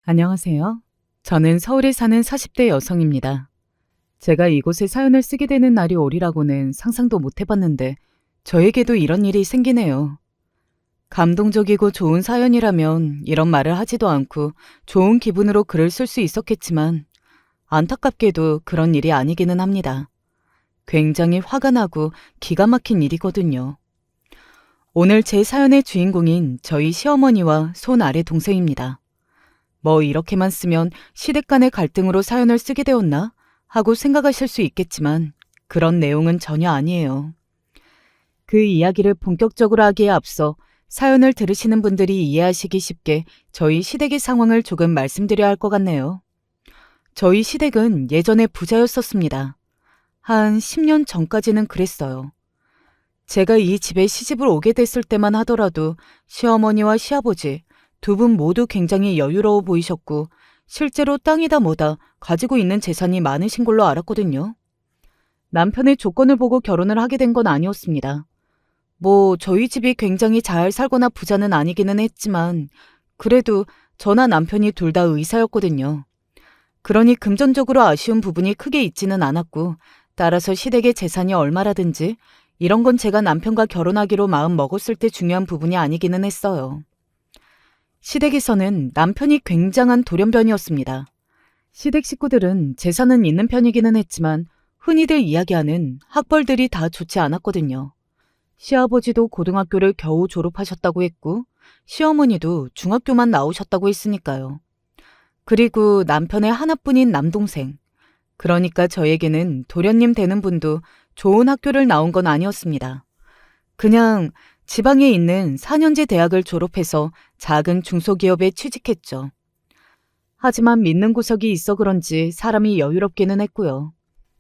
안녕하세요. 저는 서울에 사는 40대 여성입니다. 제가 이곳에 사연을 쓰게 되는 날이 오리라고는 상상도 못 해봤는데 저에게도 이런 일이 생기네요. 감동적이고 좋은 사연이라면 이런 말을 하지도 않고 좋은 기분으로 글을 쓸 수 있었겠지만 안타깝게도 그런 일이 아니기는 합니다. 굉장히 화가 나고 기가 막힌 일이거든요. 오늘 제 사연의 주인공인 저희 시어머니와 손 아래 동생입니다. 뭐 이렇게만 쓰면 시댁 간의 갈등으로 사연을 쓰게 되었나 하고 생각하실 수 있겠지만 그런 내용은 전혀 아니에요. 그 이야기를 본격적으로 하기에 앞서 사연을 들으시는 분들이 이해하시기 쉽게 저희 시댁의 상황을 조금 말씀드려야 할 것 같네요. 저희 시댁은 예전에 부자였었습니다. 한 10년 전까지는 그랬어요. 제가 이 집에 시집을 오게 됐을 때만 하더라도 시어머니와 시아버지 두 분 모두 굉장히 여유로워 보이셨고 실제로 땅이다 뭐다 가지고 있는 재산이 많으신 걸로 알았거든요. 남편의 조건을 보고 결혼을 하게 된 건 아니었습니다. 뭐 저희 집이 굉장히 잘 살거나 부자는 아니기는 했지만 그래도 저나 남편이 둘 다 의사였거든요. 그러니 금전적으로 아쉬운 부분이 크게 있지는 않았고 따라서 시댁의 재산이 얼마라든지 이런 건 제가 남편과 결혼하기로 마음 먹었을 때 중요한 부분이 아니기는 했어요. 시댁에서는 남편이 굉장한 돌연변이었습니다. 시댁 식구들은 재산은 있는 편이기는 했지만 흔히들 이야기하는 학벌들이 다 좋지 않았거든요. 시아버지도 고등학교를 겨우 졸업하셨다고 했고 시어머니도 중학교만 나오셨다고 했으니까요. 그리고 남편의 하나뿐인 남동생. 그러니까 저에게는 도련님 되는 분도 좋은 학교를 나온 건 아니었습니다. 그냥 지방에 있는 4년제 대학을 졸업해서 작은 중소기업에 취직했죠. 하지만 믿는 구석이 있어 그런지 사람이 여유롭기는 했고요.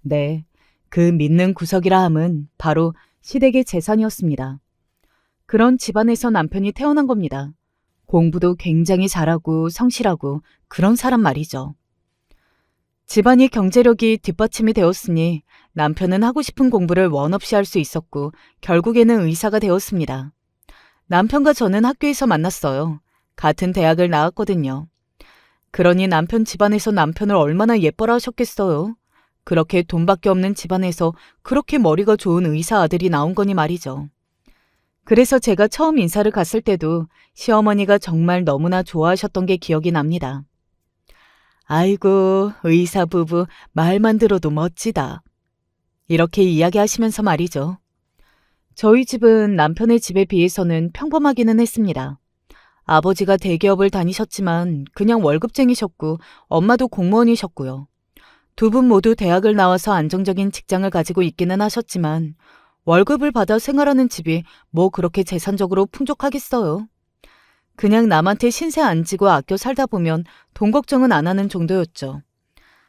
네, 그 믿는 구석이라 함은 바로 시댁의 재산이었습니다. 그런 집안에서 남편이 태어난 겁니다. 공부도 굉장히 잘하고 성실하고 그런 사람 말이죠. 집안이 경제력이 뒷받침이 되었으니 남편은 하고 싶은 공부를 원 없이 할 수 있었고 결국에는 의사가 되었습니다. 남편과 저는 학교에서 만났어요. 같은 대학을 나왔거든요. 그러니 남편 집안에서 남편을 얼마나 예뻐라 하셨겠어요. 그렇게 돈밖에 없는 집안에서 그렇게 머리가 좋은 의사 아들이 나온 거니 말이죠. 그래서 제가 처음 인사를 갔을 때도 시어머니가 정말 너무나 좋아하셨던 게 기억이 납니다. 아이고, 의사 부부 말만 들어도 멋지다. 이렇게 이야기하시면서 말이죠. 저희 집은 남편의 집에 비해서는 평범하기는 했습니다. 아버지가 대기업을 다니셨지만 그냥 월급쟁이셨고 엄마도 공무원이셨고요. 두 분 모두 대학을 나와서 안정적인 직장을 가지고 있기는 하셨지만 월급을 받아 생활하는 집이 뭐 그렇게 재산적으로 풍족하겠어요. 그냥 남한테 신세 안 지고 아껴 살다 보면 돈 걱정은 안 하는 정도였죠.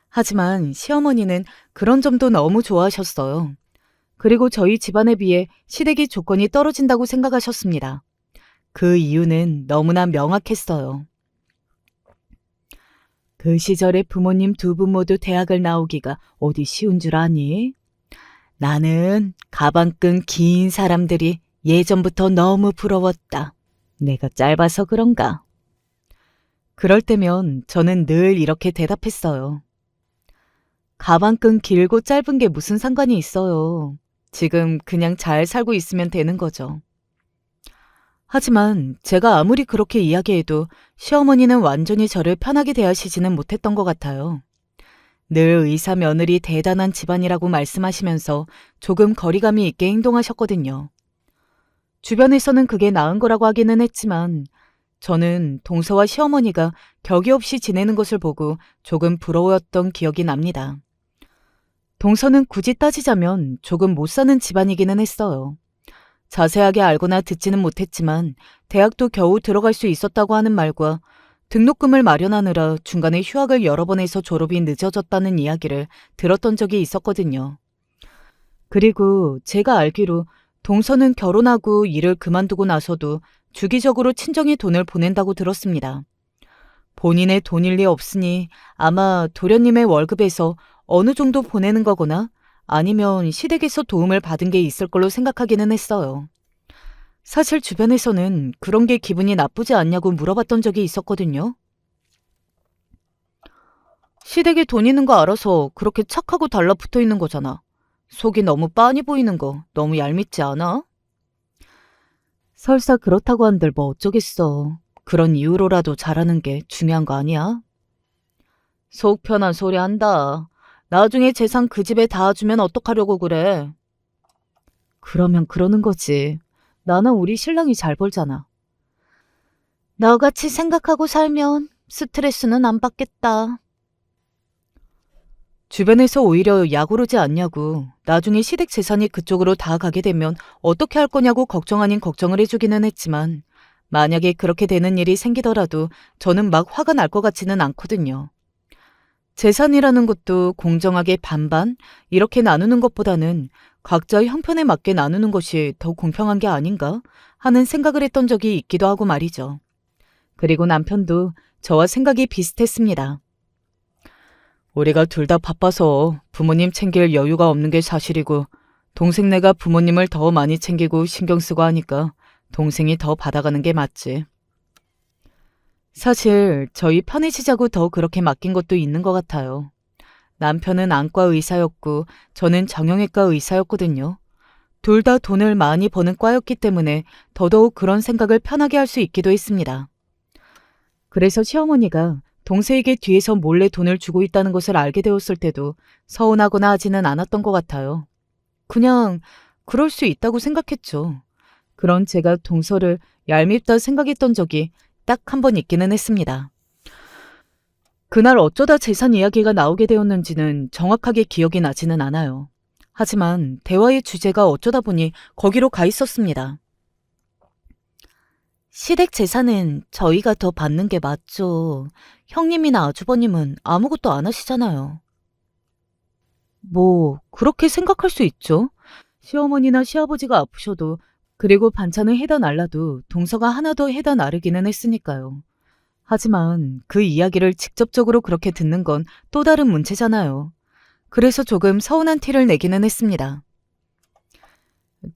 하지만 시어머니는 그런 점도 너무 좋아하셨어요. 그리고 저희 집안에 비해 시댁이 조건이 떨어진다고 생각하셨습니다. 그 이유는 너무나 명확했어요. 그 시절에 부모님 두 분 모두 대학을 나오기가 어디 쉬운 줄 아니? 나는 가방끈 긴 사람들이 예전부터 너무 부러웠다. 내가 짧아서 그런가? 그럴 때면 저는 늘 이렇게 대답했어요. 가방끈 길고 짧은 게 무슨 상관이 있어요. 지금 그냥 잘 살고 있으면 되는 거죠. 하지만 제가 아무리 그렇게 이야기해도 시어머니는 완전히 저를 편하게 대하시지는 못했던 것 같아요. 늘 의사 며느리 대단한 집안이라고 말씀하시면서 조금 거리감이 있게 행동하셨거든요. 주변에서는 그게 나은 거라고 하기는 했지만 저는 동서와 시어머니가 격이 없이 지내는 것을 보고 조금 부러웠던 기억이 납니다. 동서는 굳이 따지자면 조금 못 사는 집안이기는 했어요. 자세하게 알거나 듣지는 못했지만 대학도 겨우 들어갈 수 있었다고 하는 말과 등록금을 마련하느라 중간에 휴학을 여러 번 해서 졸업이 늦어졌다는 이야기를 들었던 적이 있었거든요. 그리고 제가 알기로 동서는 결혼하고 일을 그만두고 나서도 주기적으로 친정에 돈을 보낸다고 들었습니다. 본인의 돈일 리 없으니 아마 도련님의 월급에서 어느 정도 보내는 거거나 아니면 시댁에서 도움을 받은 게 있을 걸로 생각하기는 했어요. 사실 주변에서는 그런 게 기분이 나쁘지 않냐고 물어봤던 적이 있었거든요. 시댁에 돈 있는 거 알아서 그렇게 착하고 달라붙어 있는 거잖아. 속이 너무 빤히 보이는 거 너무 얄밉지 않아? 설사 그렇다고 한들 뭐 어쩌겠어. 그런 이유로라도 잘하는 게 중요한 거 아니야? 속 편한 소리 한다. 나중에 재산 그 집에 다 주면 어떡하려고 그래? 그러면 그러는 거지. 나나 우리 신랑이 잘 벌잖아. 너같이 생각하고 살면 스트레스는 안 받겠다. 주변에서 오히려 약오르지 않냐고, 나중에 시댁 재산이 그쪽으로 다 가게 되면 어떻게 할 거냐고 걱정 아닌 걱정을 해주기는 했지만, 만약에 그렇게 되는 일이 생기더라도 저는 막 화가 날 것 같지는 않거든요. 재산이라는 것도 공정하게 반반 이렇게 나누는 것보다는 각자의 형편에 맞게 나누는 것이 더 공평한 게 아닌가 하는 생각을 했던 적이 있기도 하고 말이죠. 그리고 남편도 저와 생각이 비슷했습니다. 우리가 둘 다 바빠서 부모님 챙길 여유가 없는 게 사실이고, 동생네가 부모님을 더 많이 챙기고 신경 쓰고 하니까 동생이 더 받아가는 게 맞지. 사실 저희 편해지자고 더 그렇게 맡긴 것도 있는 것 같아요. 남편은 안과 의사였고 저는 정형외과 의사였거든요. 둘 다 돈을 많이 버는 과였기 때문에 더더욱 그런 생각을 편하게 할 수 있기도 했습니다. 그래서 시어머니가 동생에게 뒤에서 몰래 돈을 주고 있다는 것을 알게 되었을 때도 서운하거나 하지는 않았던 것 같아요. 그냥 그럴 수 있다고 생각했죠. 그런 제가 동서를 얄밉다 생각했던 적이 딱 한 번 있기는 했습니다. 그날 어쩌다 재산 이야기가 나오게 되었는지는 정확하게 기억이 나지는 않아요. 하지만 대화의 주제가 어쩌다 보니 거기로 가 있었습니다. 시댁 재산은 저희가 더 받는 게 맞죠. 형님이나 아주버님은 아무것도 안 하시잖아요. 뭐 그렇게 생각할 수 있죠. 시어머니나 시아버지가 아프셔도 그리고 반찬을 해다 날라도 동서가 하나 더 해다 나르기는 했으니까요. 하지만 그 이야기를 직접적으로 그렇게 듣는 건 또 다른 문제잖아요. 그래서 조금 서운한 티를 내기는 했습니다.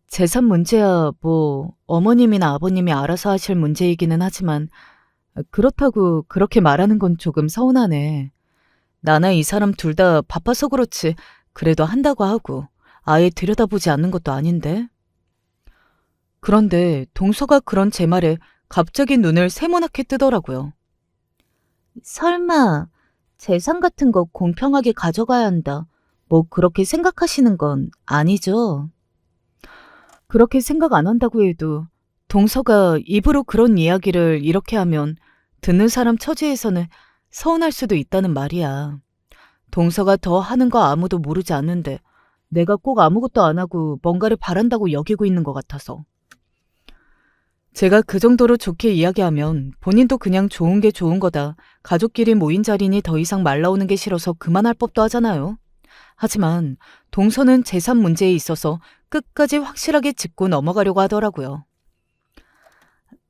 재산 문제야 뭐 어머님이나 아버님이 알아서 하실 문제이기는 하지만 그렇다고 그렇게 말하는 건 조금 서운하네. 나나 이 사람 둘 다 바빠서 그렇지 그래도 한다고 하고 아예 들여다보지 않는 것도 아닌데. 그런데 동서가 그런 제 말에 갑자기 눈을 세모나게 뜨더라고요. 설마 재산 같은 거 공평하게 가져가야 한다. 뭐 그렇게 생각하시는 건 아니죠? 그렇게 생각 안 한다고 해도 동서가 입으로 그런 이야기를 이렇게 하면 듣는 사람 처지에서는 서운할 수도 있다는 말이야. 동서가 더 하는 거 아무도 모르지 않는데 내가 꼭 아무것도 안 하고 뭔가를 바란다고 여기고 있는 것 같아서. 제가 그 정도로 좋게 이야기하면 본인도 그냥 좋은 게 좋은 거다. 가족끼리 모인 자리니 더 이상 말 나오는 게 싫어서 그만할 법도 하잖아요. 하지만 동서는 재산 문제에 있어서 끝까지 확실하게 짚고 넘어가려고 하더라고요.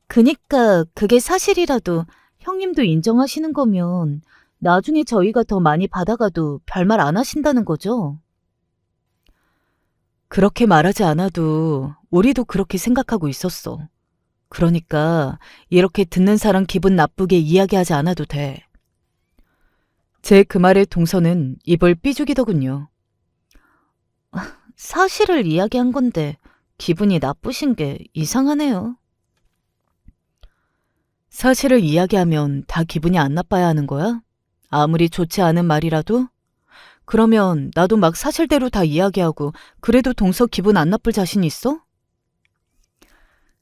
그니까 그게 사실이라도 형님도 인정하시는 거면 나중에 저희가 더 많이 받아가도 별말 안 하신다는 거죠? 그렇게 말하지 않아도 우리도 그렇게 생각하고 있었어. 그러니까 이렇게 듣는 사람 기분 나쁘게 이야기하지 않아도 돼. 제 그 말에 동서는 입을 삐죽이더군요. 사실을 이야기한 건데 기분이 나쁘신 게 이상하네요. 사실을 이야기하면 다 기분이 안 나빠야 하는 거야? 아무리 좋지 않은 말이라도? 그러면 나도 막 사실대로 다 이야기하고 그래도 동서 기분 안 나쁠 자신 있어?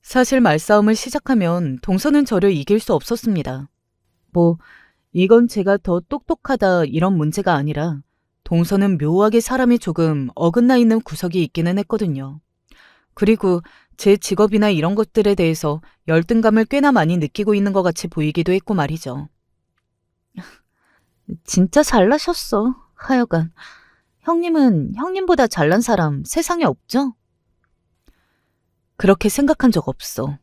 사실 말싸움을 시작하면 동서는 저를 이길 수 없었습니다. 뭐 이건 제가 더 똑똑하다 이런 문제가 아니라 동서는 묘하게 사람이 조금 어긋나 있는 구석이 있기는 했거든요. 그리고 제 직업이나 이런 것들에 대해서 열등감을 꽤나 많이 느끼고 있는 것 같이 보이기도 했고 말이죠. 진짜 잘나셨어. 하여간 형님은 형님보다 잘난 사람 세상에 없죠? 그렇게 생각한 적 없어.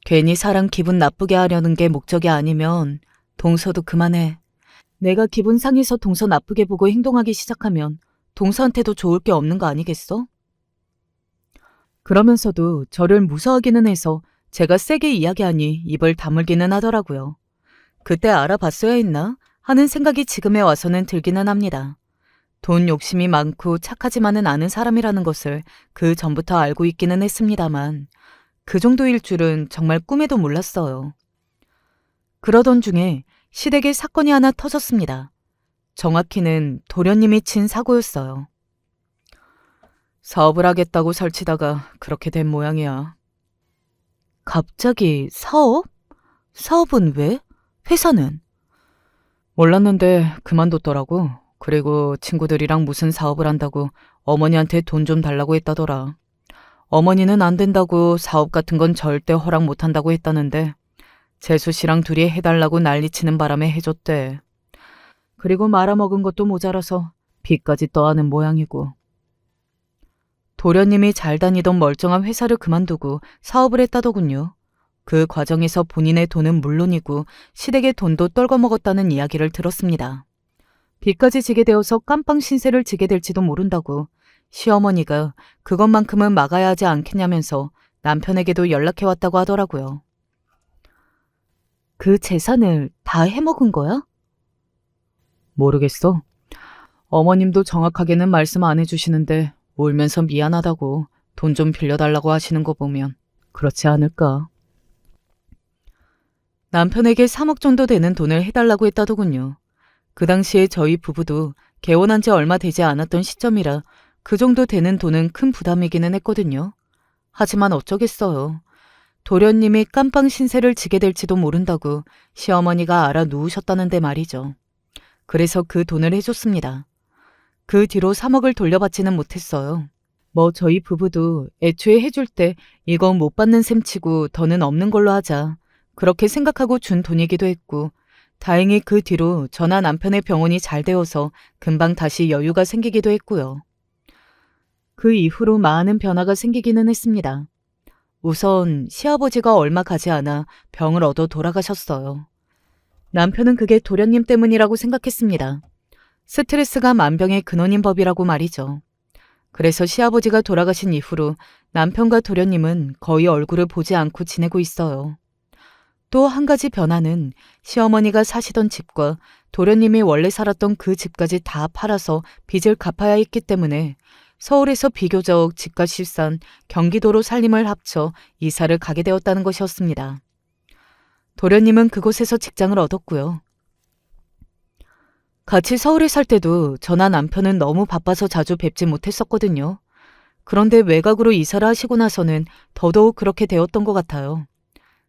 괜히 사람 기분 나쁘게 하려는 게 목적이 아니면 동서도 그만해. 내가 기분 상해서 동서 나쁘게 보고 행동하기 시작하면 동서한테도 좋을 게 없는 거 아니겠어? 그러면서도 저를 무서워하기는 해서 제가 세게 이야기하니 입을 다물기는 하더라고요. 그때 알아봤어야 했나? 하는 생각이 지금에 와서는 들기는 합니다. 돈 욕심이 많고 착하지만은 않은 사람이라는 것을 그 전부터 알고 있기는 했습니다만 그 정도일 줄은 정말 꿈에도 몰랐어요. 그러던 중에 시댁에 사건이 하나 터졌습니다. 정확히는 도련님이 친 사고였어요. 사업을 하겠다고 설치다가 그렇게 된 모양이야. 갑자기 사업? 사업은 왜? 회사는? 몰랐는데 그만뒀더라고. 그리고 친구들이랑 무슨 사업을 한다고 어머니한테 돈 좀 달라고 했다더라. 어머니는 안 된다고 사업 같은 건 절대 허락 못 한다고 했다는데 재수 씨랑 둘이 해달라고 난리치는 바람에 해줬대. 그리고 말아먹은 것도 모자라서 빚까지 떠안은 모양이고. 도련님이 잘 다니던 멀쩡한 회사를 그만두고 사업을 했다더군요. 그 과정에서 본인의 돈은 물론이고 시댁의 돈도 떨궈먹었다는 이야기를 들었습니다. 빚까지 지게 되어서 깜빵 신세를 지게 될지도 모른다고 시어머니가 그것만큼은 막아야 하지 않겠냐면서 남편에게도 연락해왔다고 하더라고요. 그 재산을 다 해먹은 거야? 모르겠어. 어머님도 정확하게는 말씀 안 해주시는데 울면서 미안하다고 돈 좀 빌려달라고 하시는 거 보면 그렇지 않을까. 남편에게 3억 정도 되는 돈을 해달라고 했다더군요. 그 당시에 저희 부부도 개혼한 지 얼마 되지 않았던 시점이라 그 정도 되는 돈은 큰 부담이기는 했거든요. 하지만 어쩌겠어요. 도련님이 깜빵 신세를 지게 될지도 모른다고 시어머니가 알아 누우셨다는데 말이죠. 그래서 그 돈을 해줬습니다. 그 뒤로 3억을 돌려받지는 못했어요. 뭐 저희 부부도 애초에 해줄 때 이거 못 받는 셈 치고 더는 없는 걸로 하자. 그렇게 생각하고 준 돈이기도 했고 다행히 그 뒤로 저나 남편의 병원이 잘 되어서 금방 다시 여유가 생기기도 했고요. 그 이후로 많은 변화가 생기기는 했습니다. 우선 시아버지가 얼마 가지 않아 병을 얻어 돌아가셨어요. 남편은 그게 도련님 때문이라고 생각했습니다. 스트레스가 만병의 근원인 법이라고 말이죠. 그래서 시아버지가 돌아가신 이후로 남편과 도련님은 거의 얼굴을 보지 않고 지내고 있어요. 또 한 가지 변화는 시어머니가 사시던 집과 도련님이 원래 살았던 그 집까지 다 팔아서 빚을 갚아야 했기 때문에 서울에서 비교적 집값이 싼 경기도로 살림을 합쳐 이사를 가게 되었다는 것이었습니다. 도련님은 그곳에서 직장을 얻었고요. 같이 서울에 살 때도 저나 남편은 너무 바빠서 자주 뵙지 못했었거든요. 그런데 외곽으로 이사를 하시고 나서는 더더욱 그렇게 되었던 것 같아요.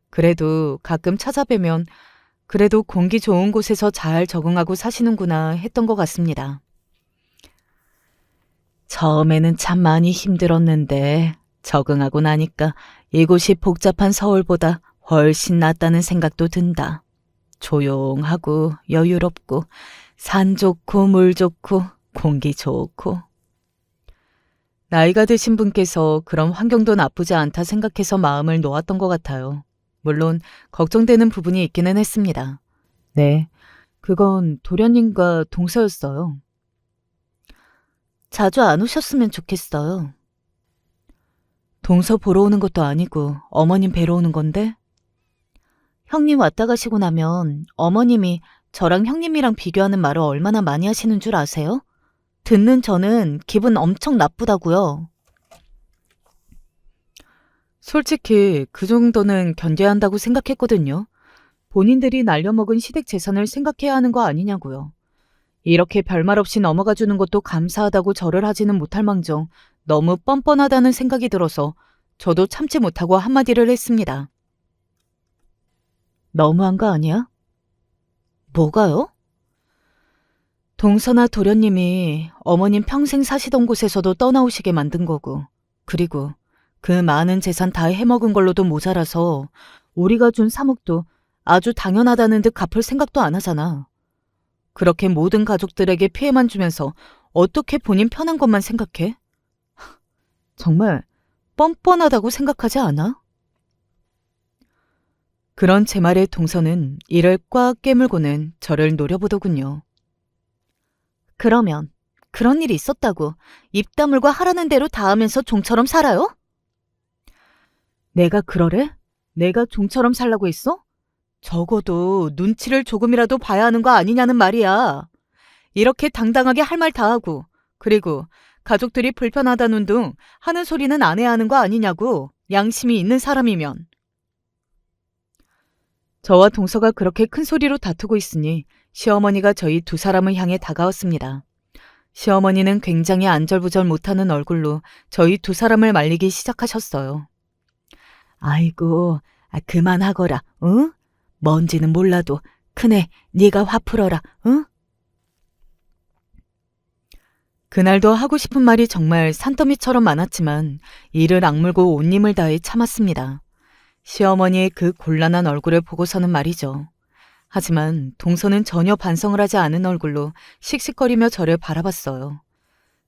그래도 가끔 찾아뵈면 그래도 공기 좋은 곳에서 잘 적응하고 사시는구나 했던 것 같습니다. 처음에는 참 많이 힘들었는데 적응하고 나니까 이곳이 복잡한 서울보다 훨씬 낫다는 생각도 든다. 조용하고 여유롭고 산 좋고 물 좋고 공기 좋고. 나이가 드신 분께서 그런 환경도 나쁘지 않다 생각해서 마음을 놓았던 것 같아요. 물론 걱정되는 부분이 있기는 했습니다. 네, 그건 도련님과 동서였어요. 자주 안 오셨으면 좋겠어요. 동서 보러 오는 것도 아니고 어머님 뵈러 오는 건데? 형님 왔다 가시고 나면 어머님이 저랑 형님이랑 비교하는 말을 얼마나 많이 하시는 줄 아세요? 듣는 저는 기분 엄청 나쁘다고요. 솔직히 그 정도는 견뎌야 한다고 생각했거든요. 본인들이 날려먹은 시댁 재산을 생각해야 하는 거 아니냐고요. 이렇게 별말 없이 넘어가 주는 것도 감사하다고 절을 하지는 못할 망정 너무 뻔뻔하다는 생각이 들어서 저도 참지 못하고 한마디를 했습니다. 너무한 거 아니야? 뭐가요? 동서나 도련님이 어머님 평생 사시던 곳에서도 떠나오시게 만든 거고, 그리고 그 많은 재산 다 해먹은 걸로도 모자라서 우리가 준 3억도 아주 당연하다는 듯 갚을 생각도 안 하잖아. 그렇게 모든 가족들에게 피해만 주면서 어떻게 본인 편한 것만 생각해? 정말 뻔뻔하다고 생각하지 않아? 그런 제 말에 동서는 이를 꽉 깨물고는 저를 노려보더군요. 그러면 그런 일이 있었다고 입 다물고 하라는 대로 다 하면서 종처럼 살아요? 내가 그러래? 내가 종처럼 살라고 했어? 적어도 눈치를 조금이라도 봐야 하는 거 아니냐는 말이야. 이렇게 당당하게 할 말 다 하고, 그리고 가족들이 불편하다는 둥 하는 소리는 안 해야 하는 거 아니냐고, 양심이 있는 사람이면. 저와 동서가 그렇게 큰 소리로 다투고 있으니 시어머니가 저희 두 사람을 향해 다가왔습니다. 시어머니는 굉장히 안절부절 못하는 얼굴로 저희 두 사람을 말리기 시작하셨어요. 아이고, 그만하거라, 응? 뭔지는 몰라도 큰애, 네가 화 풀어라, 응? 그날도 하고 싶은 말이 정말 산더미처럼 많았지만 이를 악물고 온 힘을 다해 참았습니다. 시어머니의 그 곤란한 얼굴을 보고서는 말이죠. 하지만 동서는 전혀 반성을 하지 않은 얼굴로 씩씩거리며 저를 바라봤어요.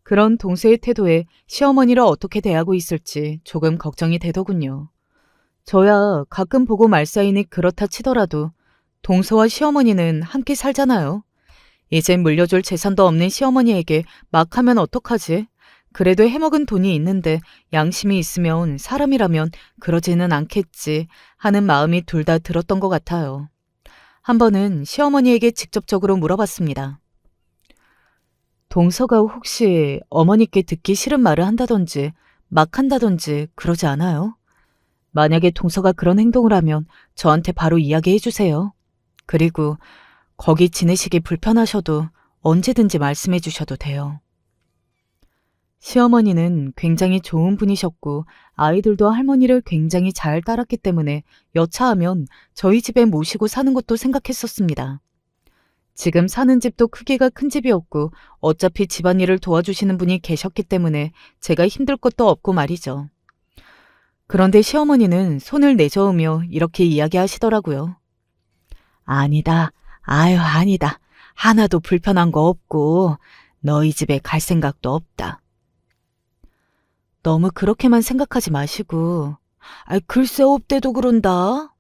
그런 동서의 태도에 시어머니를 어떻게 대하고 있을지 조금 걱정이 되더군요. 저야 가끔 보고 말 사이니 그렇다 치더라도 동서와 시어머니는 함께 살잖아요. 이제 물려줄 재산도 없는 시어머니에게 막 하면 어떡하지? 그래도 해먹은 돈이 있는데 양심이 있으면 사람이라면 그러지는 않겠지 하는 마음이 둘 다 들었던 것 같아요. 한 번은 시어머니에게 직접적으로 물어봤습니다. 동서가 혹시 어머니께 듣기 싫은 말을 한다든지 막 한다든지 그러지 않아요? 만약에 동서가 그런 행동을 하면 저한테 바로 이야기해 주세요. 그리고 거기 지내시기 불편하셔도 언제든지 말씀해 주셔도 돼요. 시어머니는 굉장히 좋은 분이셨고 아이들도 할머니를 굉장히 잘 따랐기 때문에 여차하면 저희 집에 모시고 사는 것도 생각했었습니다. 지금 사는 집도 크기가 큰 집이었고 어차피 집안일을 도와주시는 분이 계셨기 때문에 제가 힘들 것도 없고 말이죠. 그런데 시어머니는 손을 내저으며 이렇게 이야기하시더라고요. 아니다. 아유, 아니다. 하나도 불편한 거 없고 너희 집에 갈 생각도 없다. 너무 그렇게만 생각하지 마시고, 글쎄 없대도 그런다.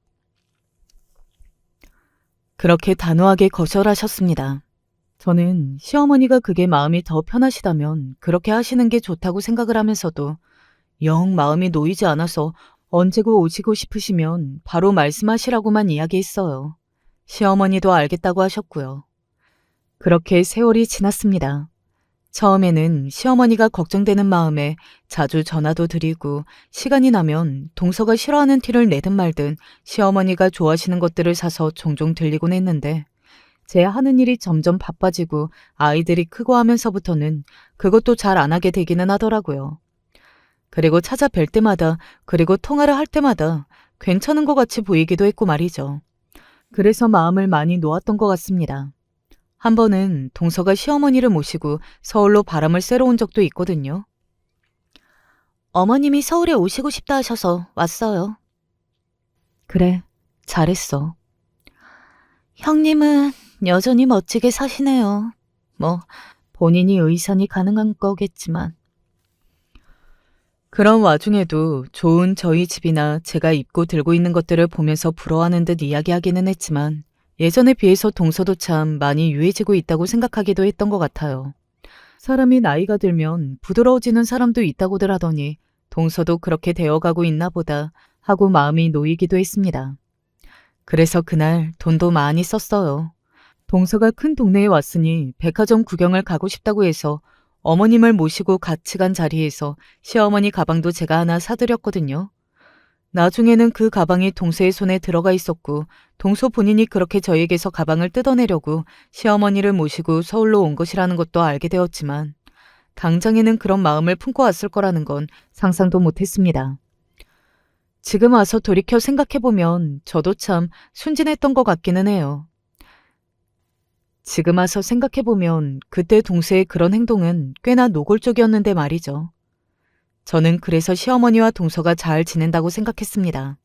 그렇게 단호하게 거절하셨습니다. 저는 시어머니가 그게 마음이 더 편하시다면 그렇게 하시는 게 좋다고 생각을 하면서도 영 마음이 놓이지 않아서 언제고 오시고 싶으시면 바로 말씀하시라고만 이야기했어요. 시어머니도 알겠다고 하셨고요. 그렇게 세월이 지났습니다. 처음에는 시어머니가 걱정되는 마음에 자주 전화도 드리고 시간이 나면 동서가 싫어하는 티를 내든 말든 시어머니가 좋아하시는 것들을 사서 종종 들리곤 했는데 제 하는 일이 점점 바빠지고 아이들이 크고 하면서부터는 그것도 잘 안 하게 되기는 하더라고요. 그리고 찾아뵐 때마다 그리고 통화를 할 때마다 괜찮은 것 같이 보이기도 했고 말이죠. 그래서 마음을 많이 놓았던 것 같습니다. 한 번은 동서가 시어머니를 모시고 서울로 바람을 쐬러 온 적도 있거든요. 어머님이 서울에 오시고 싶다 하셔서 왔어요. 그래, 잘했어. 형님은 여전히 멋지게 사시네요. 뭐, 본인이 의선이 가능한 거겠지만. 그런 와중에도 좋은 저희 집이나 제가 입고 들고 있는 것들을 보면서 부러워하는 듯 이야기하기는 했지만 예전에 비해서 동서도 참 많이 유해지고 있다고 생각하기도 했던 것 같아요. 사람이 나이가 들면 부드러워지는 사람도 있다고들 하더니 동서도 그렇게 되어가고 있나 보다 하고 마음이 놓이기도 했습니다. 그래서 그날 돈도 많이 썼어요. 동서가 큰 동네에 왔으니 백화점 구경을 가고 싶다고 해서 어머님을 모시고 같이 간 자리에서 시어머니 가방도 제가 하나 사드렸거든요. 나중에는 그 가방이 동서의 손에 들어가 있었고 동서 본인이 그렇게 저에게서 가방을 뜯어내려고 시어머니를 모시고 서울로 온 것이라는 것도 알게 되었지만 당장에는 그런 마음을 품고 왔을 거라는 건 상상도 못했습니다. 지금 와서 돌이켜 생각해보면 저도 참 순진했던 것 같기는 해요. 지금 와서 생각해보면 그때 동서의 그런 행동은 꽤나 노골적이었는데 말이죠. 저는 그래서 시어머니와 동서가 잘 지낸다고 생각했습니다.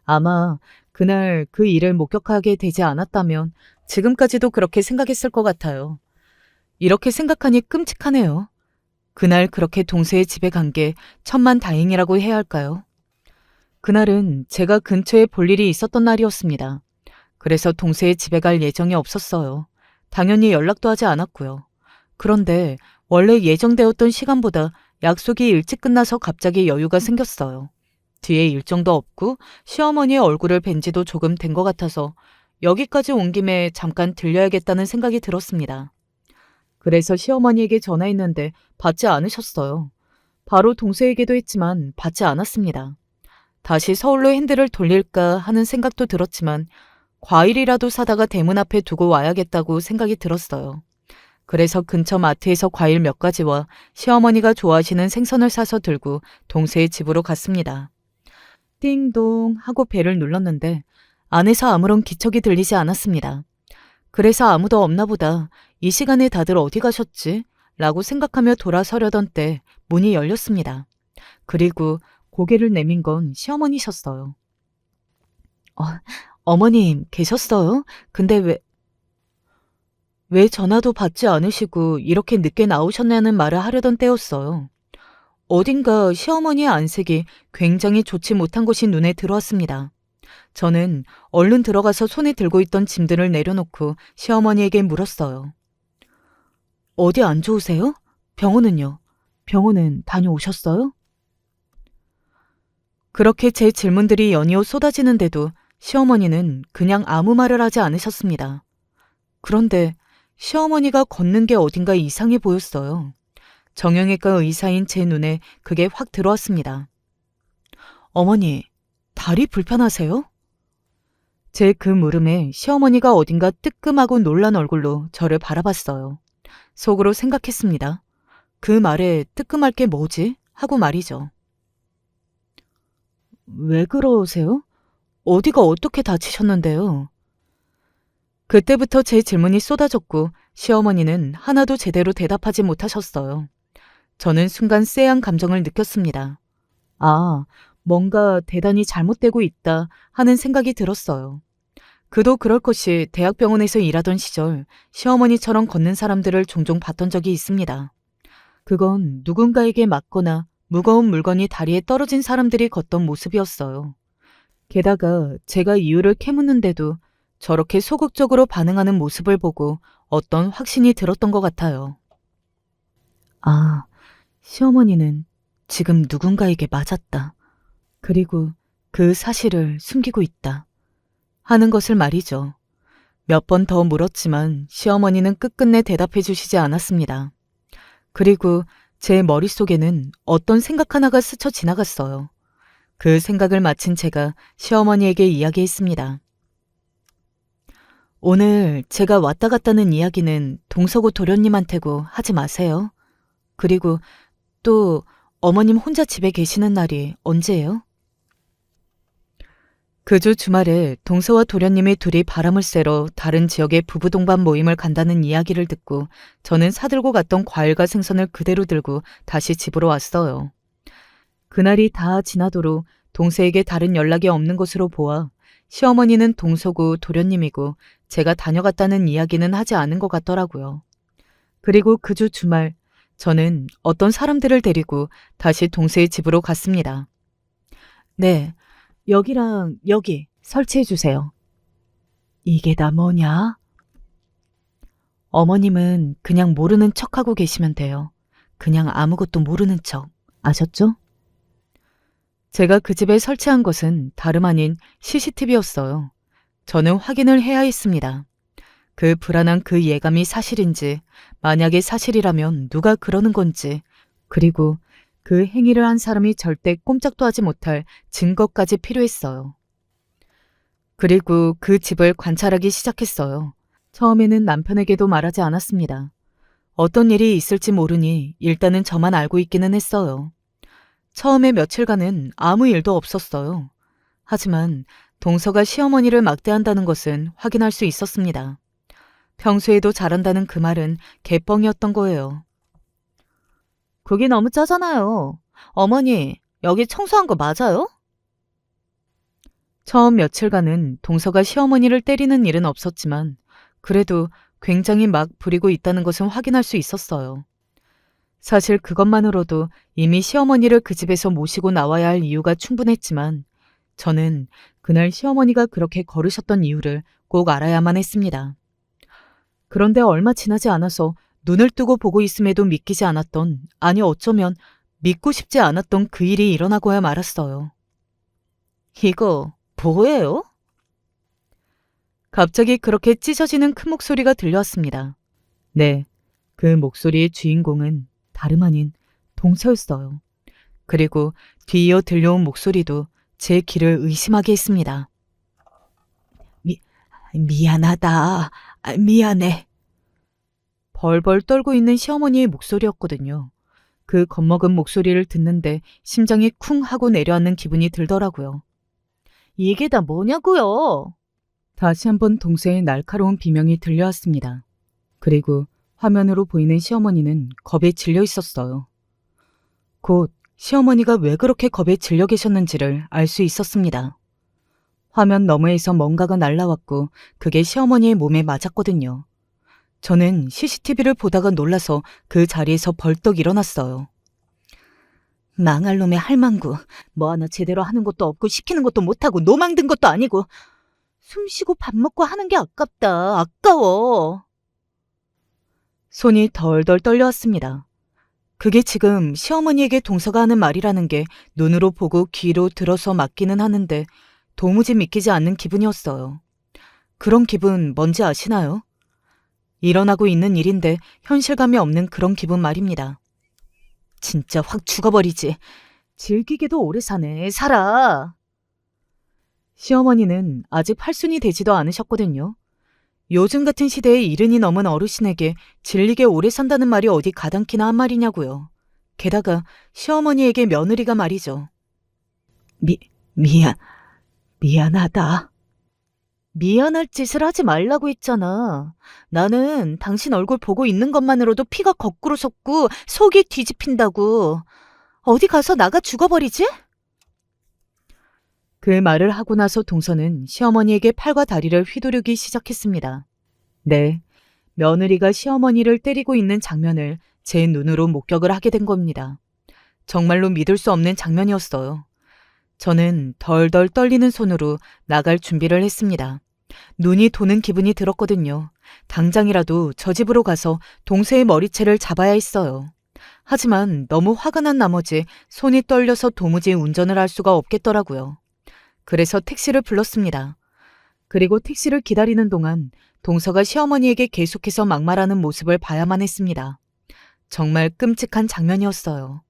아마 그날 그 일을 목격하게 되지 않았다면 지금까지도 그렇게 생각했을 것 같아요. 이렇게 생각하니 끔찍하네요. 그날 그렇게 동서의 집에 간 게 천만다행이라고 해야 할까요? 그날은 제가 근처에 볼 일이 있었던 날이었습니다. 그래서 동서의 집에 갈 예정이 없었어요. 당연히 연락도 하지 않았고요. 그런데 원래 예정되었던 시간보다 약속이 일찍 끝나서 갑자기 여유가 생겼어요. 뒤에 일정도 없고 시어머니의 얼굴을 뵌 지도 조금 된 것 같아서 여기까지 온 김에 잠깐 들려야겠다는 생각이 들었습니다. 그래서 시어머니에게 전화했는데 받지 않으셨어요. 바로 동서에게도 했지만 받지 않았습니다. 다시 서울로 핸들을 돌릴까 하는 생각도 들었지만 과일이라도 사다가 대문 앞에 두고 와야겠다고 생각이 들었어요. 그래서 근처 마트에서 과일 몇 가지와 시어머니가 좋아하시는 생선을 사서 들고 동서의 집으로 갔습니다. 띵동 하고 벨을 눌렀는데 안에서 아무런 기척이 들리지 않았습니다. 그래서 아무도 없나 보다. 이 시간에 다들 어디 가셨지? 라고 생각하며 돌아서려던 때 문이 열렸습니다. 그리고 고개를 내민 건 시어머니셨어요. 어머님 계셨어요? 근데 왜 전화도 받지 않으시고 이렇게 늦게 나오셨냐는 말을 하려던 때였어요. 어딘가 시어머니의 안색이 굉장히 좋지 못한 것이 눈에 들어왔습니다. 저는 얼른 들어가서 손에 들고 있던 짐들을 내려놓고 시어머니에게 물었어요. 어디 안 좋으세요? 병원은요? 병원은 다녀오셨어요? 그렇게 제 질문들이 연이어 쏟아지는데도 시어머니는 그냥 아무 말을 하지 않으셨습니다. 그런데 시어머니가 걷는 게 어딘가 이상해 보였어요. 정형외과 의사인 제 눈에 그게 확 들어왔습니다. 어머니, 다리 불편하세요? 제 그 물음에 시어머니가 어딘가 뜨끔하고 놀란 얼굴로 저를 바라봤어요. 속으로 생각했습니다. 그 말에 뜨끔할 게 뭐지? 하고 말이죠. 왜 그러세요? 어디가 어떻게 다치셨는데요? 그때부터 제 질문이 쏟아졌고 시어머니는 하나도 제대로 대답하지 못하셨어요. 저는 순간 쎄한 감정을 느꼈습니다. 아, 뭔가 대단히 잘못되고 있다 하는 생각이 들었어요. 그도 그럴 것이 대학병원에서 일하던 시절 시어머니처럼 걷는 사람들을 종종 봤던 적이 있습니다. 그건 누군가에게 맞거나 무거운 물건이 다리에 떨어진 사람들이 걷던 모습이었어요. 게다가 제가 이유를 캐묻는데도 저렇게 소극적으로 반응하는 모습을 보고 어떤 확신이 들었던 것 같아요. 아, 시어머니는 지금 누군가에게 맞았다. 그리고 그 사실을 숨기고 있다. 하는 것을 말이죠. 몇 번 더 물었지만 시어머니는 끝끝내 대답해 주시지 않았습니다. 그리고 제 머릿속에는 어떤 생각 하나가 스쳐 지나갔어요. 그 생각을 마친 제가 시어머니에게 이야기했습니다. 오늘 제가 왔다 갔다는 이야기는 동서구 도련님한테고 하지 마세요. 그리고 또 어머님 혼자 집에 계시는 날이 언제예요? 그 주 주말에 동서와 도련님이 둘이 바람을 쐬러 다른 지역의 부부 동반 모임을 간다는 이야기를 듣고 저는 사들고 갔던 과일과 생선을 그대로 들고 다시 집으로 왔어요. 그날이 다 지나도록 동서에게 다른 연락이 없는 것으로 보아 시어머니는 동서구 도련님이고 제가 다녀갔다는 이야기는 하지 않은 것 같더라고요. 그리고 그 주 주말 저는 어떤 사람들을 데리고 다시 동서의 집으로 갔습니다. 네, 여기랑 여기 설치해 주세요. 이게 다 뭐냐? 어머님은 그냥 모르는 척하고 계시면 돼요. 그냥 아무것도 모르는 척. 아셨죠? 제가 그 집에 설치한 것은 다름 아닌 CCTV였어요. 저는 확인을 해야 했습니다. 그 불안한 그 예감이 사실인지, 만약에 사실이라면 누가 그러는 건지, 그리고 그 행위를 한 사람이 절대 꼼짝도 하지 못할 증거까지 필요했어요. 그리고 그 집을 관찰하기 시작했어요. 처음에는 남편에게도 말하지 않았습니다. 어떤 일이 있을지 모르니 일단은 저만 알고 있기는 했어요. 처음에 며칠간은 아무 일도 없었어요. 하지만 동서가 시어머니를 막대한다는 것은 확인할 수 있었습니다. 평소에도 잘한다는 그 말은 개뻥이었던 거예요. 그게 너무 짜잖아요. 어머니, 여기 청소한 거 맞아요? 처음 며칠간은 동서가 시어머니를 때리는 일은 없었지만 그래도 굉장히 막 부리고 있다는 것은 확인할 수 있었어요. 사실 그것만으로도 이미 시어머니를 그 집에서 모시고 나와야 할 이유가 충분했지만 저는 그날 시어머니가 그렇게 걸으셨던 이유를 꼭 알아야만 했습니다. 그런데 얼마 지나지 않아서 눈을 뜨고 보고 있음에도 믿기지 않았던, 아니 어쩌면 믿고 싶지 않았던 그 일이 일어나고야 말았어요. 이거 뭐예요? 갑자기 그렇게 찢어지는 큰 목소리가 들려왔습니다. 네, 그 목소리의 주인공은 다름 아닌 동서였어요. 그리고 뒤이어 들려온 목소리도 제 귀를 의심하게 했습니다. 미안하다. 미안해. 벌벌 떨고 있는 시어머니의 목소리였거든요. 그 겁먹은 목소리를 듣는데 심장이 쿵 하고 내려앉는 기분이 들더라고요. 이게 다 뭐냐고요? 다시 한번 동서의 날카로운 비명이 들려왔습니다. 그리고 화면으로 보이는 시어머니는 겁에 질려 있었어요. 곧 시어머니가 왜 그렇게 겁에 질려 계셨는지를 알 수 있었습니다. 화면 너머에서 뭔가가 날라왔고 그게 시어머니의 몸에 맞았거든요. 저는 CCTV를 보다가 놀라서 그 자리에서 벌떡 일어났어요. 망할 놈의 할망구. 뭐 하나 제대로 하는 것도 없고 시키는 것도 못하고 노망든 것도 아니고 숨 쉬고 밥 먹고 하는 게 아깝다. 아까워. 손이 덜덜 떨려왔습니다. 그게 지금 시어머니에게 동서가 하는 말이라는 게 눈으로 보고 귀로 들어서 맞기는 하는데 도무지 믿기지 않는 기분이었어요. 그런 기분 뭔지 아시나요? 일어나고 있는 일인데 현실감이 없는 그런 기분 말입니다. 진짜 확 죽어버리지. 즐기게도 오래 사네. 살아. 시어머니는 아직 팔순이 되지도 않으셨거든요. 요즘 같은 시대에 70이 넘은 어르신에게 질리게 오래 산다는 말이 어디 가당키나 한 말이냐고요. 게다가 시어머니에게 며느리가 말이죠. 미안하다. 미안할 짓을 하지 말라고 했잖아. 나는 당신 얼굴 보고 있는 것만으로도 피가 거꾸로 솟고 속이 뒤집힌다고. 어디 가서 나가 죽어버리지? 그 말을 하고 나서 동서는 시어머니에게 팔과 다리를 휘두르기 시작했습니다. 네, 며느리가 시어머니를 때리고 있는 장면을 제 눈으로 목격을 하게 된 겁니다. 정말로 믿을 수 없는 장면이었어요. 저는 덜덜 떨리는 손으로 나갈 준비를 했습니다. 눈이 도는 기분이 들었거든요. 당장이라도 저 집으로 가서 동서의 머리채를 잡아야 했어요. 하지만 너무 화가 난 나머지 손이 떨려서 도무지 운전을 할 수가 없겠더라고요. 그래서 택시를 불렀습니다. 그리고 택시를 기다리는 동안 동서가 시어머니에게 계속해서 막말하는 모습을 봐야만 했습니다. 정말 끔찍한 장면이었어요.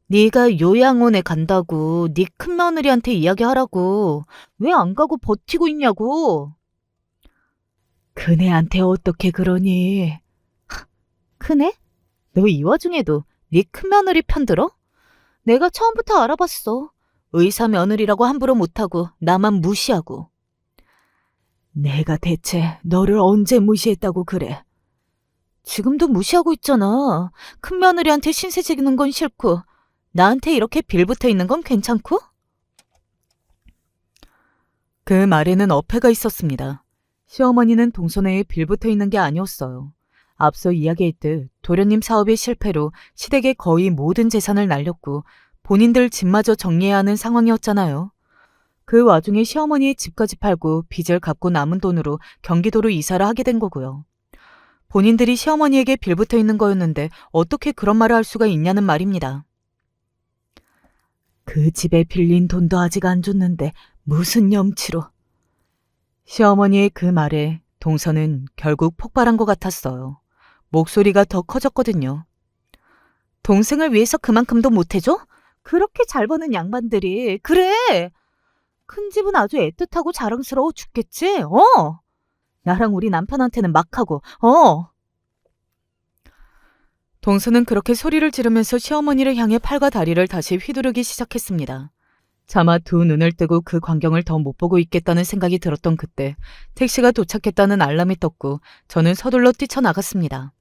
네가 요양원에 간다고 네 큰며느리한테 이야기하라고. 왜 안 가고 버티고 있냐고. 큰애한테 어떻게 그러니? 큰애? 너 이 와중에도 네 큰며느리 편들어? 내가 처음부터 알아봤어. 의사 며느리라고 함부로 못하고 나만 무시하고. 내가 대체 너를 언제 무시했다고 그래? 지금도 무시하고 있잖아. 큰며느리한테 신세 지는 건 싫고 나한테 이렇게 빌붙어 있는 건 괜찮고? 그 말에는 어폐가 있었습니다. 시어머니는 동서네에 빌붙어 있는 게 아니었어요. 앞서 이야기했듯 도련님 사업의 실패로 시댁의 거의 모든 재산을 날렸고 본인들 집마저 정리해야 하는 상황이었잖아요. 그 와중에 시어머니의 집까지 팔고 빚을 갚고 남은 돈으로 경기도로 이사를 하게 된 거고요. 본인들이 시어머니에게 빌붙어 있는 거였는데 어떻게 그런 말을 할 수가 있냐는 말입니다. 그 집에 빌린 돈도 아직 안 줬는데 무슨 염치로. 시어머니의 그 말에 동서는 결국 폭발한 것 같았어요. 목소리가 더 커졌거든요. 동생을 위해서 그만큼도 못해줘? 그렇게 잘 버는 양반들이. 그래! 큰 집은 아주 애틋하고 자랑스러워 죽겠지? 나랑 우리 남편한테는 막하고. 동서는 그렇게 소리를 지르면서 시어머니를 향해 팔과 다리를 다시 휘두르기 시작했습니다. 차마 두 눈을 뜨고 그 광경을 더 못 보고 있겠다는 생각이 들었던 그때 택시가 도착했다는 알람이 떴고 저는 서둘러 뛰쳐나갔습니다.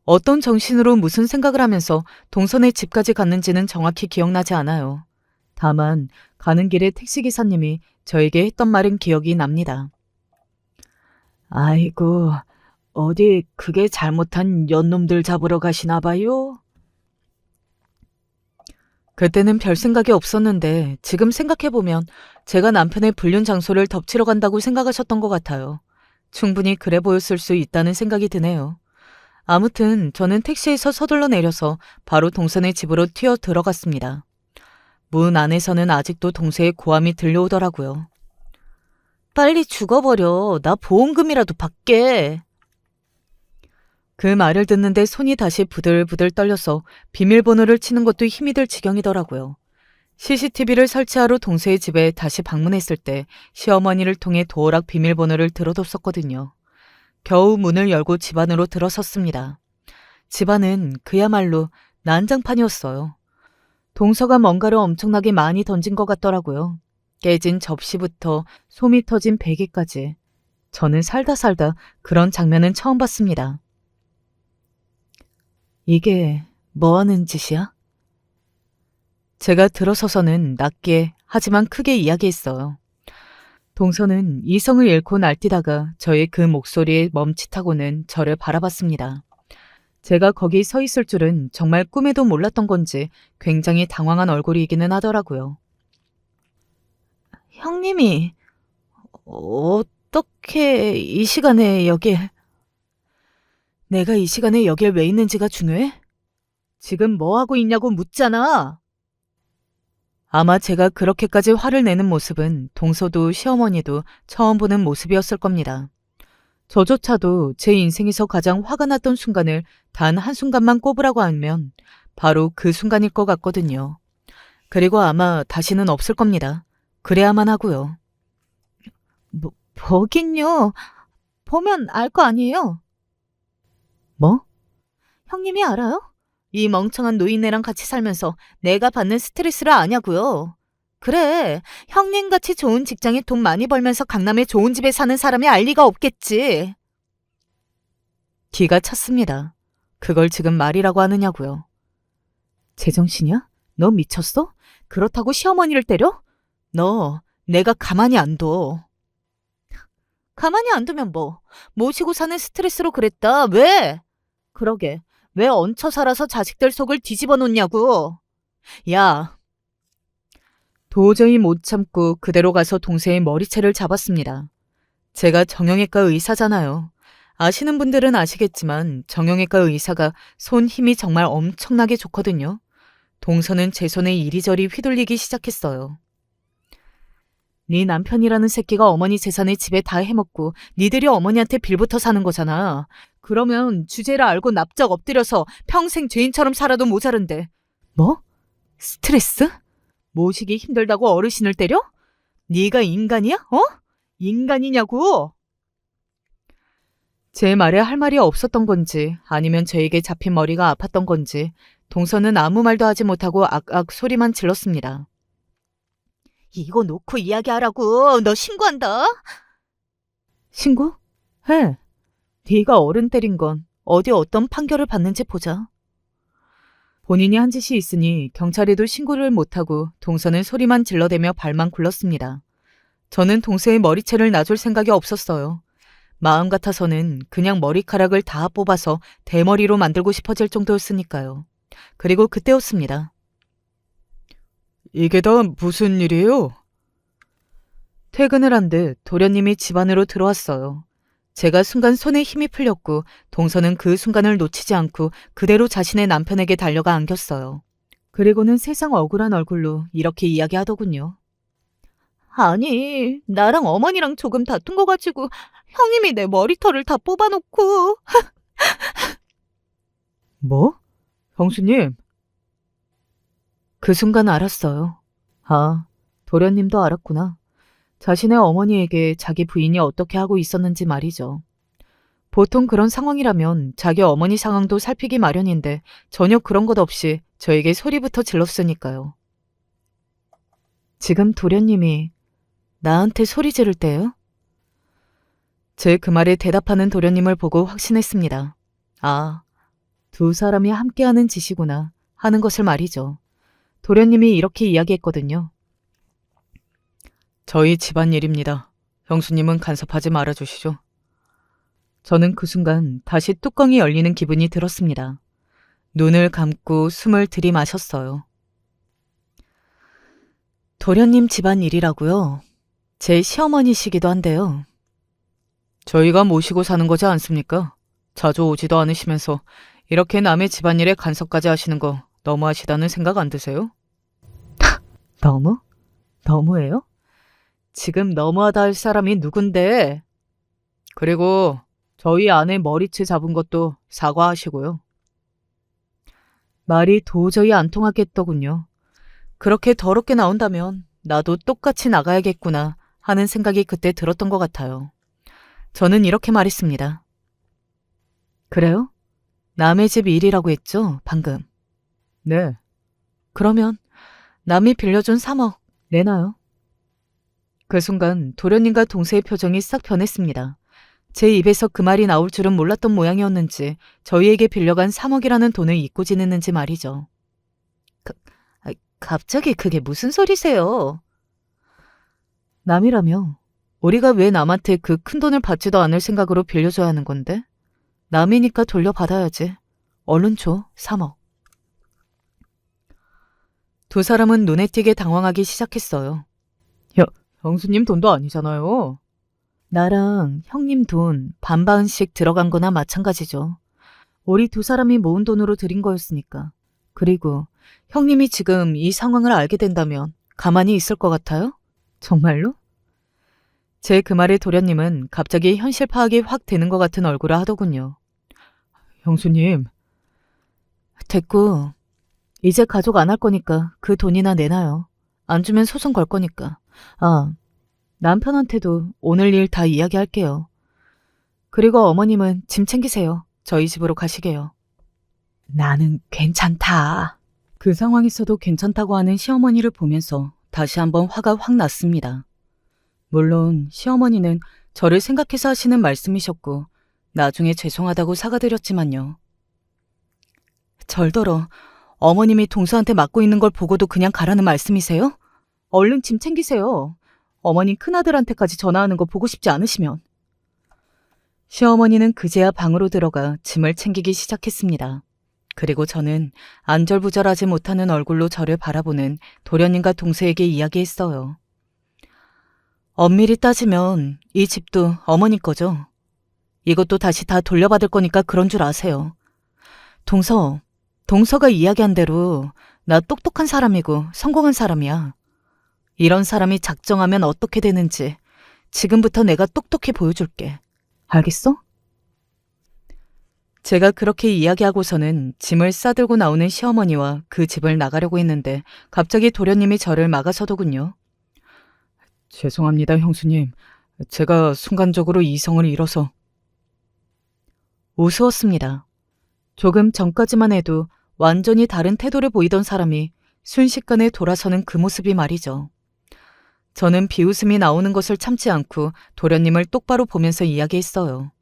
어떤 정신으로 무슨 생각을 하면서 동선의 집까지 갔는지는 정확히 기억나지 않아요. 다만 가는 길에 택시기사님이 저에게 했던 말은 기억이 납니다. 아이고, 어디 그게 잘못한 연놈들 잡으러 가시나 봐요? 그때는 별 생각이 없었는데 지금 생각해보면 제가 남편의 불륜 장소를 덮치러 간다고 생각하셨던 것 같아요. 충분히 그래 보였을 수 있다는 생각이 드네요. 아무튼 저는 택시에서 서둘러 내려서 바로 동선의 집으로 튀어 들어갔습니다. 문 안에서는 아직도 동서의 고함이 들려오더라고요. 빨리 죽어버려. 나 보험금이라도 받게. 그 말을 듣는데 손이 다시 부들부들 떨려서 비밀번호를 치는 것도 힘이 들 지경이더라고요. CCTV를 설치하러 동서의 집에 다시 방문했을 때 시어머니를 통해 도어락 비밀번호를 들어뒀었거든요. 겨우 문을 열고 집 안으로 들어섰습니다. 집안은 그야말로 난장판이었어요. 동서가 뭔가를 엄청나게 많이 던진 것 같더라고요. 깨진 접시부터 솜이 터진 베개까지. 저는 살다 그런 장면은 처음 봤습니다. 이게 뭐 하는 짓이야? 제가 들어서서는 낮게 하지만 크게 이야기했어요. 동서는 이성을 잃고 날뛰다가 저의 그 목소리에 멈칫하고는 저를 바라봤습니다. 제가 거기 서 있을 줄은 정말 꿈에도 몰랐던 건지 굉장히 당황한 얼굴이기는 하더라고요. 형님이 어떻게 이 시간에 여길... 내가 이 시간에 여길 왜 있는지가 중요해? 지금 뭐 하고 있냐고 묻잖아. 아마 제가 그렇게까지 화를 내는 모습은 동서도 시어머니도 처음 보는 모습이었을 겁니다. 저조차도 제 인생에서 가장 화가 났던 순간을 단 한순간만 꼽으라고 하면 바로 그 순간일 것 같거든요. 그리고 아마 다시는 없을 겁니다. 그래야만 하고요. 뭐긴요. 보면 알 거 아니에요. 뭐? 형님이 알아요? 이 멍청한 노인네랑 같이 살면서 내가 받는 스트레스를 아냐고요. 그래, 형님같이 좋은 직장에 돈 많이 벌면서 강남에 좋은 집에 사는 사람이 알 리가 없겠지. 기가 찼습니다. 그걸 지금 말이라고 하느냐고요. 제정신이야? 너 미쳤어? 그렇다고 시어머니를 때려? 너 내가 가만히 안 둬. 가만히 안 두면 뭐? 모시고 사는 스트레스로 그랬다. 왜? 그러게. 왜 얹혀 살아서 자식들 속을 뒤집어 놓냐고. 야. 도저히 못 참고 그대로 가서 동생의 머리채를 잡았습니다. 제가 정형외과 의사잖아요. 아시는 분들은 아시겠지만 정형외과 의사가 손 힘이 정말 엄청나게 좋거든요. 동서는 제 손에 이리저리 휘둘리기 시작했어요. 네 남편이라는 새끼가 어머니 재산을 집에 다 해먹고 니들이 어머니한테 빌부터 사는 거잖아. 그러면 주제를 알고 납작 엎드려서 평생 죄인처럼 살아도 모자른데. 뭐? 스트레스? 모시기 힘들다고 어르신을 때려? 네가 인간이야? 어? 인간이냐고? 제 말에 할 말이 없었던 건지 아니면 저에게 잡힌 머리가 아팠던 건지 동서는 아무 말도 하지 못하고 악악 소리만 질렀습니다. 이거 놓고 이야기하라고. 너 신고한다. 신고? 해. 네가 어른 때린 건 어디 어떤 판결을 받는지 보자. 본인이 한 짓이 있으니 경찰에도 신고를 못하고 동서는 소리만 질러대며 발만 굴렀습니다. 저는 동서의 머리채를 놔줄 생각이 없었어요. 마음 같아서는 그냥 머리카락을 다 뽑아서 대머리로 만들고 싶어질 정도였으니까요. 그리고 그때였습니다. 이게 다 무슨 일이에요? 퇴근을 한 듯 도련님이 집 안으로 들어왔어요. 제가 순간 손에 힘이 풀렸고 동서는 그 순간을 놓치지 않고 그대로 자신의 남편에게 달려가 안겼어요. 그리고는 세상 억울한 얼굴로 이렇게 이야기하더군요. 아니, 나랑 어머니랑 조금 다툰 거 가지고 형님이 내 머리털을 다 뽑아놓고. 뭐? 형수님? 그 순간 알았어요. 아, 도련님도 알았구나. 자신의 어머니에게 자기 부인이 어떻게 하고 있었는지 말이죠. 보통 그런 상황이라면 자기 어머니 상황도 살피기 마련인데 전혀 그런 것 없이 저에게 소리부터 질렀으니까요. 지금 도련님이 나한테 소리 지를 때요? 제 그 말에 대답하는 도련님을 보고 확신했습니다. 아, 두 사람이 함께하는 짓이구나 하는 것을 말이죠. 도련님이 이렇게 이야기했거든요. 저희 집안일입니다. 형수님은 간섭하지 말아주시죠. 저는 그 순간 다시 뚜껑이 열리는 기분이 들었습니다. 눈을 감고 숨을 들이마셨어요. 도련님 집안일이라고요? 제 시어머니시기도 한데요. 저희가 모시고 사는 거지 않습니까? 자주 오지도 않으시면서 이렇게 남의 집안일에 간섭까지 하시는 거 너무하시다는 생각 안 드세요? 너무해요? 지금 너무하다 할 사람이 누군데? 그리고 저희 아내 머리채 잡은 것도 사과하시고요. 말이 도저히 안 통하겠더군요. 그렇게 더럽게 나온다면 나도 똑같이 나가야겠구나 하는 생각이 그때 들었던 것 같아요. 저는 이렇게 말했습니다. 그래요? 남의 집 일이라고 했죠, 방금. 네. 그러면 남이 빌려준 3억 내놔요. 그 순간 도련님과 동생의 표정이 싹 변했습니다. 제 입에서 그 말이 나올 줄은 몰랐던 모양이었는지 저희에게 빌려간 3억이라는 돈을 잊고 지냈는지 말이죠. 갑자기 그게 무슨 소리세요? 남이라며 우리가 왜 남한테 그 큰 돈을 받지도 않을 생각으로 빌려줘야 하는 건데? 남이니까 돌려받아야지. 얼른 줘, 3억. 두 사람은 눈에 띄게 당황하기 시작했어요. 형수님 돈도 아니잖아요. 나랑 형님 돈 반반씩 들어간 거나 마찬가지죠. 우리 두 사람이 모은 돈으로 드린 거였으니까. 그리고 형님이 지금 이 상황을 알게 된다면 가만히 있을 것 같아요? 정말로? 제 그 말에 도련님은 갑자기 현실 파악이 확 되는 것 같은 얼굴을 하더군요. 형수님. 됐고, 이제 가족 안 할 거니까 그 돈이나 내놔요. 안 주면 소송 걸 거니까. 아, 남편한테도 오늘 일 다 이야기할게요. 그리고 어머님은 짐 챙기세요. 저희 집으로 가시게요. 나는 괜찮다. 그 상황에서도 괜찮다고 하는 시어머니를 보면서 다시 한번 화가 확 났습니다. 물론 시어머니는 저를 생각해서 하시는 말씀이셨고 나중에 죄송하다고 사과드렸지만요. 절더러 어머님이 동서한테 맞고 있는 걸 보고도 그냥 가라는 말씀이세요? 얼른 짐 챙기세요. 어머니 큰아들한테까지 전화하는 거 보고 싶지 않으시면. 시어머니는 그제야 방으로 들어가 짐을 챙기기 시작했습니다. 그리고 저는 안절부절하지 못하는 얼굴로 저를 바라보는 도련님과 동서에게 이야기했어요. 엄밀히 따지면 이 집도 어머니 거죠. 이것도 다시 다 돌려받을 거니까 그런 줄 아세요. 동서가 이야기한 대로 나 똑똑한 사람이고 성공한 사람이야. 이런 사람이 작정하면 어떻게 되는지 지금부터 내가 똑똑히 보여줄게. 알겠어? 제가 그렇게 이야기하고서는 짐을 싸들고 나오는 시어머니와 그 집을 나가려고 했는데 갑자기 도련님이 저를 막아서더군요. 죄송합니다, 형수님. 제가 순간적으로 이성을 잃어서. 우스웠습니다. 조금 전까지만 해도 완전히 다른 태도를 보이던 사람이 순식간에 돌아서는 그 모습이 말이죠. 저는 비웃음이 나오는 것을 참지 않고 도련님을 똑바로 보면서 이야기했어요.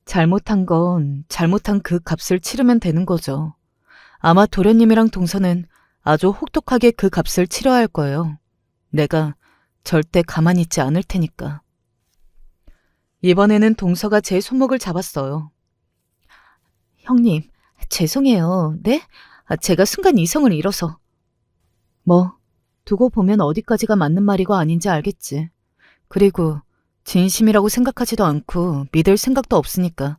잘못한 건 잘못한 그 값을 치르면 되는 거죠. 아마 도련님이랑 동서는 아주 혹독하게 그 값을 치러야 할 거예요. 내가 절대 가만히 있지 않을 테니까. 이번에는 동서가 제 손목을 잡았어요. 형님, 죄송해요. 네? 제가 순간 이성을 잃어서. 두고 보면 어디까지가 맞는 말이고 아닌지 알겠지. 그리고 진심이라고 생각하지도 않고 믿을 생각도 없으니까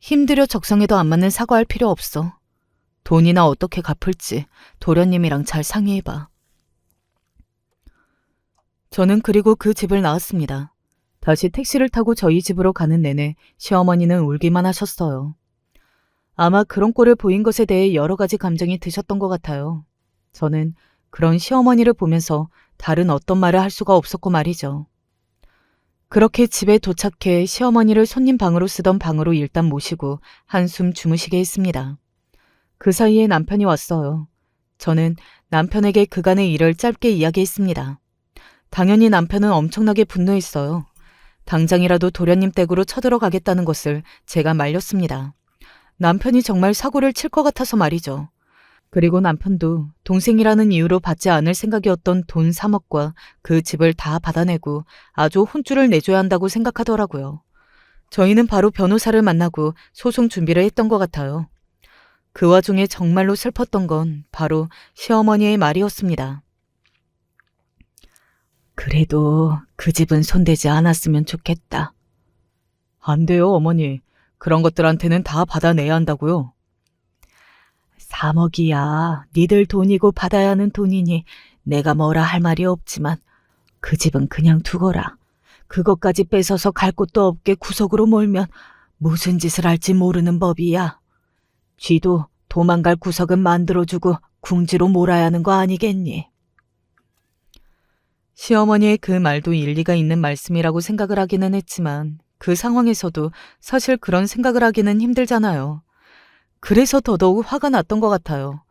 힘들여 적성에도 안 맞는 사과할 필요 없어. 돈이나 어떻게 갚을지 도련님이랑 잘 상의해봐. 저는 그리고 그 집을 나왔습니다. 다시 택시를 타고 저희 집으로 가는 내내 시어머니는 울기만 하셨어요. 아마 그런 꼴을 보인 것에 대해 여러 가지 감정이 드셨던 것 같아요. 저는 그런 시어머니를 보면서 다른 어떤 말을 할 수가 없었고 말이죠. 그렇게 집에 도착해 시어머니를 손님 방으로 쓰던 방으로 일단 모시고 한숨 주무시게 했습니다. 그 사이에 남편이 왔어요. 저는 남편에게 그간의 일을 짧게 이야기했습니다. 당연히 남편은 엄청나게 분노했어요. 당장이라도 도련님 댁으로 쳐들어가겠다는 것을 제가 말렸습니다. 남편이 정말 사고를 칠 것 같아서 말이죠. 그리고 남편도 동생이라는 이유로 받지 않을 생각이었던 돈 3억과 그 집을 다 받아내고 아주 혼쭐을 내줘야 한다고 생각하더라고요. 저희는 바로 변호사를 만나고 소송 준비를 했던 것 같아요. 그 와중에 정말로 슬펐던 건 바로 시어머니의 말이었습니다. 그래도 그 집은 손대지 않았으면 좋겠다. 안 돼요, 어머니. 그런 것들한테는 다 받아내야 한다고요. 3억이야. 니들 돈이고 받아야 하는 돈이니 내가 뭐라 할 말이 없지만 그 집은 그냥 두거라. 그것까지 뺏어서 갈 곳도 없게 구석으로 몰면 무슨 짓을 할지 모르는 법이야. 쥐도 도망갈 구석은 만들어주고 궁지로 몰아야 하는 거 아니겠니? 시어머니의 그 말도 일리가 있는 말씀이라고 생각을 하기는 했지만 그 상황에서도 사실 그런 생각을 하기는 힘들잖아요. 그래서 더더욱 화가 났던 것 같아요.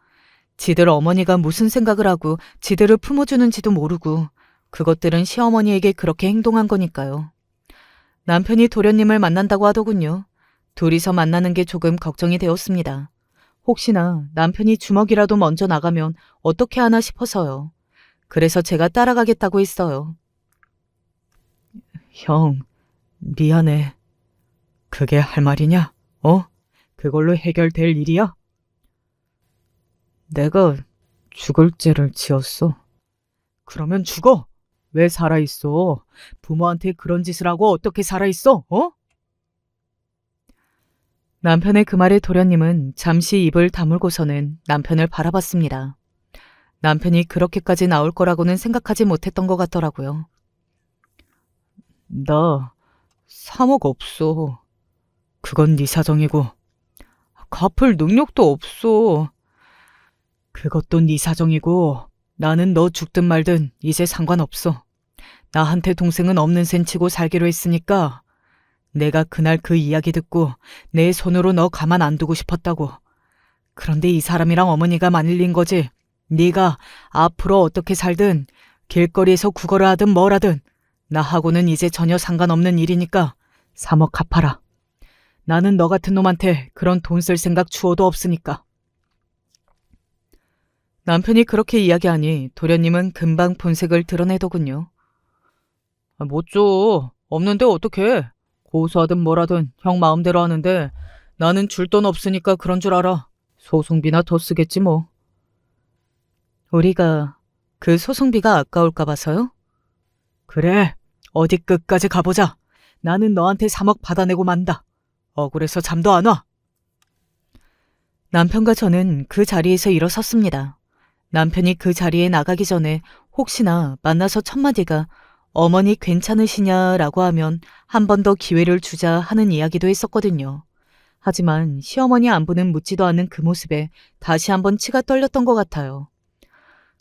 지들 어머니가 무슨 생각을 하고 지들을 품어주는지도 모르고 그것들은 시어머니에게 그렇게 행동한 거니까요. 남편이 도련님을 만난다고 하더군요. 둘이서 만나는 게 조금 걱정이 되었습니다. 혹시나 남편이 주먹이라도 먼저 나가면 어떻게 하나 싶어서요. 그래서 제가 따라가겠다고 했어요. 형, 미안해. 그게 할 말이냐? 그걸로 해결될 일이야? 내가 죽을 죄를 지었어. 그러면 죽어. 왜 살아있어? 부모한테 그런 짓을 하고 어떻게 살아있어? 남편의 그 말에 도련님은 잠시 입을 다물고서는 남편을 바라봤습니다. 남편이 그렇게까지 나올 거라고는 생각하지 못했던 것 같더라고요. 나 3억 없어. 그건 네 사정이고 갚을 능력도 없어. 그것도 네 사정이고 나는 너 죽든 말든 이제 상관없어. 나한테 동생은 없는 셈 치고 살기로 했으니까 내가 그날 그 이야기 듣고 내 손으로 너 가만 안 두고 싶었다고. 그런데 이 사람이랑 어머니가 말린 거지. 네가 앞으로 어떻게 살든 길거리에서 구걸을 하든 뭘 하든 나하고는 이제 전혀 상관없는 일이니까 3억 갚아라. 나는 너 같은 놈한테 그런 돈 쓸 생각 추호도 없으니까. 남편이 그렇게 이야기하니 도련님은 금방 본색을 드러내더군요. 못 줘. 없는데 어떡해. 고소하든 뭐라든 형 마음대로 하는데 나는 줄 돈 없으니까 그런 줄 알아. 소송비나 더 쓰겠지 뭐. 우리가 그 소송비가 아까울까 봐서요? 그래. 어디 끝까지 가보자. 나는 너한테 3억 받아내고 만다. 억울해서 잠도 안 와. 남편과 저는 그 자리에서 일어섰습니다. 남편이 그 자리에 나가기 전에 혹시나 만나서 첫마디가 어머니 괜찮으시냐라고 하면 한 번 더 기회를 주자 하는 이야기도 했었거든요. 하지만 시어머니 안부는 묻지도 않는 그 모습에 다시 한번 치가 떨렸던 것 같아요.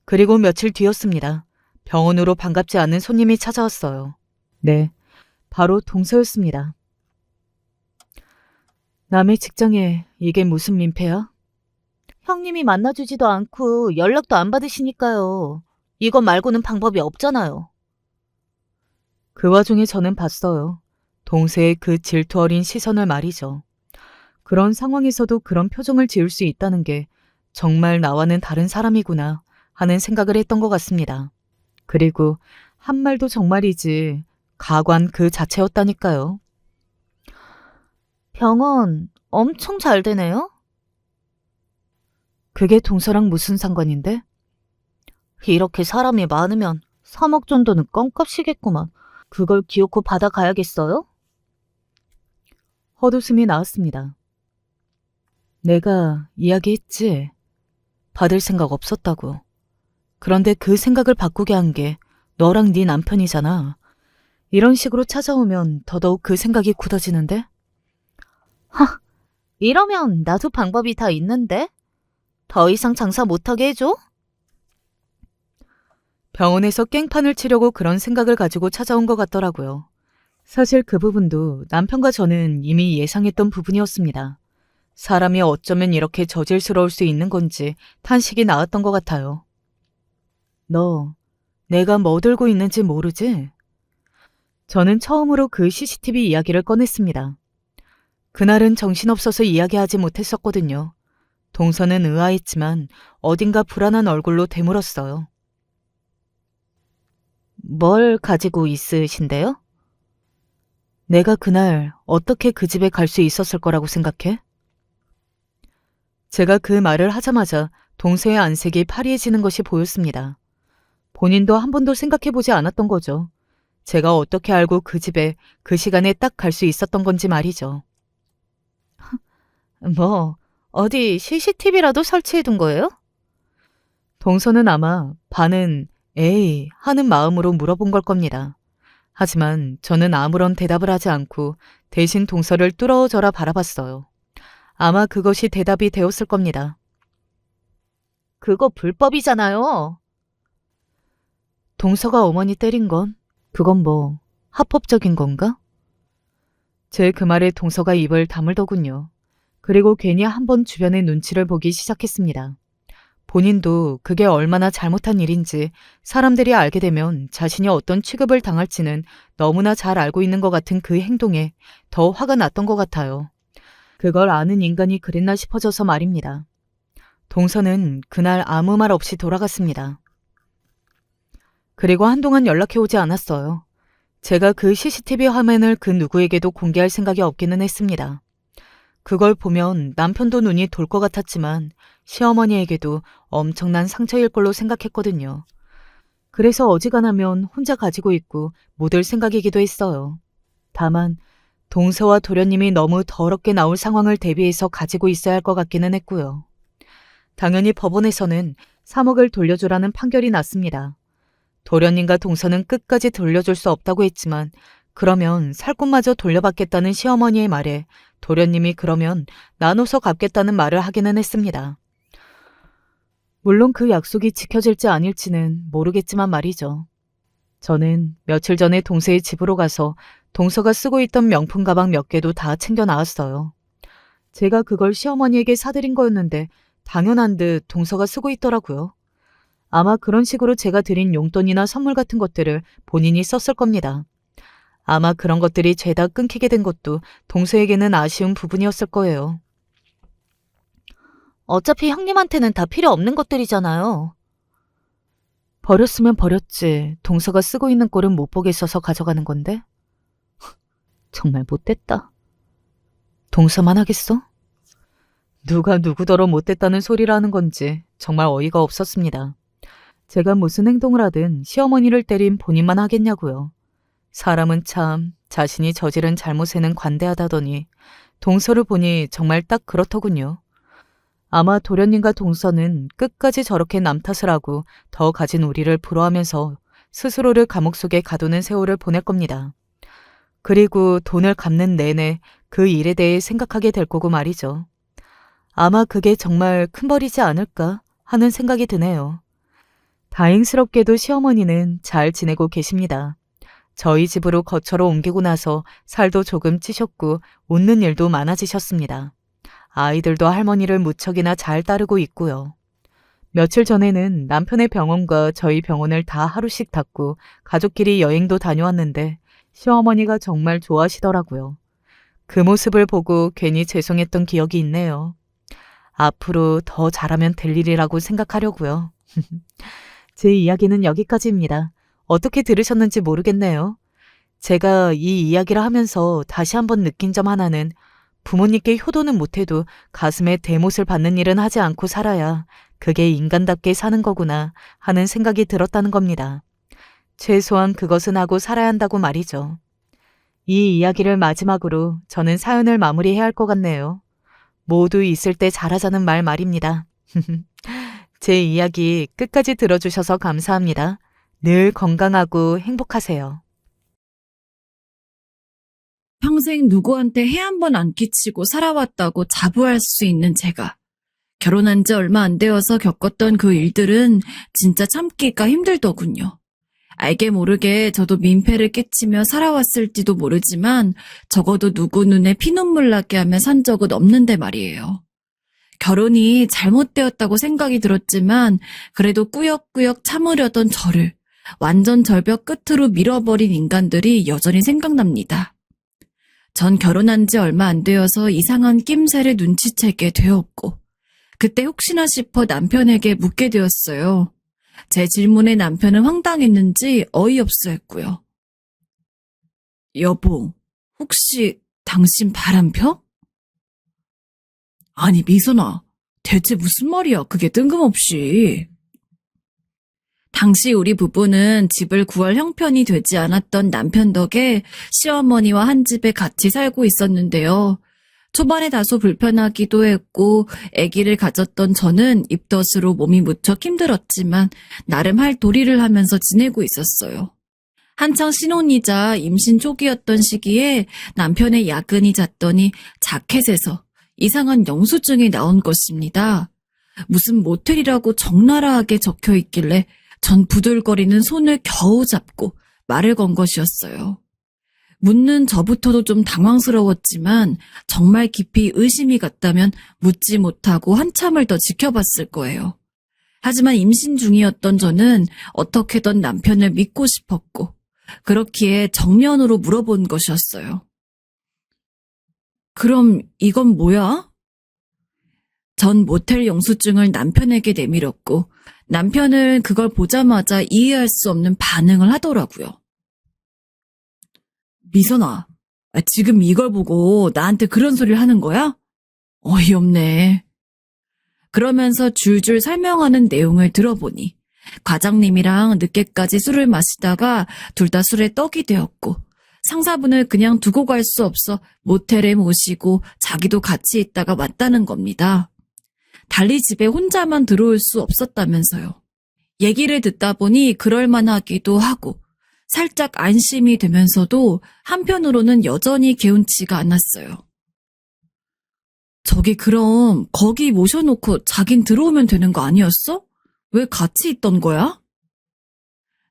그리고 며칠 뒤였습니다. 병원으로 반갑지 않은 손님이 찾아왔어요. 네, 바로 동서였습니다. 남의 직장에 이게 무슨 민폐야? 형님이 만나주지도 않고 연락도 안 받으시니까요. 이거 말고는 방법이 없잖아요. 그 와중에 저는 봤어요. 동서의 그 질투 어린 시선을 말이죠. 그런 상황에서도 그런 표정을 지을 수 있다는 게 정말 나와는 다른 사람이구나 하는 생각을 했던 것 같습니다. 그리고 한 말도 정말이지 가관 그 자체였다니까요. 병원 엄청 잘 되네요? 그게 동서랑 무슨 상관인데? 이렇게 사람이 많으면 3억 정도는 껌값이겠구만. 그걸 기어코 받아가야겠어요? 헛웃음이 나왔습니다. 내가 이야기했지. 받을 생각 없었다고. 그런데 그 생각을 바꾸게 한 게 너랑 네 남편이잖아. 이런 식으로 찾아오면 더더욱 그 생각이 굳어지는데? 하, 이러면 나도 방법이 다 있는데? 더 이상 장사 못하게 해줘? 병원에서 깽판을 치려고 그런 생각을 가지고 찾아온 것 같더라고요. 사실 그 부분도 남편과 저는 이미 예상했던 부분이었습니다. 사람이 어쩌면 이렇게 저질스러울 수 있는 건지 탄식이 나왔던 것 같아요. 너, 내가 뭐 들고 있는지 모르지? 저는 처음으로 그 CCTV 이야기를 꺼냈습니다. 그날은 정신없어서 이야기하지 못했었거든요. 동서는 의아했지만 어딘가 불안한 얼굴로 되물었어요. 뭘 가지고 있으신데요? 내가 그날 어떻게 그 집에 갈 수 있었을 거라고 생각해? 제가 그 말을 하자마자 동서의 안색이 파리해지는 것이 보였습니다. 본인도 한 번도 생각해보지 않았던 거죠. 제가 어떻게 알고 그 집에 그 시간에 딱 갈 수 있었던 건지 말이죠. 뭐 어디 CCTV라도 설치해둔 거예요? 동서는 아마 반은 에이 하는 마음으로 물어본 걸 겁니다. 하지만 저는 아무런 대답을 하지 않고 대신 동서를 뚫어져라 바라봤어요. 아마 그것이 대답이 되었을 겁니다. 그거 불법이잖아요. 동서가 어머니 때린 건 그건 뭐 합법적인 건가? 제 그 말에 동서가 입을 다물더군요. 그리고 괜히 한번 주변의 눈치를 보기 시작했습니다. 본인도 그게 얼마나 잘못한 일인지 사람들이 알게 되면 자신이 어떤 취급을 당할지는 너무나 잘 알고 있는 것 같은 그 행동에 더 화가 났던 것 같아요. 그걸 아는 인간이 그랬나 싶어져서 말입니다. 동서는 그날 아무 말 없이 돌아갔습니다. 그리고 한동안 연락해오지 않았어요. 제가 그 CCTV 화면을 그 누구에게도 공개할 생각이 없기는 했습니다. 그걸 보면 남편도 눈이 돌 것 같았지만 시어머니에게도 엄청난 상처일 걸로 생각했거든요. 그래서 어지간하면 혼자 가지고 있고 묻을 생각이기도 했어요. 다만 동서와 도련님이 너무 더럽게 나올 상황을 대비해서 가지고 있어야 할 것 같기는 했고요. 당연히 법원에서는 3억을 돌려주라는 판결이 났습니다. 도련님과 동서는 끝까지 돌려줄 수 없다고 했지만 그러면 살 곳마저 돌려받겠다는 시어머니의 말에 도련님이 그러면 나눠서 갚겠다는 말을 하기는 했습니다. 물론 그 약속이 지켜질지 아닐지는 모르겠지만 말이죠. 저는 며칠 전에 동서의 집으로 가서 동서가 쓰고 있던 명품 가방 몇 개도 다 챙겨 나왔어요. 제가 그걸 시어머니에게 사드린 거였는데 당연한 듯 동서가 쓰고 있더라고요. 아마 그런 식으로 제가 드린 용돈이나 선물 같은 것들을 본인이 썼을 겁니다. 아마 그런 것들이 죄다 끊기게 된 것도 동서에게는 아쉬운 부분이었을 거예요. 어차피 형님한테는 다 필요 없는 것들이잖아요. 버렸으면 버렸지. 동서가 쓰고 있는 꼴은 못 보겠어서 가져가는 건데. 정말 못됐다. 동서만 하겠어? 누가 누구더러 못됐다는 소리를 하는 건지 정말 어이가 없었습니다. 제가 무슨 행동을 하든 시어머니를 때린 본인만 하겠냐고요. 사람은 참 자신이 저지른 잘못에는 관대하다더니 동서를 보니 정말 딱 그렇더군요. 아마 도련님과 동서는 끝까지 저렇게 남 탓을 하고 더 가진 우리를 부러워하면서 스스로를 감옥 속에 가두는 세월을 보낼 겁니다. 그리고 돈을 갚는 내내 그 일에 대해 생각하게 될 거고 말이죠. 아마 그게 정말 큰 벌이지 않을까 하는 생각이 드네요. 다행스럽게도 시어머니는 잘 지내고 계십니다. 저희 집으로 거처로 옮기고 나서 살도 조금 찌셨고 웃는 일도 많아지셨습니다. 아이들도 할머니를 무척이나 잘 따르고 있고요. 며칠 전에는 남편의 병원과 저희 병원을 다 하루씩 닫고 가족끼리 여행도 다녀왔는데 시어머니가 정말 좋아하시더라고요. 그 모습을 보고 괜히 죄송했던 기억이 있네요. 앞으로 더 잘하면 될 일이라고 생각하려고요. 제 이야기는 여기까지입니다. 어떻게 들으셨는지 모르겠네요. 제가 이 이야기를 하면서 다시 한번 느낀 점 하나는 부모님께 효도는 못해도 가슴에 대못을 받는 일은 하지 않고 살아야 그게 인간답게 사는 거구나 하는 생각이 들었다는 겁니다. 최소한 그것은 하고 살아야 한다고 말이죠. 이 이야기를 마지막으로 저는 사연을 마무리해야 할 것 같네요. 모두 있을 때 잘하자는 말입니다. 제 이야기 끝까지 들어주셔서 감사합니다. 늘 건강하고 행복하세요. 평생 누구한테 해 한 번 안 끼치고 살아왔다고 자부할 수 있는 제가. 결혼한 지 얼마 안 되어서 겪었던 그 일들은 진짜 참기가 힘들더군요. 알게 모르게 저도 민폐를 끼치며 살아왔을지도 모르지만 적어도 누구 눈에 피눈물 나게 하며 산 적은 없는데 말이에요. 결혼이 잘못되었다고 생각이 들었지만 그래도 꾸역꾸역 참으려던 저를 완전 절벽 끝으로 밀어버린 인간들이 여전히 생각납니다. 전 결혼한 지 얼마 안 되어서 이상한 낌새를 눈치채게 되었고 그때 혹시나 싶어 남편에게 묻게 되었어요. 제 질문에 남편은 황당했는지 어이없어 했고요. 여보, 혹시 당신 바람 펴? 아니 미선아, 대체 무슨 말이야 그게 뜬금없이. 당시 우리 부부는 집을 구할 형편이 되지 않았던 남편 덕에 시어머니와 한 집에 같이 살고 있었는데요. 초반에 다소 불편하기도 했고 아기를 가졌던 저는 입덧으로 몸이 무척 힘들었지만 나름 할 도리를 하면서 지내고 있었어요. 한창 신혼이자 임신 초기였던 시기에 남편의 야근이 잦더니 자켓에서 이상한 영수증이 나온 것입니다. 무슨 모텔이라고 적나라하게 적혀 있길래 전 부들거리는 손을 겨우 잡고 말을 건 것이었어요. 묻는 저부터도 좀 당황스러웠지만 정말 깊이 의심이 갔다면 묻지 못하고 한참을 더 지켜봤을 거예요. 하지만 임신 중이었던 저는 어떻게든 남편을 믿고 싶었고 그렇기에 정면으로 물어본 것이었어요. 그럼 이건 뭐야? 전 모텔 영수증을 남편에게 내밀었고 남편은 그걸 보자마자 이해할 수 없는 반응을 하더라고요. 미선아, 지금 이걸 보고 나한테 그런 소리를 하는 거야? 어이없네. 그러면서 줄줄 설명하는 내용을 들어보니 과장님이랑 늦게까지 술을 마시다가 둘 다 술에 떡이 되었고 상사분을 그냥 두고 갈 수 없어 모텔에 모시고 자기도 같이 있다가 왔다는 겁니다. 달리 집에 혼자만 들어올 수 없었다면서요. 얘기를 듣다 보니 그럴만하기도 하고 살짝 안심이 되면서도 한편으로는 여전히 개운치가 않았어요. 저기 그럼 거기 모셔놓고 자긴 들어오면 되는 거 아니었어? 왜 같이 있던 거야?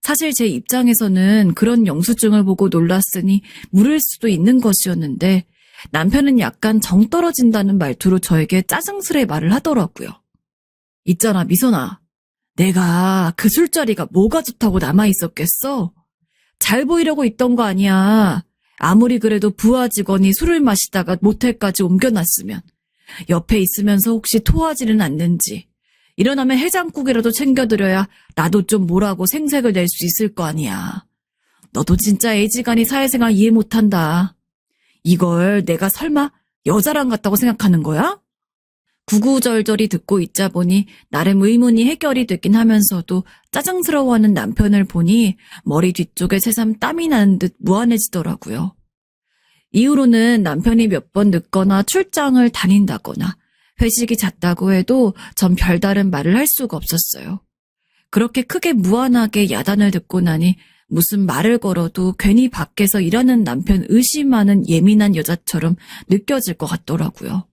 사실 제 입장에서는 그런 영수증을 보고 놀랐으니 물을 수도 있는 것이었는데 남편은 약간 정 떨어진다는 말투로 저에게 짜증스레 말을 하더라고요. 있잖아, 미선아. 내가 그 술자리가 뭐가 좋다고 남아있었겠어? 잘 보이려고 있던 거 아니야. 아무리 그래도 부하 직원이 술을 마시다가 모텔까지 옮겨놨으면 옆에 있으면서 혹시 토하지는 않는지 일어나면 해장국이라도 챙겨드려야 나도 좀 뭐라고 생색을 낼 수 있을 거 아니야. 너도 진짜 애지간히 사회생활 이해 못한다. 이걸 내가 설마 여자랑 같다고 생각하는 거야? 구구절절히 듣고 있자 보니 나름 의문이 해결이 되긴 하면서도 짜증스러워하는 남편을 보니 머리 뒤쪽에 새삼 땀이 나는 듯 무안해지더라고요. 이후로는 남편이 몇 번 늦거나 출장을 다닌다거나 회식이 잦다고 해도 전 별다른 말을 할 수가 없었어요. 그렇게 크게 무안하게 야단을 듣고 나니 무슨 말을 걸어도 괜히 밖에서 일하는 남편 의심하는 예민한 여자처럼 느껴질 것 같더라고요.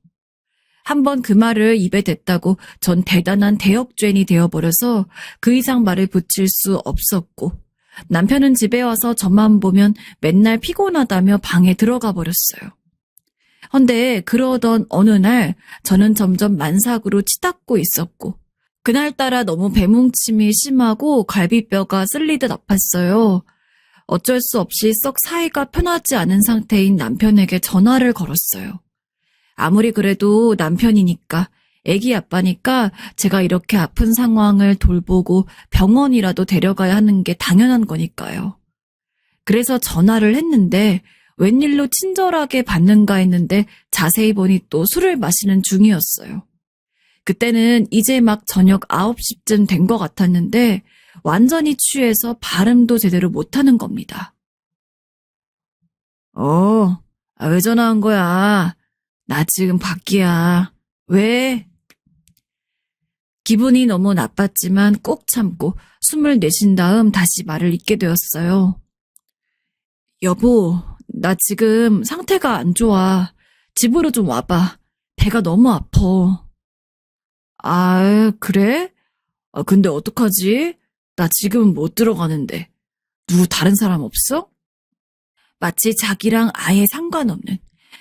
한번 그 말을 입에 댔다고 전 대단한 대역죄인이 되어버려서 그 이상 말을 붙일 수 없었고 남편은 집에 와서 저만 보면 맨날 피곤하다며 방에 들어가 버렸어요. 헌데 그러던 어느 날 저는 점점 만삭으로 치닫고 있었고 그날따라 너무 배뭉침이 심하고 갈비뼈가 쓸리듯 아팠어요. 어쩔 수 없이 썩 사이가 편하지 않은 상태인 남편에게 전화를 걸었어요. 아무리 그래도 남편이니까, 애기 아빠니까 제가 이렇게 아픈 상황을 돌보고 병원이라도 데려가야 하는 게 당연한 거니까요. 그래서 전화를 했는데 웬일로 친절하게 받는가 했는데 자세히 보니 또 술을 마시는 중이었어요. 그때는 이제 막 저녁 9시쯤 된 것 같았는데 완전히 취해서 발음도 제대로 못하는 겁니다. 왜 전화한 거야? 나 지금 밖이야. 왜? 기분이 너무 나빴지만 꼭 참고 숨을 내쉰 다음 다시 말을 잇게 되었어요. 여보, 나 지금 상태가 안 좋아. 집으로 좀 와봐. 배가 너무 아파. 그래? 근데 어떡하지? 나 지금 못 들어가는데. 누구 다른 사람 없어? 마치 자기랑 아예 상관없는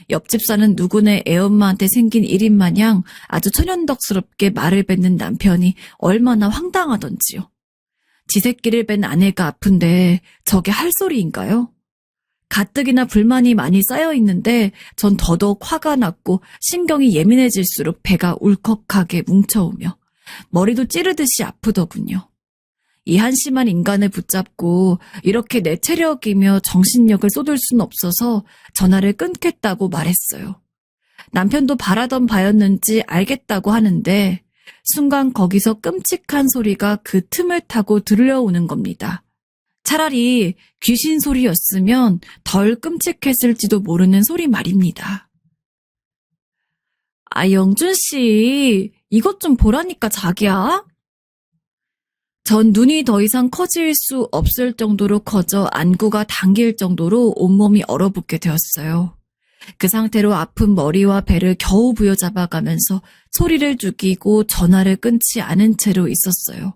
옆집 사는 누구네 애엄마한테 생긴 일인 마냥 아주 천연덕스럽게 말을 뱉는 남편이 얼마나 황당하던지요. 지 새끼를 뺀 아내가 아픈데 저게 할 소리인가요? 가뜩이나 불만이 많이 쌓여 있는데 전 더더욱 화가 났고 신경이 예민해질수록 배가 울컥하게 뭉쳐오며 머리도 찌르듯이 아프더군요. 이 한심한 인간을 붙잡고 이렇게 내 체력이며 정신력을 쏟을 수는 없어서 전화를 끊겠다고 말했어요. 남편도 바라던 바였는지 알겠다고 하는데 순간 거기서 끔찍한 소리가 그 틈을 타고 들려오는 겁니다. 차라리 귀신 소리였으면 덜 끔찍했을지도 모르는 소리 말입니다. 영준 씨, 이것 좀 보라니까 자기야. 전 눈이 더 이상 커질 수 없을 정도로 커져 안구가 당길 정도로 온몸이 얼어붙게 되었어요. 그 상태로 아픈 머리와 배를 겨우 부여잡아가면서 소리를 죽이고 전화를 끊지 않은 채로 있었어요.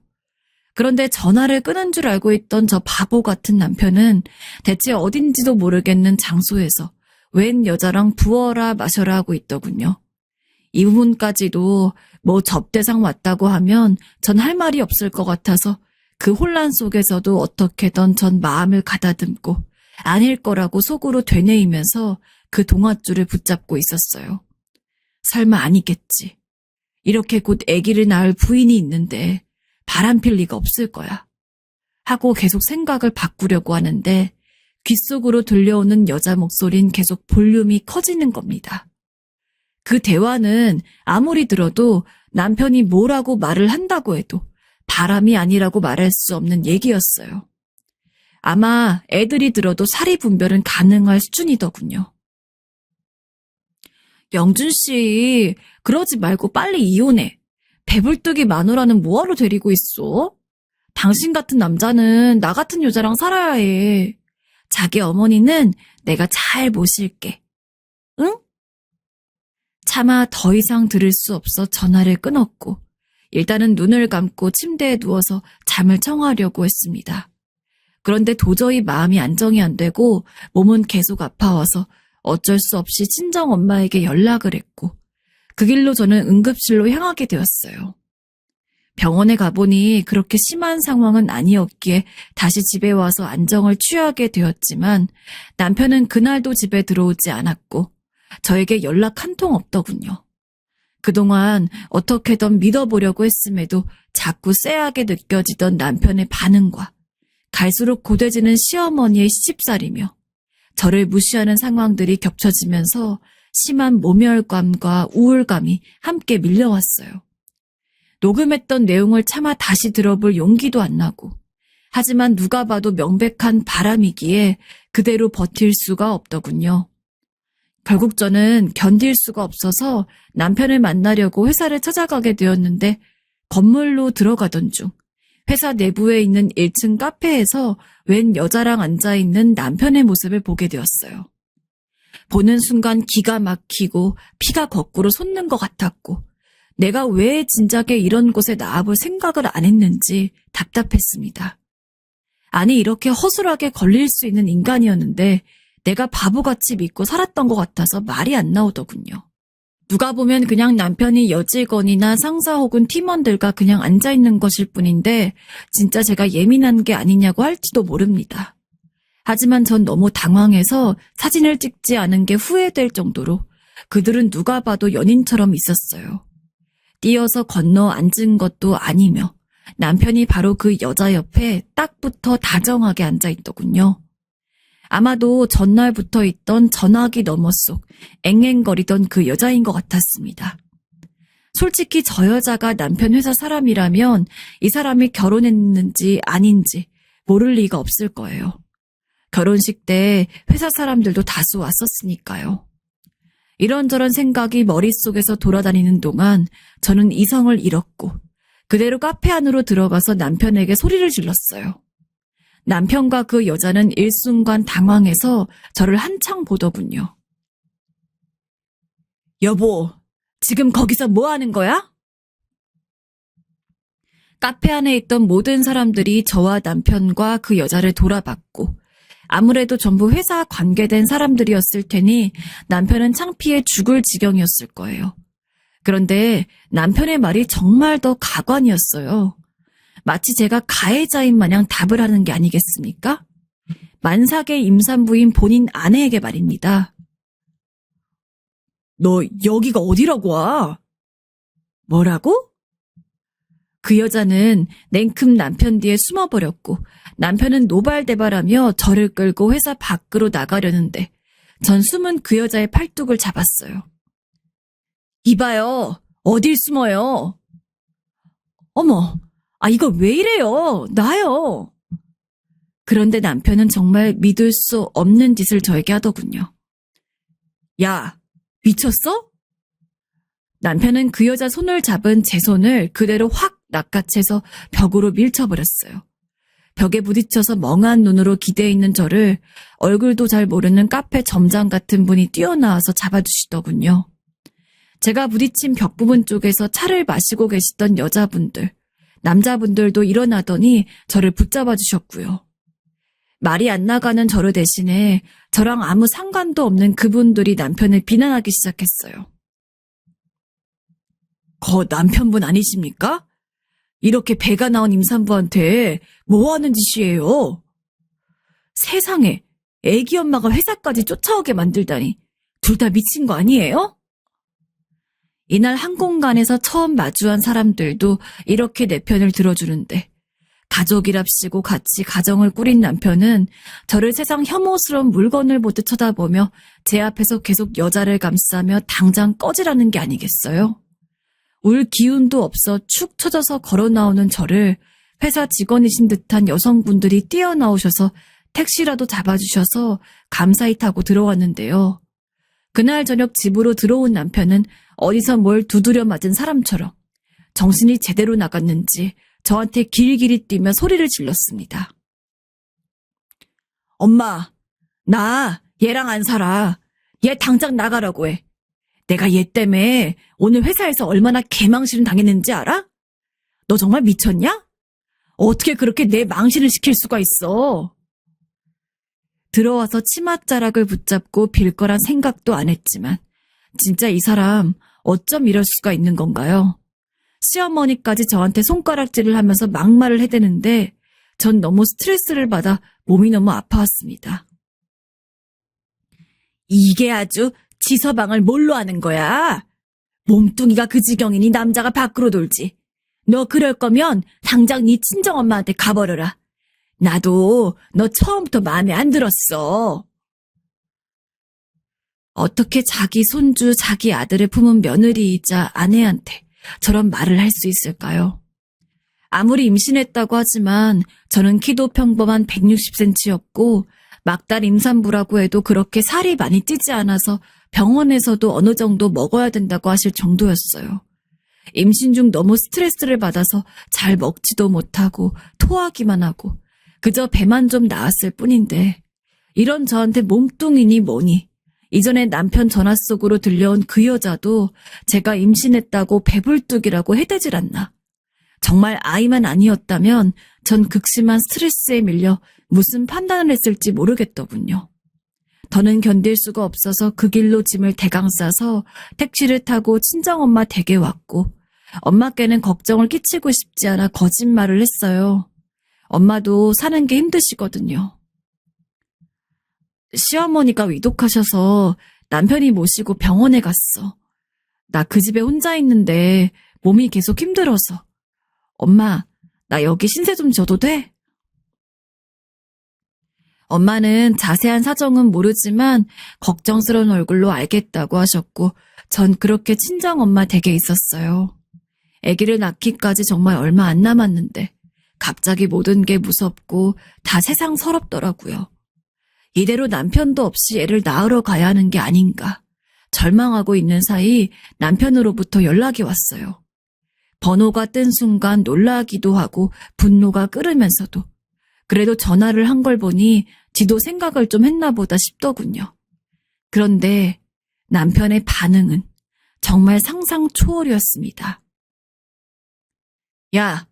그런데 전화를 끊은 줄 알고 있던 저 바보 같은 남편은 대체 어딘지도 모르겠는 장소에서 웬 여자랑 부어라 마셔라 하고 있더군요. 이 부분까지도 뭐 접대상 왔다고 하면 전 할 말이 없을 것 같아서 그 혼란 속에서도 어떻게든 전 마음을 가다듬고 아닐 거라고 속으로 되뇌이면서 그 동아줄을 붙잡고 있었어요. 설마 아니겠지. 이렇게 곧 아기를 낳을 부인이 있는데 바람필 리가 없을 거야. 하고 계속 생각을 바꾸려고 하는데 귓속으로 들려오는 여자 목소리는 계속 볼륨이 커지는 겁니다. 그 대화는 아무리 들어도 남편이 뭐라고 말을 한다고 해도 바람이 아니라고 말할 수 없는 얘기였어요. 아마 애들이 들어도 사리 분별은 가능할 수준이더군요. 영준 씨, 그러지 말고 빨리 이혼해. 배불뚝이 마누라는 뭐하러 데리고 있어? 당신 같은 남자는 나 같은 여자랑 살아야 해. 자기 어머니는 내가 잘 모실게. 응? 차마 더 이상 들을 수 없어 전화를 끊었고 일단은 눈을 감고 침대에 누워서 잠을 청하려고 했습니다. 그런데 도저히 마음이 안정이 안 되고 몸은 계속 아파와서 어쩔 수 없이 친정엄마에게 연락을 했고 그 길로 저는 응급실로 향하게 되었어요. 병원에 가보니 그렇게 심한 상황은 아니었기에 다시 집에 와서 안정을 취하게 되었지만 남편은 그날도 집에 들어오지 않았고 저에게 연락 한 통 없더군요. 그동안 어떻게든 믿어보려고 했음에도 자꾸 쎄하게 느껴지던 남편의 반응과 갈수록 고돼지는 시어머니의 시집살이며 저를 무시하는 상황들이 겹쳐지면서 심한 모멸감과 우울감이 함께 밀려왔어요. 녹음했던 내용을 차마 다시 들어볼 용기도 안 나고 하지만 누가 봐도 명백한 바람이기에 그대로 버틸 수가 없더군요. 결국 저는 견딜 수가 없어서 남편을 만나려고 회사를 찾아가게 되었는데 건물로 들어가던 중 회사 내부에 있는 1층 카페에서 웬 여자랑 앉아있는 남편의 모습을 보게 되었어요. 보는 순간 기가 막히고 피가 거꾸로 솟는 것 같았고 내가 왜 진작에 이런 곳에 나와볼 생각을 안 했는지 답답했습니다. 아니 이렇게 허술하게 걸릴 수 있는 인간이었는데 내가 바보같이 믿고 살았던 것 같아서 말이 안 나오더군요. 누가 보면 그냥 남편이 여직원이나 상사 혹은 팀원들과 그냥 앉아있는 것일 뿐인데 진짜 제가 예민한 게 아니냐고 할지도 모릅니다. 하지만 전 너무 당황해서 사진을 찍지 않은 게 후회될 정도로 그들은 누가 봐도 연인처럼 있었어요. 뛰어서 건너 앉은 것도 아니며 남편이 바로 그 여자 옆에 딱 붙어 다정하게 앉아있더군요. 아마도 전날부터 있던 전화기 너머 속 앵앵거리던 그 여자인 것 같았습니다. 솔직히 저 여자가 남편 회사 사람이라면 이 사람이 결혼했는지 아닌지 모를 리가 없을 거예요. 결혼식 때 회사 사람들도 다수 왔었으니까요. 이런저런 생각이 머릿속에서 돌아다니는 동안 저는 이성을 잃었고 그대로 카페 안으로 들어가서 남편에게 소리를 질렀어요. 남편과 그 여자는 일순간 당황해서 저를 한창 보더군요. 여보, 지금 거기서 뭐 하는 거야? 카페 안에 있던 모든 사람들이 저와 남편과 그 여자를 돌아봤고 아무래도 전부 회사 관계된 사람들이었을 테니 남편은 창피해 죽을 지경이었을 거예요. 그런데 남편의 말이 정말 더 가관이었어요. 마치 제가 가해자인 마냥 답을 하는 게 아니겠습니까? 만삭의 임산부인 본인 아내에게 말입니다. 너 여기가 어디라고 와? 뭐라고? 그 여자는 냉큼 남편 뒤에 숨어버렸고 남편은 노발대발하며 저를 끌고 회사 밖으로 나가려는데 전 숨은 그 여자의 팔뚝을 잡았어요. 이봐요. 어딜 숨어요? 어머. 이거 왜 이래요? 나요. 그런데 남편은 정말 믿을 수 없는 짓을 저에게 하더군요. 야, 미쳤어? 남편은 그 여자 손을 잡은 제 손을 그대로 확 낚아채서 벽으로 밀쳐버렸어요. 벽에 부딪혀서 멍한 눈으로 기대어 있는 저를 얼굴도 잘 모르는 카페 점장 같은 분이 뛰어나와서 잡아주시더군요. 제가 부딪힌 벽 부분 쪽에서 차를 마시고 계시던 여자분들, 남자분들도 일어나더니 저를 붙잡아 주셨고요. 말이 안 나가는 저를 대신에 저랑 아무 상관도 없는 그분들이 남편을 비난하기 시작했어요. 거 남편분 아니십니까? 이렇게 배가 나온 임산부한테 뭐 하는 짓이에요? 세상에, 애기 엄마가 회사까지 쫓아오게 만들다니 둘 다 미친 거 아니에요? 이날 항공관에서 처음 마주한 사람들도 이렇게 내 편을 들어주는데 가족이랍시고 같이 가정을 꾸린 남편은 저를 세상 혐오스러운 물건을 보듯 쳐다보며 제 앞에서 계속 여자를 감싸며 당장 꺼지라는 게 아니겠어요? 울 기운도 없어 축 처져서 걸어 나오는 저를 회사 직원이신 듯한 여성분들이 뛰어나오셔서 택시라도 잡아주셔서 감사히 타고 들어왔는데요. 그날 저녁 집으로 들어온 남편은 어디서 뭘 두드려 맞은 사람처럼 정신이 제대로 나갔는지 저한테 길길이 뛰며 소리를 질렀습니다. 엄마, 나 얘랑 안 살아. 얘 당장 나가라고 해. 내가 얘 때문에 오늘 회사에서 얼마나 개망신을 당했는지 알아? 너 정말 미쳤냐? 어떻게 그렇게 내 망신을 시킬 수가 있어? 들어와서 치맛자락을 붙잡고 빌 거란 생각도 안 했지만 진짜 이 사람 어쩜 이럴 수가 있는 건가요? 시어머니까지 저한테 손가락질을 하면서 막말을 해대는데 전 너무 스트레스를 받아 몸이 너무 아파왔습니다. 이게 아주 지서방을 뭘로 하는 거야? 몸뚱이가 그 지경이니 남자가 밖으로 돌지. 너 그럴 거면 당장 네 친정엄마한테 가버려라. 나도 너 처음부터 마음에 안 들었어. 어떻게 자기 손주, 자기 아들을 품은 며느리이자 아내한테 저런 말을 할 수 있을까요? 아무리 임신했다고 하지만 저는 키도 평범한 160cm였고 막달 임산부라고 해도 그렇게 살이 많이 찌지 않아서 병원에서도 어느 정도 먹어야 된다고 하실 정도였어요. 임신 중 너무 스트레스를 받아서 잘 먹지도 못하고 토하기만 하고 그저 배만 좀 나았을 뿐인데 이런 저한테 몸뚱이니 뭐니 이전에 남편 전화 속으로 들려온 그 여자도 제가 임신했다고 배불뚝이라고 해대질 않나. 정말 아이만 아니었다면 전 극심한 스트레스에 밀려 무슨 판단을 했을지 모르겠더군요. 더는 견딜 수가 없어서 그 길로 짐을 대강 싸서 택시를 타고 친정엄마 댁에 왔고 엄마께는 걱정을 끼치고 싶지 않아 거짓말을 했어요. 엄마도 사는 게 힘드시거든요. 시어머니가 위독하셔서 남편이 모시고 병원에 갔어. 나 그 집에 혼자 있는데 몸이 계속 힘들어서. 엄마, 나 여기 신세 좀 져도 돼? 엄마는 자세한 사정은 모르지만 걱정스러운 얼굴로 알겠다고 하셨고 전 그렇게 친정엄마 댁에 있었어요. 아기를 낳기까지 정말 얼마 안 남았는데 갑자기 모든 게 무섭고 다 세상 서럽더라고요. 이대로 남편도 없이 애를 낳으러 가야 하는 게 아닌가. 절망하고 있는 사이 남편으로부터 연락이 왔어요. 번호가 뜬 순간 놀라기도 하고 분노가 끓으면서도 그래도 전화를 한 걸 보니 지도 생각을 좀 했나 보다 싶더군요. 그런데 남편의 반응은 정말 상상 초월이었습니다. 야,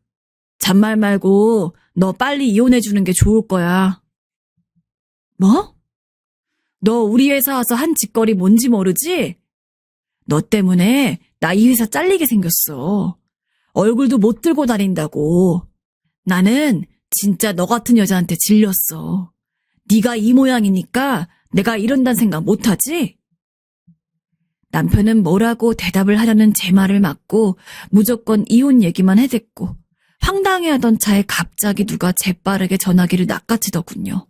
잔말 말고 너 빨리 이혼해주는 게 좋을 거야. 뭐? 너 우리 회사 와서 한 짓거리 뭔지 모르지? 너 때문에 나 이 회사 잘리게 생겼어. 얼굴도 못 들고 다닌다고. 나는 진짜 너 같은 여자한테 질렸어. 네가 이 모양이니까 내가 이런단 생각 못하지? 남편은 뭐라고 대답을 하려는 제 말을 막고 무조건 이혼 얘기만 해댔고 황당해하던 차에 갑자기 누가 재빠르게 전화기를 낚아채더군요.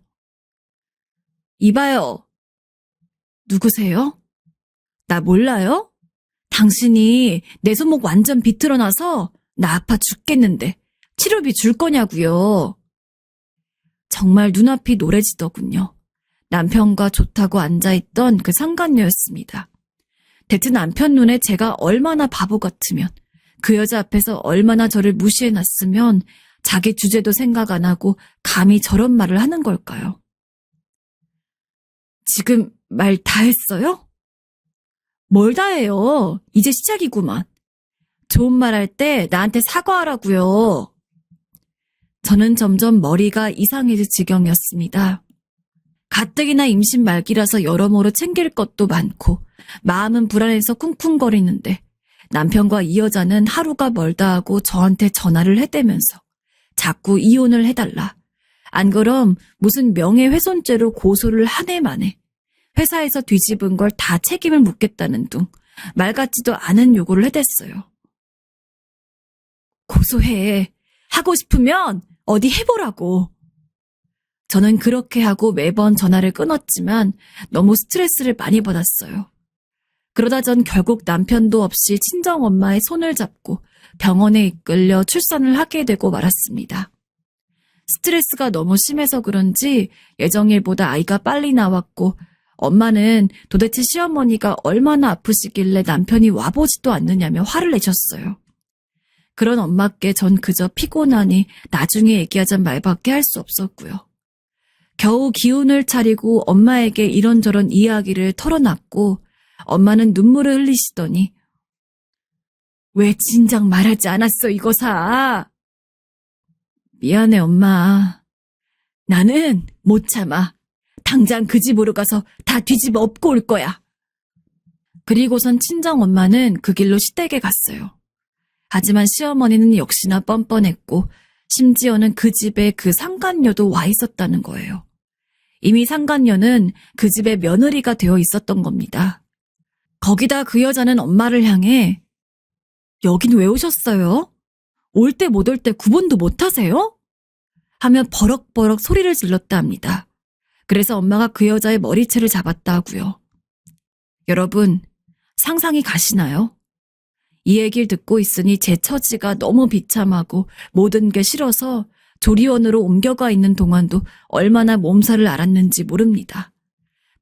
이봐요. 누구세요? 나 몰라요? 당신이 내 손목 완전 비틀어놔서 나 아파 죽겠는데 치료비 줄 거냐고요. 정말 눈앞이 노래지더군요. 남편과 좋다고 앉아있던 그 상간녀였습니다. 대체 남편 눈에 제가 얼마나 바보 같으면, 그 여자 앞에서 얼마나 저를 무시해놨으면 자기 주제도 생각 안 하고 감히 저런 말을 하는 걸까요? 지금 말 다 했어요? 뭘 다 해요? 이제 시작이구만. 좋은 말 할 때 나한테 사과하라고요. 저는 점점 머리가 이상해질 지경이었습니다. 가뜩이나 임신 말기라서 여러모로 챙길 것도 많고 마음은 불안해서 쿵쿵거리는데 남편과 이 여자는 하루가 멀다 하고 저한테 전화를 해대면서 자꾸 이혼을 해달라. 안 그럼 무슨 명예훼손죄로 고소를 한 해 만에 회사에서 뒤집은 걸 다 책임을 묻겠다는 둥 말 같지도 않은 요구를 해댔어요. 고소해. 하고 싶으면 어디 해보라고. 저는 그렇게 하고 매번 전화를 끊었지만 너무 스트레스를 많이 받았어요. 그러다 전 결국 남편도 없이 친정엄마의 손을 잡고 병원에 이끌려 출산을 하게 되고 말았습니다. 스트레스가 너무 심해서 그런지 예정일보다 아이가 빨리 나왔고 엄마는 도대체 시어머니가 얼마나 아프시길래 남편이 와보지도 않느냐며 화를 내셨어요. 그런 엄마께 전 그저 피곤하니 나중에 얘기하잔 말밖에 할 수 없었고요. 겨우 기운을 차리고 엄마에게 이런저런 이야기를 털어놨고 엄마는 눈물을 흘리시더니 왜 진작 말하지 않았어 이거사. 미안해 엄마. 나는 못 참아. 당장 그 집으로 가서 다 뒤집어 엎고 올 거야. 그리고선 친정엄마는 그 길로 시댁에 갔어요. 하지만 시어머니는 역시나 뻔뻔했고 심지어는 그 집에 그 상간녀도 와 있었다는 거예요. 이미 상간녀는 그 집의 며느리가 되어 있었던 겁니다. 거기다 그 여자는 엄마를 향해 여긴 왜 오셨어요? 올 때 못 올 때 구분도 못 하세요? 하며 버럭버럭 소리를 질렀다 합니다. 그래서 엄마가 그 여자의 머리채를 잡았다 하고요. 여러분, 상상이 가시나요? 이 얘기를 듣고 있으니 제 처지가 너무 비참하고 모든 게 싫어서 조리원으로 옮겨가 있는 동안도 얼마나 몸살을 앓았는지 모릅니다.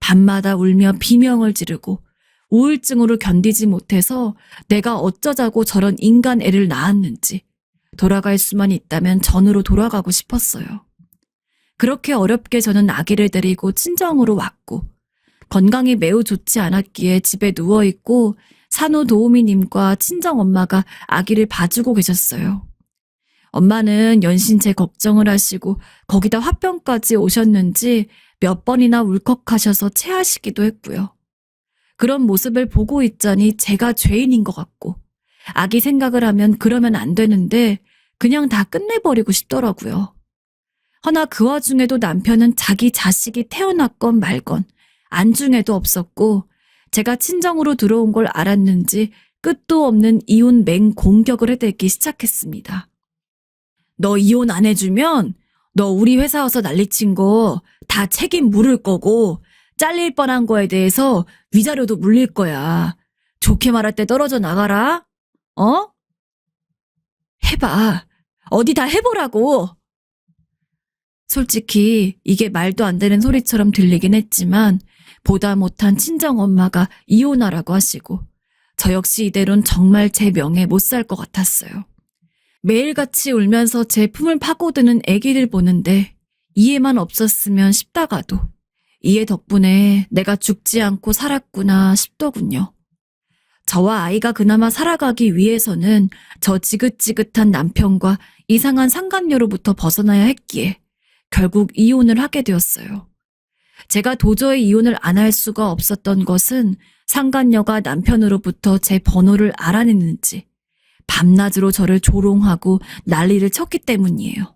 밤마다 울며 비명을 지르고 우울증으로 견디지 못해서 내가 어쩌자고 저런 인간 애를 낳았는지 돌아갈 수만 있다면 전으로 돌아가고 싶었어요. 그렇게 어렵게 저는 아기를 데리고 친정으로 왔고 건강이 매우 좋지 않았기에 집에 누워있고 산후도우미님과 친정엄마가 아기를 봐주고 계셨어요. 엄마는 연신 제 걱정을 하시고 거기다 화병까지 오셨는지 몇 번이나 울컥하셔서 체하시기도 했고요. 그런 모습을 보고 있자니 제가 죄인인 것 같고 아기 생각을 하면 그러면 안 되는데 그냥 다 끝내버리고 싶더라고요. 허나 그 와중에도 남편은 자기 자식이 태어났건 말건 안중에도 없었고 제가 친정으로 들어온 걸 알았는지 끝도 없는 이혼 맹공격을 해대기 시작했습니다. 너 이혼 안 해주면 너 우리 회사 와서 난리친 거 다 책임 물을 거고 잘릴 뻔한 거에 대해서 위자료도 물릴 거야. 좋게 말할 때 떨어져 나가라. 어? 해봐. 어디 다 해보라고. 솔직히 이게 말도 안 되는 소리처럼 들리긴 했지만 보다 못한 친정엄마가 이혼하라고 하시고 저 역시 이대로는 정말 제 명예 못 살 것 같았어요. 매일같이 울면서 제 품을 파고드는 아기를 보는데 이해만 없었으면 싶다가도 이해 덕분에 내가 죽지 않고 살았구나 싶더군요. 저와 아이가 그나마 살아가기 위해서는 저 지긋지긋한 남편과 이상한 상간녀로부터 벗어나야 했기에 결국 이혼을 하게 되었어요. 제가 도저히 이혼을 안 할 수가 없었던 것은 상간녀가 남편으로부터 제 번호를 알아냈는지 밤낮으로 저를 조롱하고 난리를 쳤기 때문이에요.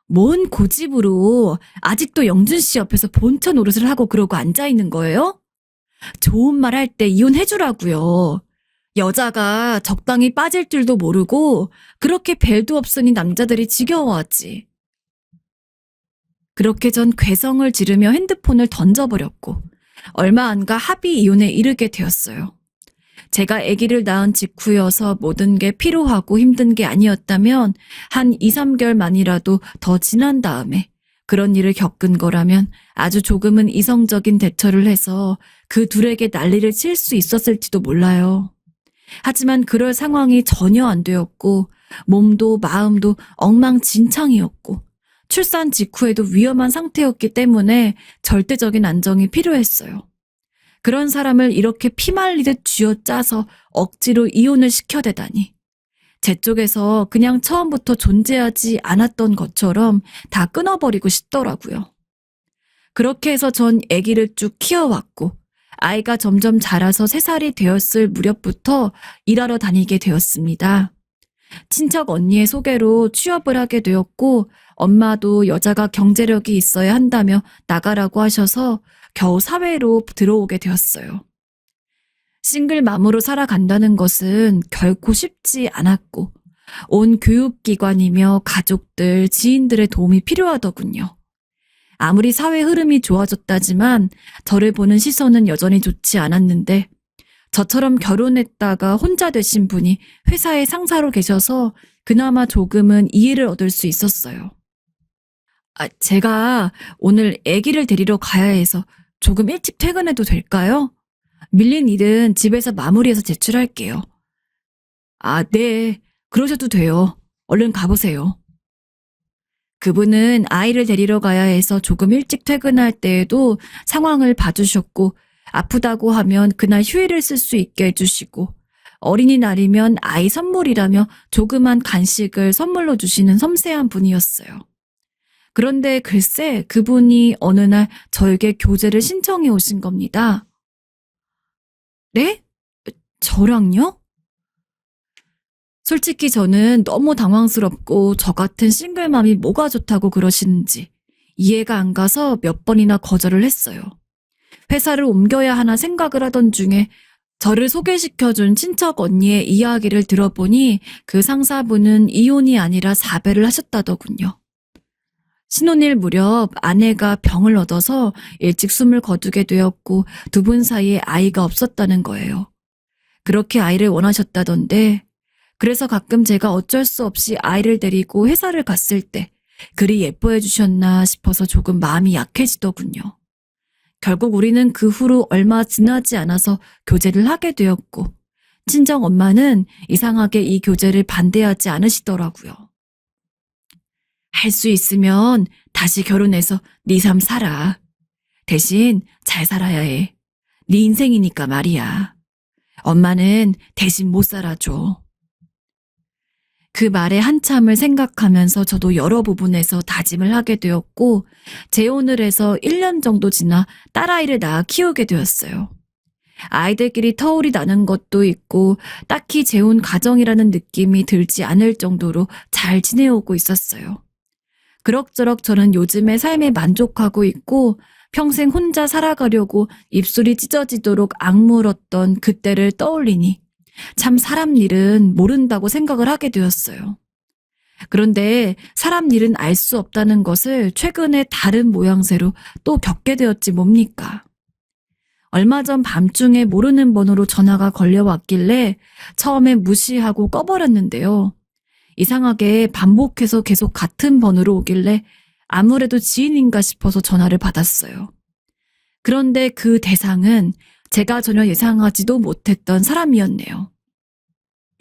뭔 고집으로 아직도 영준 씨 옆에서 본처 노릇을 하고 그러고 앉아있는 거예요? 좋은 말 할 때 이혼해주라고요. 여자가 적당히 빠질 줄도 모르고 그렇게 벨도 없으니 남자들이 지겨워하지. 그렇게 전 괴성을 지르며 핸드폰을 던져버렸고 얼마 안 가 합의 이혼에 이르게 되었어요. 제가 아기를 낳은 직후여서 모든 게 피로하고 힘든 게 아니었다면 한 2, 3개월만이라도 더 지난 다음에 그런 일을 겪은 거라면 아주 조금은 이성적인 대처를 해서 그 둘에게 난리를 칠 수 있었을지도 몰라요. 하지만 그럴 상황이 전혀 안 되었고 몸도 마음도 엉망진창이었고 출산 직후에도 위험한 상태였기 때문에 절대적인 안정이 필요했어요. 그런 사람을 이렇게 피말리듯 쥐어짜서 억지로 이혼을 시켜대다니. 제 쪽에서 그냥 처음부터 존재하지 않았던 것처럼 다 끊어버리고 싶더라고요. 그렇게 해서 전 아기를 쭉 키워왔고 아이가 점점 자라서 3살이 되었을 무렵부터 일하러 다니게 되었습니다. 친척 언니의 소개로 취업을 하게 되었고 엄마도 여자가 경제력이 있어야 한다며 나가라고 하셔서 겨우 사회로 들어오게 되었어요. 싱글맘으로 살아간다는 것은 결코 쉽지 않았고 온 교육기관이며 가족들, 지인들의 도움이 필요하더군요. 아무리 사회 흐름이 좋아졌다지만 저를 보는 시선은 여전히 좋지 않았는데 저처럼 결혼했다가 혼자 되신 분이 회사의 상사로 계셔서 그나마 조금은 이해를 얻을 수 있었어요. 제가 오늘 아기를 데리러 가야 해서 조금 일찍 퇴근해도 될까요? 밀린 일은 집에서 마무리해서 제출할게요. 네. 그러셔도 돼요. 얼른 가보세요. 그분은 아이를 데리러 가야 해서 조금 일찍 퇴근할 때에도 상황을 봐주셨고 아프다고 하면 그날 휴일을 쓸 수 있게 해주시고 어린이날이면 아이 선물이라며 조그만 간식을 선물로 주시는 섬세한 분이었어요. 그런데 글쎄 그분이 어느 날 저에게 교제를 신청해 오신 겁니다. 네? 저랑요? 솔직히 저는 너무 당황스럽고 저 같은 싱글맘이 뭐가 좋다고 그러시는지 이해가 안 가서 몇 번이나 거절을 했어요. 회사를 옮겨야 하나 생각을 하던 중에 저를 소개시켜준 친척 언니의 이야기를 들어보니 그 상사분은 이혼이 아니라 사별을 하셨다더군요. 신혼일 무렵 아내가 병을 얻어서 일찍 숨을 거두게 되었고 두 분 사이에 아이가 없었다는 거예요. 그렇게 아이를 원하셨다던데 그래서 가끔 제가 어쩔 수 없이 아이를 데리고 회사를 갔을 때 그리 예뻐해 주셨나 싶어서 조금 마음이 약해지더군요. 결국 우리는 그 후로 얼마 지나지 않아서 교제를 하게 되었고 친정 엄마는 이상하게 이 교제를 반대하지 않으시더라고요. 할 수 있으면 다시 결혼해서 네 삶 살아. 대신 잘 살아야 해. 네 인생이니까 말이야. 엄마는 대신 못 살아줘. 그 말에 한참을 생각하면서 저도 여러 부분에서 다짐을 하게 되었고 재혼을 해서 1년 정도 지나 딸아이를 낳아 키우게 되었어요. 아이들끼리 터울이 나는 것도 있고 딱히 재혼 가정이라는 느낌이 들지 않을 정도로 잘 지내오고 있었어요. 그럭저럭 저는 요즘의 삶에 만족하고 있고 평생 혼자 살아가려고 입술이 찢어지도록 악물었던 그때를 떠올리니 참 사람 일은 모른다고 생각을 하게 되었어요. 그런데 사람 일은 알 수 없다는 것을 최근에 다른 모양새로 또 겪게 되었지 뭡니까? 얼마 전 밤중에 모르는 번호로 전화가 걸려왔길래 처음에 무시하고 꺼버렸는데요. 이상하게 반복해서 계속 같은 번호로 오길래 아무래도 지인인가 싶어서 전화를 받았어요. 그런데 그 대상은 제가 전혀 예상하지도 못했던 사람이었네요.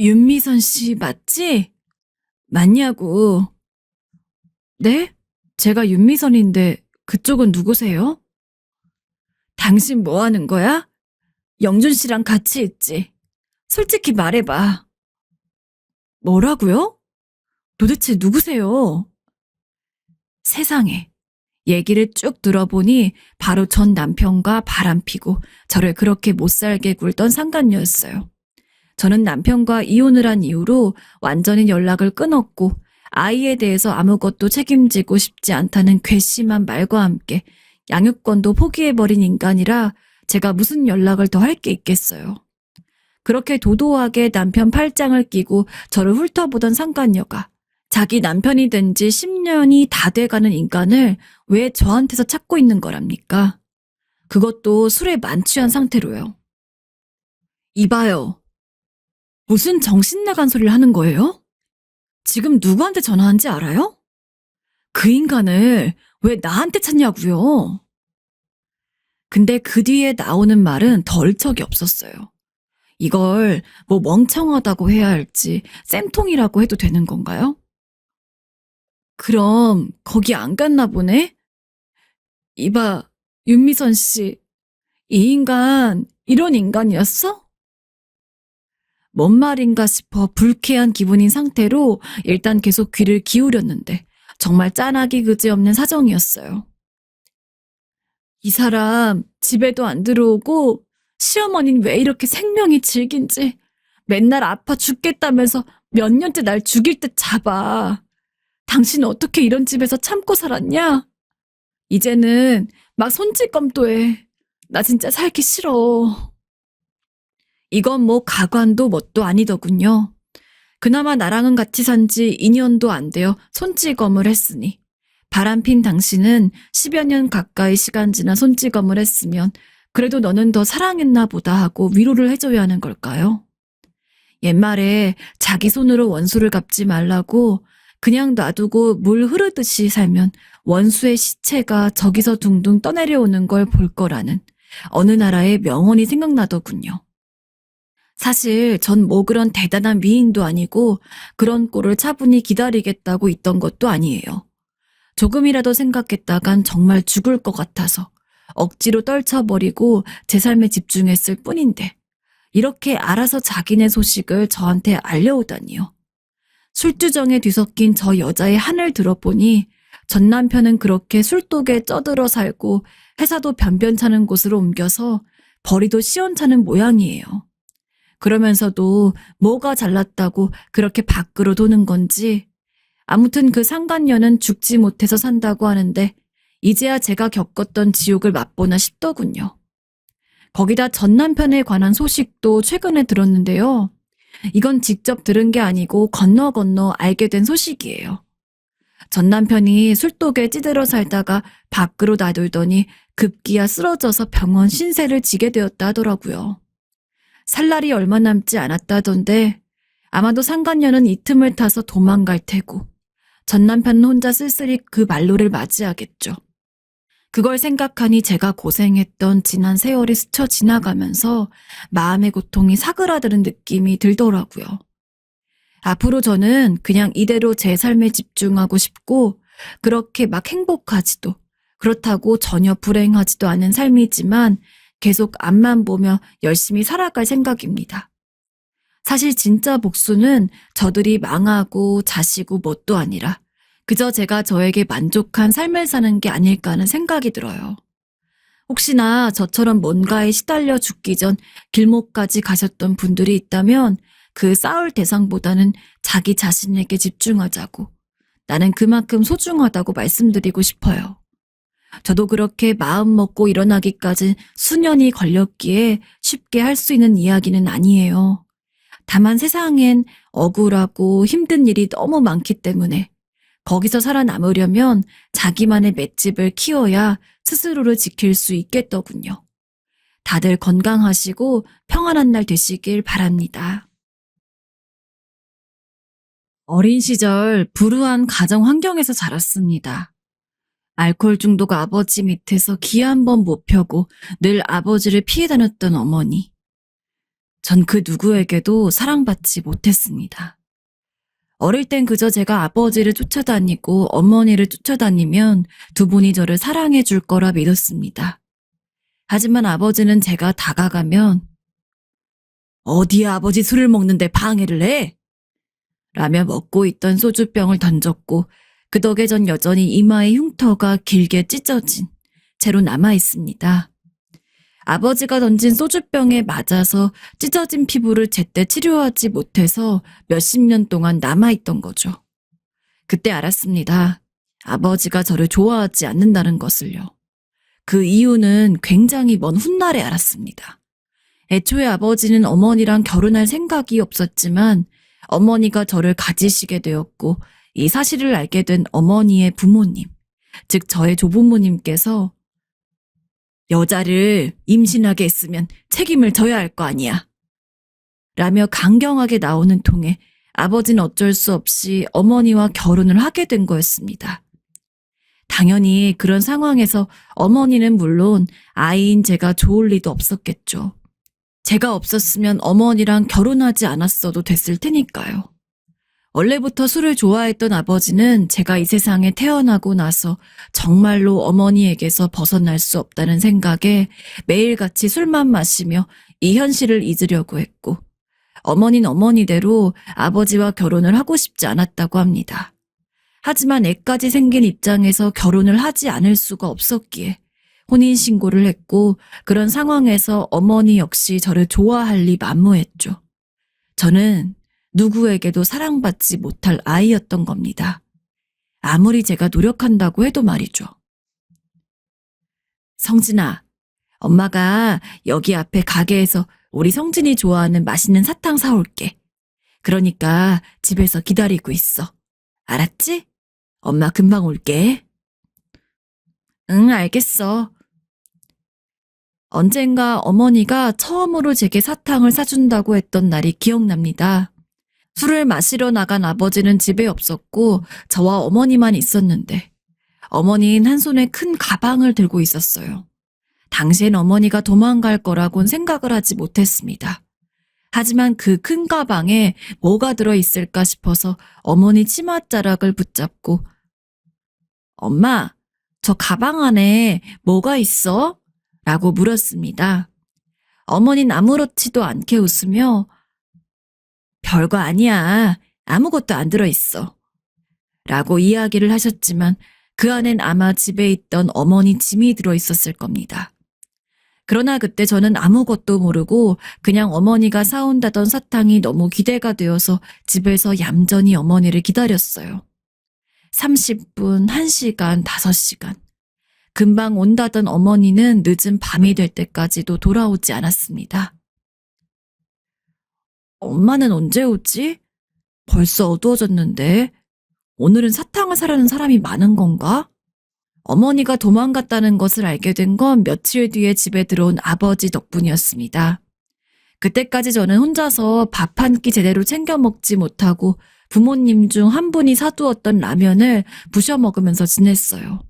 윤미선 씨 맞지? 맞냐고. 네? 제가 윤미선인데 그쪽은 누구세요? 당신 뭐 하는 거야? 영준 씨랑 같이 있지. 솔직히 말해봐. 뭐라고요? 도대체 누구세요? 세상에. 얘기를 쭉 들어보니 바로 전 남편과 바람피고 저를 그렇게 못살게 굴던 상간녀였어요. 저는 남편과 이혼을 한 이후로 완전히 연락을 끊었고 아이에 대해서 아무것도 책임지고 싶지 않다는 괘씸한 말과 함께 양육권도 포기해버린 인간이라 제가 무슨 연락을 더 할 게 있겠어요. 그렇게 도도하게 남편 팔짱을 끼고 저를 훑어보던 상간녀가 자기 남편이 된 지 10년이 다 돼가는 인간을 왜 저한테서 찾고 있는 거랍니까? 그것도 술에 만취한 상태로요. 이봐요. 무슨 정신 나간 소리를 하는 거예요? 지금 누구한테 전화한지 알아요? 그 인간을 왜 나한테 찾냐고요? 근데 그 뒤에 나오는 말은 덜 척이 없었어요. 이걸 뭐 멍청하다고 해야 할지 쌤통이라고 해도 되는 건가요? 그럼 거기 안 갔나 보네? 이봐, 윤미선 씨. 이 인간 이런 인간이었어? 뭔 말인가 싶어 불쾌한 기분인 상태로 일단 계속 귀를 기울였는데 정말 짠하기 그지없는 사정이었어요. 이 사람 집에도 안 들어오고 시어머니는 왜 이렇게 생명이 질긴지 맨날 아파 죽겠다면서 몇 년째 날 죽일 듯 잡아. 당신 어떻게 이런 집에서 참고 살았냐? 이제는 막 손찌검도 해. 나 진짜 살기 싫어. 이건 뭐 가관도 뭣도 아니더군요. 그나마 나랑은 같이 산 지 2년도 안 되어 손찌검을 했으니 바람핀 당신은 10여 년 가까이 시간 지나 손찌검을 했으면 그래도 너는 더 사랑했나 보다 하고 위로를 해줘야 하는 걸까요? 옛말에 자기 손으로 원수를 갚지 말라고 그냥 놔두고 물 흐르듯이 살면 원수의 시체가 저기서 둥둥 떠내려오는 걸 볼 거라는 어느 나라의 명언이 생각나더군요. 사실 전 뭐 그런 대단한 미인도 아니고 그런 꼴을 차분히 기다리겠다고 있던 것도 아니에요. 조금이라도 생각했다간 정말 죽을 것 같아서 억지로 떨쳐버리고 제 삶에 집중했을 뿐인데 이렇게 알아서 자기네 소식을 저한테 알려오다니요. 술주정에 뒤섞인 저 여자의 한을 들어보니 전 남편은 그렇게 술독에 쩌들어 살고 회사도 변변찮은 곳으로 옮겨서 벌이도 시원찮은 모양이에요. 그러면서도 뭐가 잘났다고 그렇게 밖으로 도는 건지 아무튼 그 상간녀는 죽지 못해서 산다고 하는데 이제야 제가 겪었던 지옥을 맛보나 싶더군요. 거기다 전 남편에 관한 소식도 최근에 들었는데요. 이건 직접 들은 게 아니고 건너 알게 된 소식이에요. 전 남편이 술독에 찌들어 살다가 밖으로 나돌더니 급기야 쓰러져서 병원 신세를 지게 되었다 하더라고요. 살 날이 얼마 남지 않았다던데 아마도 상간녀는 이 틈을 타서 도망갈 테고 전 남편은 혼자 쓸쓸히 그 말로를 맞이하겠죠. 그걸 생각하니 제가 고생했던 지난 세월이 스쳐 지나가면서 마음의 고통이 사그라드는 느낌이 들더라고요. 앞으로 저는 그냥 이대로 제 삶에 집중하고 싶고 그렇게 막 행복하지도 그렇다고 전혀 불행하지도 않은 삶이지만 계속 앞만 보며 열심히 살아갈 생각입니다. 사실 진짜 복수는 저들이 망하고 자시고 뭣도 아니라 그저 제가 저에게 만족한 삶을 사는 게 아닐까 하는 생각이 들어요. 혹시나 저처럼 뭔가에 시달려 죽기 전 길목까지 가셨던 분들이 있다면 그 싸울 대상보다는 자기 자신에게 집중하자고 나는 그만큼 소중하다고 말씀드리고 싶어요. 저도 그렇게 마음 먹고 일어나기까지 수년이 걸렸기에 쉽게 할 수 있는 이야기는 아니에요. 다만 세상엔 억울하고 힘든 일이 너무 많기 때문에 거기서 살아남으려면 자기만의 맷집을 키워야 스스로를 지킬 수 있겠더군요. 다들 건강하시고 평안한 날 되시길 바랍니다. 어린 시절 불우한 가정 환경에서 자랐습니다. 알코올 중독 아버지 밑에서 기 한 번 못 펴고 늘 아버지를 피해 다녔던 어머니. 전 그 누구에게도 사랑받지 못했습니다. 어릴 땐 그저 제가 아버지를 쫓아다니고 어머니를 쫓아다니면 두 분이 저를 사랑해 줄 거라 믿었습니다. 하지만 아버지는 제가 다가가면 어디에 아버지 술을 먹는데 방해를 해? 라며 먹고 있던 소주병을 던졌고 그 덕에 전 여전히 이마의 흉터가 길게 찢어진 채로 남아있습니다. 아버지가 던진 소주병에 맞아서 찢어진 피부를 제때 치료하지 못해서 몇십 년 동안 남아있던 거죠. 그때 알았습니다. 아버지가 저를 좋아하지 않는다는 것을요. 그 이유는 굉장히 먼 훗날에 알았습니다. 애초에 아버지는 어머니랑 결혼할 생각이 없었지만 어머니가 저를 가지시게 되었고 이 사실을 알게 된 어머니의 부모님, 즉 저의 조부모님께서 여자를 임신하게 했으면 책임을 져야 할 거 아니야. 라며 강경하게 나오는 통에 아버지는 어쩔 수 없이 어머니와 결혼을 하게 된 거였습니다. 당연히 그런 상황에서 어머니는 물론 아이인 제가 좋을 리도 없었겠죠. 제가 없었으면 어머니랑 결혼하지 않았어도 됐을 테니까요. 원래부터 술을 좋아했던 아버지는 제가 이 세상에 태어나고 나서 정말로 어머니에게서 벗어날 수 없다는 생각에 매일같이 술만 마시며 이 현실을 잊으려고 했고, 어머니는 어머니대로 아버지와 결혼을 하고 싶지 않았다고 합니다. 하지만 애까지 생긴 입장에서 결혼을 하지 않을 수가 없었기에 혼인신고를 했고, 그런 상황에서 어머니 역시 저를 좋아할 리 만무했죠. 저는 누구에게도 사랑받지 못할 아이였던 겁니다. 아무리 제가 노력한다고 해도 말이죠. 성진아, 엄마가 여기 앞에 가게에서 우리 성진이 좋아하는 맛있는 사탕 사올게. 그러니까 집에서 기다리고 있어. 알았지? 엄마 금방 올게. 응, 알겠어. 언젠가 어머니가 처음으로 제게 사탕을 사준다고 했던 날이 기억납니다. 술을 마시러 나간 아버지는 집에 없었고 저와 어머니만 있었는데 어머니는 한 손에 큰 가방을 들고 있었어요. 당시엔 어머니가 도망갈 거라고는 생각을 하지 못했습니다. 하지만 그 큰 가방에 뭐가 들어있을까 싶어서 어머니 치맛자락을 붙잡고 엄마, 저 가방 안에 뭐가 있어? 라고 물었습니다. 어머니는 아무렇지도 않게 웃으며 별거 아니야. 아무것도 안 들어있어. 라고 이야기를 하셨지만 그 안엔 아마 집에 있던 어머니 짐이 들어있었을 겁니다. 그러나 그때 저는 아무것도 모르고 그냥 어머니가 사온다던 사탕이 너무 기대가 되어서 집에서 얌전히 어머니를 기다렸어요. 30분, 1시간, 5시간. 금방 온다던 어머니는 늦은 밤이 될 때까지도 돌아오지 않았습니다. 엄마는 언제 오지? 벌써 어두워졌는데 오늘은 사탕을 사려는 사람이 많은 건가? 어머니가 도망갔다는 것을 알게 된 건 며칠 뒤에 집에 들어온 아버지 덕분이었습니다. 그때까지 저는 혼자서 밥 한 끼 제대로 챙겨 먹지 못하고 부모님 중 한 분이 사두었던 라면을 부셔 먹으면서 지냈어요.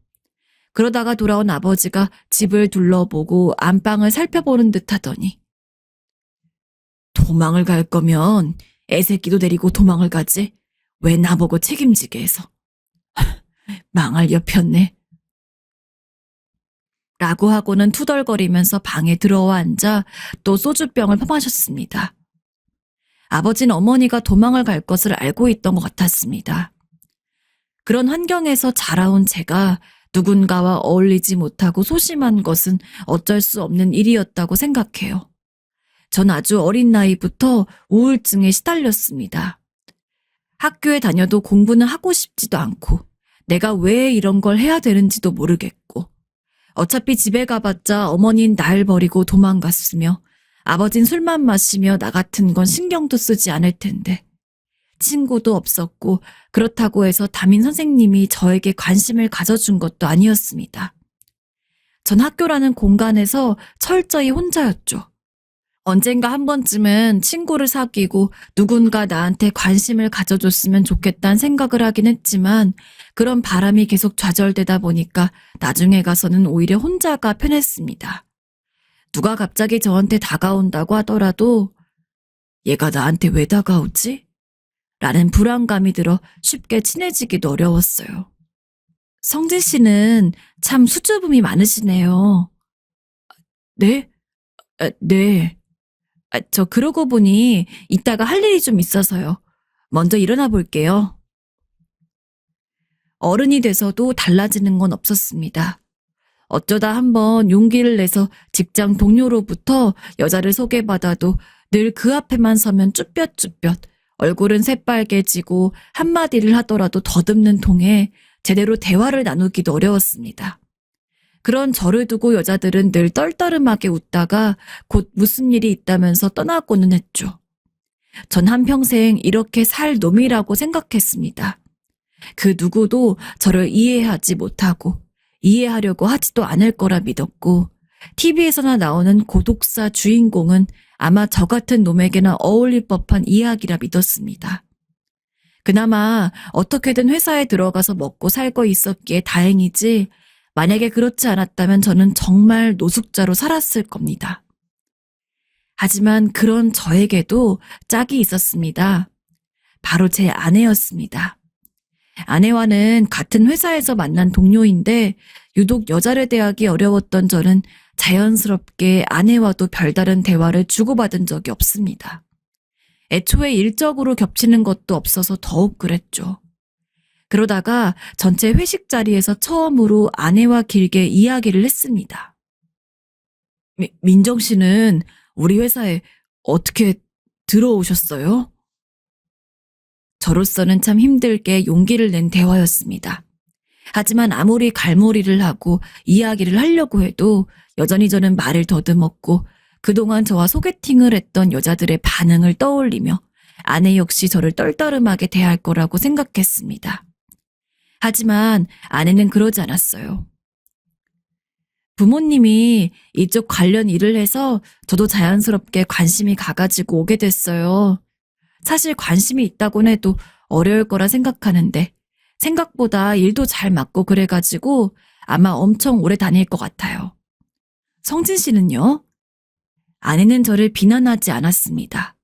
그러다가 돌아온 아버지가 집을 둘러보고 안방을 살펴보는 듯 하더니 도망을 갈 거면 애새끼도 데리고 도망을 가지. 왜 나보고 책임지게 해서. 망할 여편네. 라고 하고는 투덜거리면서 방에 들어와 앉아 또 소주병을 퍼마셨습니다. 아버지는 어머니가 도망을 갈 것을 알고 있던 것 같았습니다. 그런 환경에서 자라온 제가 누군가와 어울리지 못하고 소심한 것은 어쩔 수 없는 일이었다고 생각해요. 전 아주 어린 나이부터 우울증에 시달렸습니다. 학교에 다녀도 공부는 하고 싶지도 않고 내가 왜 이런 걸 해야 되는지도 모르겠고 어차피 집에 가봤자 어머니는 날 버리고 도망갔으며 아버진 술만 마시며 나 같은 건 신경도 쓰지 않을 텐데 친구도 없었고 그렇다고 해서 담임 선생님이 저에게 관심을 가져준 것도 아니었습니다. 전 학교라는 공간에서 철저히 혼자였죠. 언젠가 한 번쯤은 친구를 사귀고 누군가 나한테 관심을 가져줬으면 좋겠다는 생각을 하긴 했지만 그런 바람이 계속 좌절되다 보니까 나중에 가서는 오히려 혼자가 편했습니다. 누가 갑자기 저한테 다가온다고 하더라도 얘가 나한테 왜 다가오지? 라는 불안감이 들어 쉽게 친해지기도 어려웠어요. 성진 씨는 참 수줍음이 많으시네요. 네? 네. 저 그러고 보니 이따가 할 일이 좀 있어서요. 먼저 일어나 볼게요. 어른이 돼서도 달라지는 건 없었습니다. 어쩌다 한번 용기를 내서 직장 동료로부터 여자를 소개받아도 늘 그 앞에만 서면 쭈뼛쭈뼛 얼굴은 새빨개지고 한마디를 하더라도 더듬는 통에 제대로 대화를 나누기도 어려웠습니다. 그런 저를 두고 여자들은 늘 떨떠름하게 웃다가 곧 무슨 일이 있다면서 떠나고는 했죠. 전 한평생 이렇게 살 놈이라고 생각했습니다. 그 누구도 저를 이해하지 못하고 이해하려고 하지도 않을 거라 믿었고 TV에서나 나오는 고독사 주인공은 아마 저 같은 놈에게나 어울릴 법한 이야기라 믿었습니다. 그나마 어떻게든 회사에 들어가서 먹고 살고 있었기에 다행이지, 만약에 그렇지 않았다면 저는 정말 노숙자로 살았을 겁니다. 하지만 그런 저에게도 짝이 있었습니다. 바로 제 아내였습니다. 아내와는 같은 회사에서 만난 동료인데 유독 여자를 대하기 어려웠던 저는 자연스럽게 아내와도 별다른 대화를 주고받은 적이 없습니다. 애초에 일적으로 겹치는 것도 없어서 더욱 그랬죠. 그러다가 전체 회식 자리에서 처음으로 아내와 길게 이야기를 했습니다. 민정 씨는 우리 회사에 어떻게 들어오셨어요? 저로서는 참 힘들게 용기를 낸 대화였습니다. 하지만 아무리 갈무리를 하고 이야기를 하려고 해도 여전히 저는 말을 더듬었고 그동안 저와 소개팅을 했던 여자들의 반응을 떠올리며 아내 역시 저를 떨떠름하게 대할 거라고 생각했습니다. 하지만 아내는 그러지 않았어요. 부모님이 이쪽 관련 일을 해서 저도 자연스럽게 관심이 가가지고 오게 됐어요. 사실 관심이 있다곤 해도 어려울 거라 생각하는데 생각보다 일도 잘 맞고 그래가지고 아마 엄청 오래 다닐 것 같아요. 성진 씨는요? 아내는 저를 비난하지 않았습니다.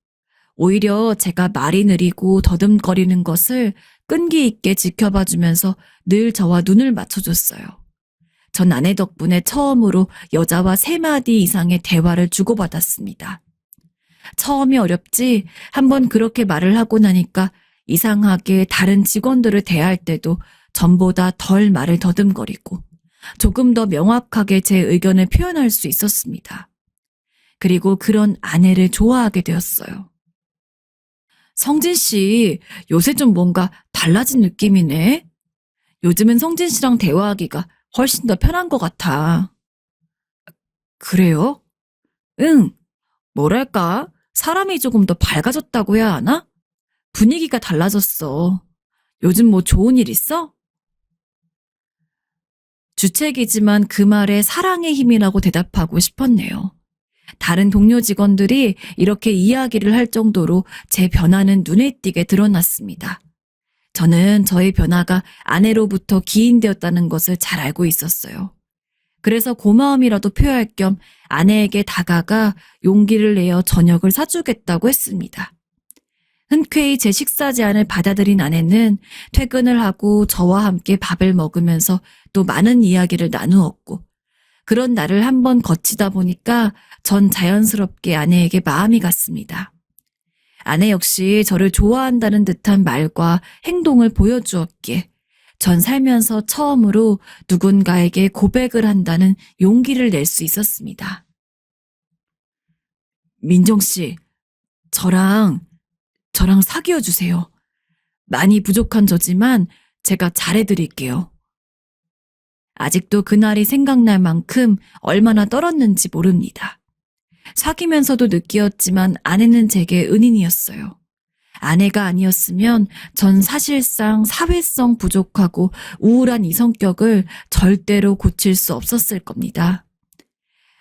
오히려 제가 말이 느리고 더듬거리는 것을 끈기 있게 지켜봐주면서 늘 저와 눈을 맞춰줬어요. 전 아내 덕분에 처음으로 여자와 3마디 이상의 대화를 주고받았습니다. 처음이 어렵지 한번 그렇게 말을 하고 나니까 이상하게 다른 직원들을 대할 때도 전보다 덜 말을 더듬거리고 조금 더 명확하게 제 의견을 표현할 수 있었습니다. 그리고 그런 아내를 좋아하게 되었어요. 성진 씨, 요새 좀 뭔가 달라진 느낌이네. 요즘은 성진 씨랑 대화하기가 훨씬 더 편한 것 같아. 그래요? 응. 뭐랄까, 사람이 조금 더 밝아졌다고 해야 하나? 분위기가 달라졌어. 요즘 뭐 좋은 일 있어? 주책이지만 그 말에 사랑의 힘이라고 대답하고 싶었네요. 다른 동료 직원들이 이렇게 이야기를 할 정도로 제 변화는 눈에 띄게 드러났습니다. 저는 저의 변화가 아내로부터 기인되었다는 것을 잘 알고 있었어요. 그래서 고마움이라도 표할 겸 아내에게 다가가 용기를 내어 저녁을 사주겠다고 했습니다. 흔쾌히 제 식사 제안을 받아들인 아내는 퇴근을 하고 저와 함께 밥을 먹으면서 또 많은 이야기를 나누었고 그런 날을 한번 거치다 보니까 전 자연스럽게 아내에게 마음이 갔습니다. 아내 역시 저를 좋아한다는 듯한 말과 행동을 보여주었기에 전 살면서 처음으로 누군가에게 고백을 한다는 용기를 낼 수 있었습니다. 민정 씨, 저랑 사귀어 주세요. 많이 부족한 저지만 제가 잘해드릴게요. 아직도 그날이 생각날 만큼 얼마나 떨었는지 모릅니다. 사귀면서도 느끼었지만 아내는 제게 은인이었어요. 아내가 아니었으면 전 사실상 사회성 부족하고 우울한 이 성격을 절대로 고칠 수 없었을 겁니다.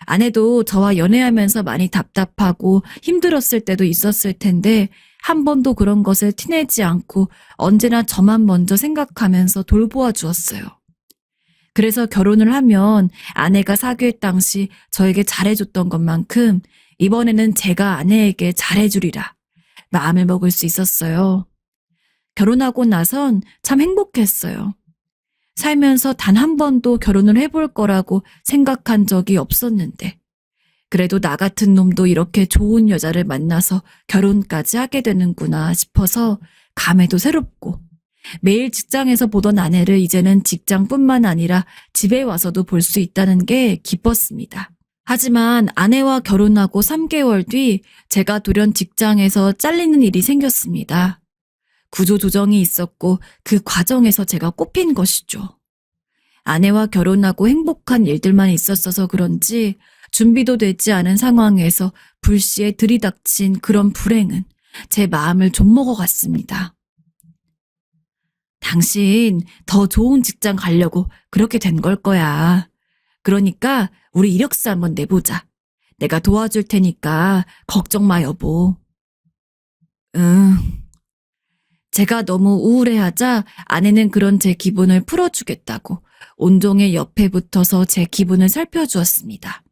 아내도 저와 연애하면서 많이 답답하고 힘들었을 때도 있었을 텐데 한 번도 그런 것을 티내지 않고 언제나 저만 먼저 생각하면서 돌보아 주었어요. 그래서 결혼을 하면 아내가 사귈 당시 저에게 잘해줬던 것만큼 이번에는 제가 아내에게 잘해주리라 마음을 먹을 수 있었어요. 결혼하고 나선 참 행복했어요. 살면서 단 한 번도 결혼을 해볼 거라고 생각한 적이 없었는데 그래도 나 같은 놈도 이렇게 좋은 여자를 만나서 결혼까지 하게 되는구나 싶어서 감회도 새롭고 매일 직장에서 보던 아내를 이제는 직장뿐만 아니라 집에 와서도 볼 수 있다는 게 기뻤습니다. 하지만 아내와 결혼하고 3개월 뒤 제가 돌연 직장에서 잘리는 일이 생겼습니다. 구조조정이 있었고 그 과정에서 제가 꼽힌 것이죠. 아내와 결혼하고 행복한 일들만 있었어서 그런지 준비도 되지 않은 상황에서 불시에 들이닥친 그런 불행은 제 마음을 좀먹어갔습니다. 당신 더 좋은 직장 가려고 그렇게 된 걸 거야. 그러니까 우리 이력서 한번 내보자. 내가 도와줄 테니까 걱정 마 여보. 제가 너무 우울해하자 아내는 그런 제 기분을 풀어주겠다고 온종일 옆에 붙어서 제 기분을 살펴주었습니다.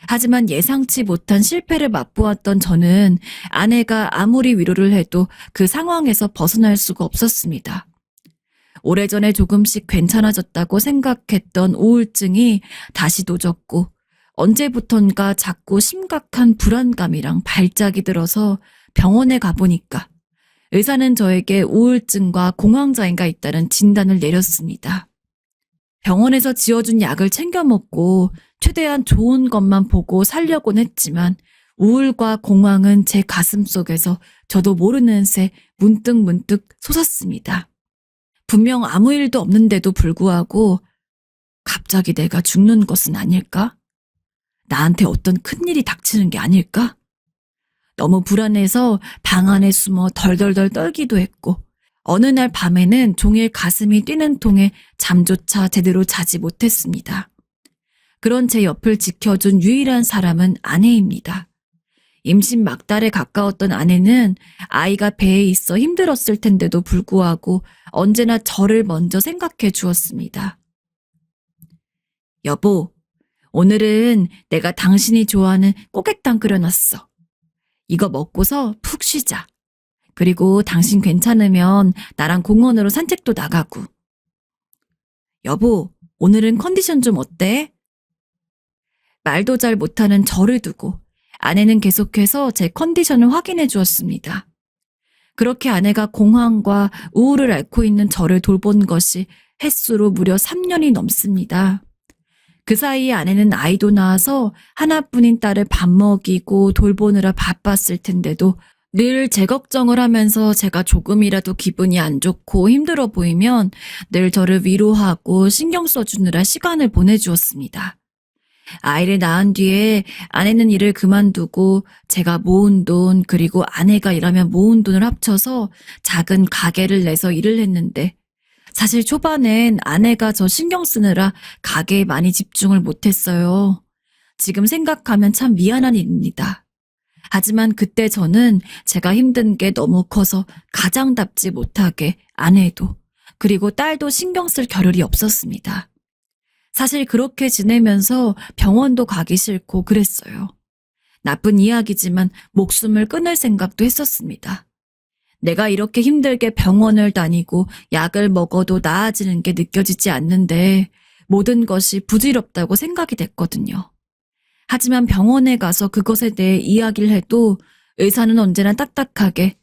하지만 예상치 못한 실패를 맛보았던 저는 아내가 아무리 위로를 해도 그 상황에서 벗어날 수가 없었습니다. 오래전에 조금씩 괜찮아졌다고 생각했던 우울증이 다시 도졌고 언제부턴가 자꾸 심각한 불안감이랑 발작이 들어서 병원에 가보니까 의사는 저에게 우울증과 공황장애가 있다는 진단을 내렸습니다. 병원에서 지어준 약을 챙겨 먹고 최대한 좋은 것만 보고 살려곤 했지만 우울과 공황은 제 가슴 속에서 저도 모르는 새 문득문득 솟았습니다. 분명 아무 일도 없는데도 불구하고 갑자기 내가 죽는 것은 아닐까? 나한테 어떤 큰일이 닥치는 게 아닐까? 너무 불안해서 방 안에 숨어 덜덜덜 떨기도 했고 어느 날 밤에는 종일 가슴이 뛰는 통에 잠조차 제대로 자지 못했습니다. 그런 제 옆을 지켜준 유일한 사람은 아내입니다. 임신 막달에 가까웠던 아내는 아이가 배에 있어 힘들었을 텐데도 불구하고 언제나 저를 먼저 생각해 주었습니다. 여보, 오늘은 내가 당신이 좋아하는 꼬객탕 끓여놨어. 이거 먹고서 푹 쉬자. 그리고 당신 괜찮으면 나랑 공원으로 산책도 나가고. 여보, 오늘은 컨디션 좀 어때? 말도 잘 못하는 저를 두고 아내는 계속해서 제 컨디션을 확인해 주었습니다. 그렇게 아내가 공황과 우울을 앓고 있는 저를 돌본 것이 햇수로 무려 3년이 넘습니다. 그 사이에 아내는 아이도 낳아서 하나뿐인 딸을 밥 먹이고 돌보느라 바빴을 텐데도 늘 제 걱정을 하면서 제가 조금이라도 기분이 안 좋고 힘들어 보이면 늘 저를 위로하고 신경 써주느라 시간을 보내주었습니다. 아이를 낳은 뒤에 아내는 일을 그만두고 제가 모은 돈 그리고 아내가 일하면 모은 돈을 합쳐서 작은 가게를 내서 일을 했는데 사실 초반엔 아내가 저 신경 쓰느라 가게에 많이 집중을 못했어요. 지금 생각하면 참 미안한 일입니다. 하지만 그때 저는 제가 힘든 게 너무 커서 가장답지 못하게 아내도 그리고 딸도 신경 쓸 겨를이 없었습니다. 사실 그렇게 지내면서 병원도 가기 싫고 그랬어요. 나쁜 이야기지만 목숨을 끊을 생각도 했었습니다. 내가 이렇게 힘들게 병원을 다니고 약을 먹어도 나아지는 게 느껴지지 않는데 모든 것이 부질없다고 생각이 됐거든요. 하지만 병원에 가서 그것에 대해 이야기를 해도 의사는 언제나 딱딱하게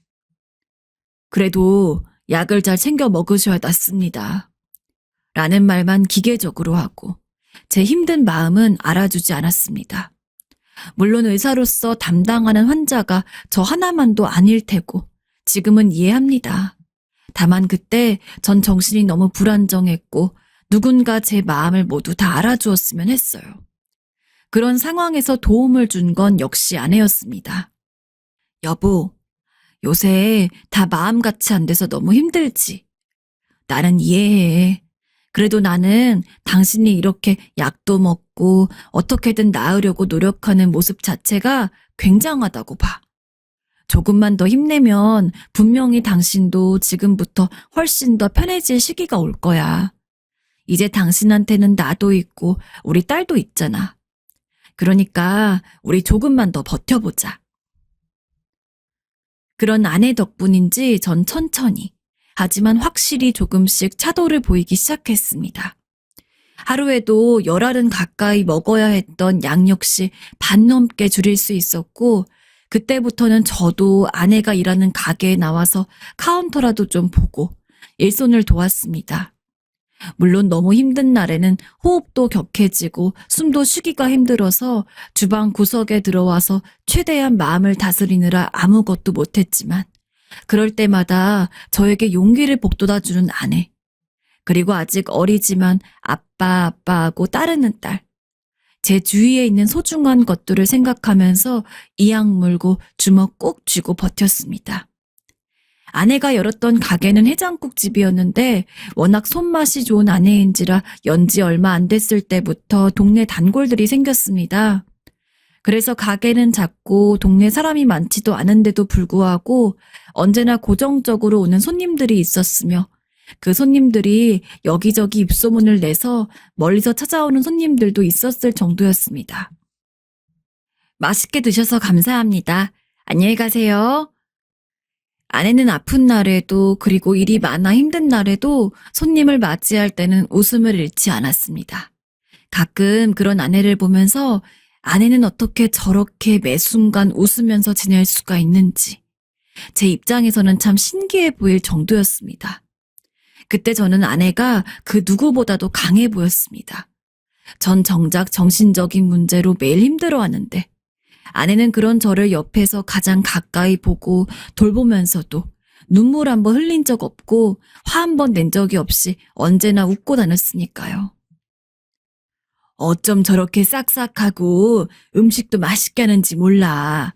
그래도 약을 잘 챙겨 먹으셔야 낫습니다. 라는 말만 기계적으로 하고 제 힘든 마음은 알아주지 않았습니다. 물론 의사로서 담당하는 환자가 저 하나만도 아닐 테고 지금은 이해합니다. 다만 그때 전 정신이 너무 불안정했고 누군가 제 마음을 모두 다 알아주었으면 했어요. 그런 상황에서 도움을 준 건 역시 아내였습니다. 여보, 요새 다 마음같이 안 돼서 너무 힘들지. 나는 이해해. 그래도 나는 당신이 이렇게 약도 먹고 어떻게든 나으려고 노력하는 모습 자체가 굉장하다고 봐. 조금만 더 힘내면 분명히 당신도 지금부터 훨씬 더 편해질 시기가 올 거야. 이제 당신한테는 나도 있고 우리 딸도 있잖아. 그러니까 우리 조금만 더 버텨보자. 그런 아내 덕분인지 전 천천히 하지만 확실히 조금씩 차도를 보이기 시작했습니다. 하루에도 10알은 가까이 먹어야 했던 약 역시 반 넘게 줄일 수 있었고 그때부터는 저도 아내가 일하는 가게에 나와서 카운터라도 좀 보고 일손을 도왔습니다. 물론 너무 힘든 날에는 호흡도 격해지고 숨도 쉬기가 힘들어서 주방 구석에 들어와서 최대한 마음을 다스리느라 아무것도 못했지만 그럴 때마다 저에게 용기를 북돋아주는 아내, 그리고 아직 어리지만 아빠하고 따르는 딸, 제 주위에 있는 소중한 것들을 생각하면서 이악 물고 주먹 꼭 쥐고 버텼습니다. 아내가 열었던 가게는 해장국집이었는데 워낙 손맛이 좋은 아내인지라 연지 얼마 안 됐을 때부터 동네 단골들이 생겼습니다. 그래서 가게는 작고 동네 사람이 많지도 않은데도 불구하고 언제나 고정적으로 오는 손님들이 있었으며 그 손님들이 여기저기 입소문을 내서 멀리서 찾아오는 손님들도 있었을 정도였습니다. 맛있게 드셔서 감사합니다. 안녕히 가세요. 아내는 아픈 날에도 그리고 일이 많아 힘든 날에도 손님을 맞이할 때는 웃음을 잃지 않았습니다. 가끔 그런 아내를 보면서 아내는 어떻게 저렇게 매 순간 웃으면서 지낼 수가 있는지 제 입장에서는 참 신기해 보일 정도였습니다. 그때 저는 아내가 그 누구보다도 강해 보였습니다. 전 정작 정신적인 문제로 매일 힘들어하는데 아내는 그런 저를 옆에서 가장 가까이 보고 돌보면서도 눈물 한 번 흘린 적 없고 화 한 번 낸 적이 없이 언제나 웃고 다녔으니까요. 어쩜 저렇게 싹싹하고 음식도 맛있게 하는지 몰라.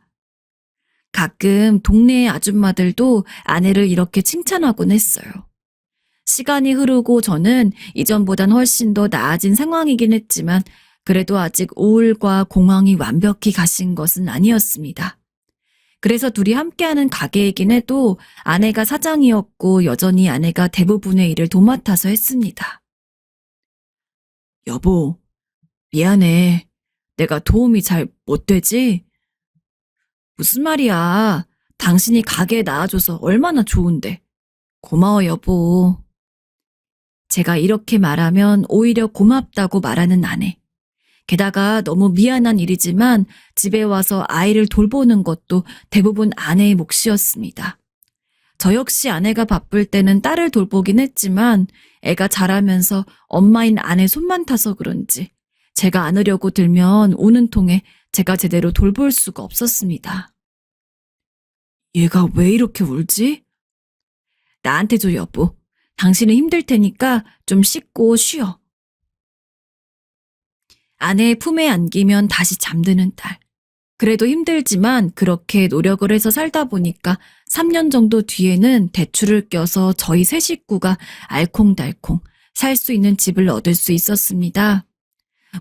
가끔 동네 아줌마들도 아내를 이렇게 칭찬하곤 했어요. 시간이 흐르고 저는 이전보단 훨씬 더 나아진 상황이긴 했지만 그래도 아직 우울과 공황이 완벽히 가신 것은 아니었습니다. 그래서 둘이 함께하는 가게이긴 해도 아내가 사장이었고 여전히 아내가 대부분의 일을 도맡아서 했습니다. 여보, 미안해. 내가 도움이 잘 못 되지? 무슨 말이야. 당신이 가게에 나와줘서 얼마나 좋은데. 고마워, 여보. 제가 이렇게 말하면 오히려 고맙다고 말하는 아내. 게다가 너무 미안한 일이지만 집에 와서 아이를 돌보는 것도 대부분 아내의 몫이었습니다. 저 역시 아내가 바쁠 때는 딸을 돌보긴 했지만 애가 자라면서 엄마인 아내 손만 타서 그런지 제가 안으려고 들면 우는 통에 제가 제대로 돌볼 수가 없었습니다. 얘가 왜 이렇게 울지? 나한테 줘, 여보. 당신은 힘들 테니까 좀 씻고 쉬어. 아내의 품에 안기면 다시 잠드는 딸. 그래도 힘들지만 그렇게 노력을 해서 살다 보니까 3년 정도 뒤에는 대출을 껴서 저희 세 식구가 알콩달콩 살 수 있는 집을 얻을 수 있었습니다.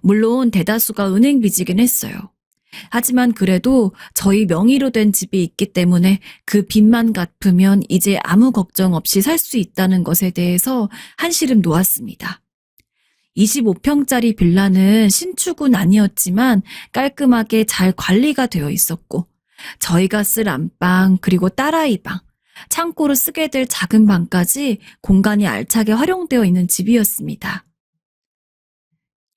물론 대다수가 은행 빚이긴 했어요. 하지만 그래도 저희 명의로 된 집이 있기 때문에 그 빚만 갚으면 이제 아무 걱정 없이 살 수 있다는 것에 대해서 한시름 놓았습니다. 25평짜리 빌라는 신축은 아니었지만 깔끔하게 잘 관리가 되어 있었고 저희가 쓸 안방 그리고 딸아이 방, 창고로 쓰게 될 작은 방까지 공간이 알차게 활용되어 있는 집이었습니다.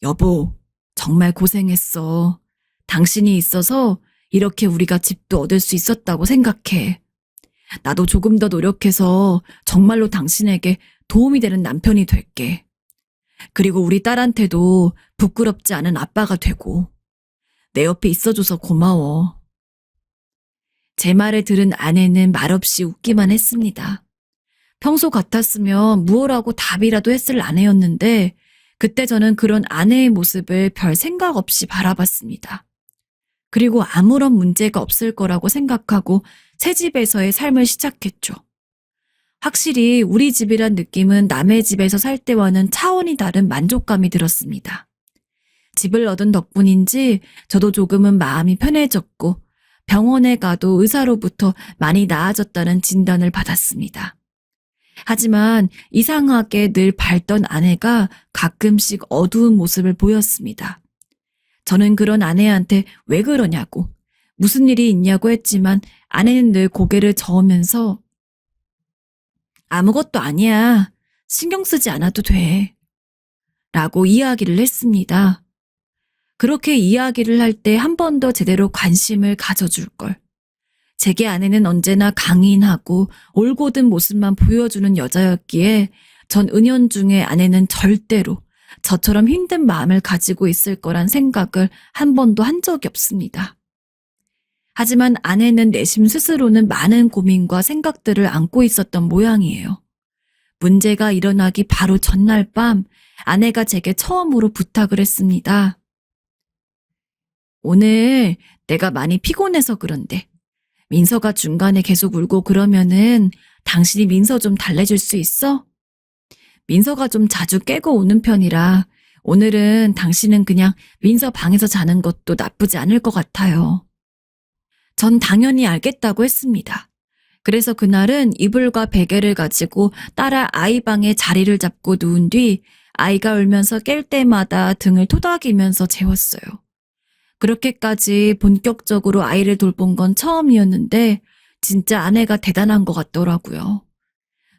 여보, 정말 고생했어. 당신이 있어서 이렇게 우리가 집도 얻을 수 있었다고 생각해. 나도 조금 더 노력해서 정말로 당신에게 도움이 되는 남편이 될게. 그리고 우리 딸한테도 부끄럽지 않은 아빠가 되고 내 옆에 있어줘서 고마워. 제 말을 들은 아내는 말없이 웃기만 했습니다. 평소 같았으면 무엇라고 답이라도 했을 아내였는데 그때 저는 그런 아내의 모습을 별 생각 없이 바라봤습니다. 그리고 아무런 문제가 없을 거라고 생각하고 새 집에서의 삶을 시작했죠. 확실히 우리 집이란 느낌은 남의 집에서 살 때와는 차원이 다른 만족감이 들었습니다. 집을 얻은 덕분인지 저도 조금은 마음이 편해졌고 병원에 가도 의사로부터 많이 나아졌다는 진단을 받았습니다. 하지만 이상하게 늘 밝던 아내가 가끔씩 어두운 모습을 보였습니다. 저는 그런 아내한테 왜 그러냐고, 무슨 일이 있냐고 했지만 아내는 늘 고개를 저으면서 아무것도 아니야. 신경 쓰지 않아도 돼. 라고 이야기를 했습니다. 그렇게 이야기를 할 때 한 번 더 제대로 관심을 가져줄 걸. 제게 아내는 언제나 강인하고 올곧은 모습만 보여주는 여자였기에 전 은연중에 아내는 절대로 저처럼 힘든 마음을 가지고 있을 거란 생각을 한 번도 한 적이 없습니다. 하지만 아내는 내심 스스로는 많은 고민과 생각들을 안고 있었던 모양이에요. 문제가 일어나기 바로 전날 밤 아내가 제게 처음으로 부탁을 했습니다. 오늘 내가 많이 피곤해서 그런데 민서가 중간에 계속 울고 그러면은 당신이 민서 좀 달래줄 수 있어? 민서가 좀 자주 깨고 오는 편이라 오늘은 당신은 그냥 민서 방에서 자는 것도 나쁘지 않을 것 같아요. 전 당연히 알겠다고 했습니다. 그래서 그날은 이불과 베개를 가지고 따라 아이 방에 자리를 잡고 누운 뒤 아이가 울면서 깰 때마다 등을 토닥이면서 재웠어요. 그렇게까지 본격적으로 아이를 돌본 건 처음이었는데 진짜 아내가 대단한 것 같더라고요.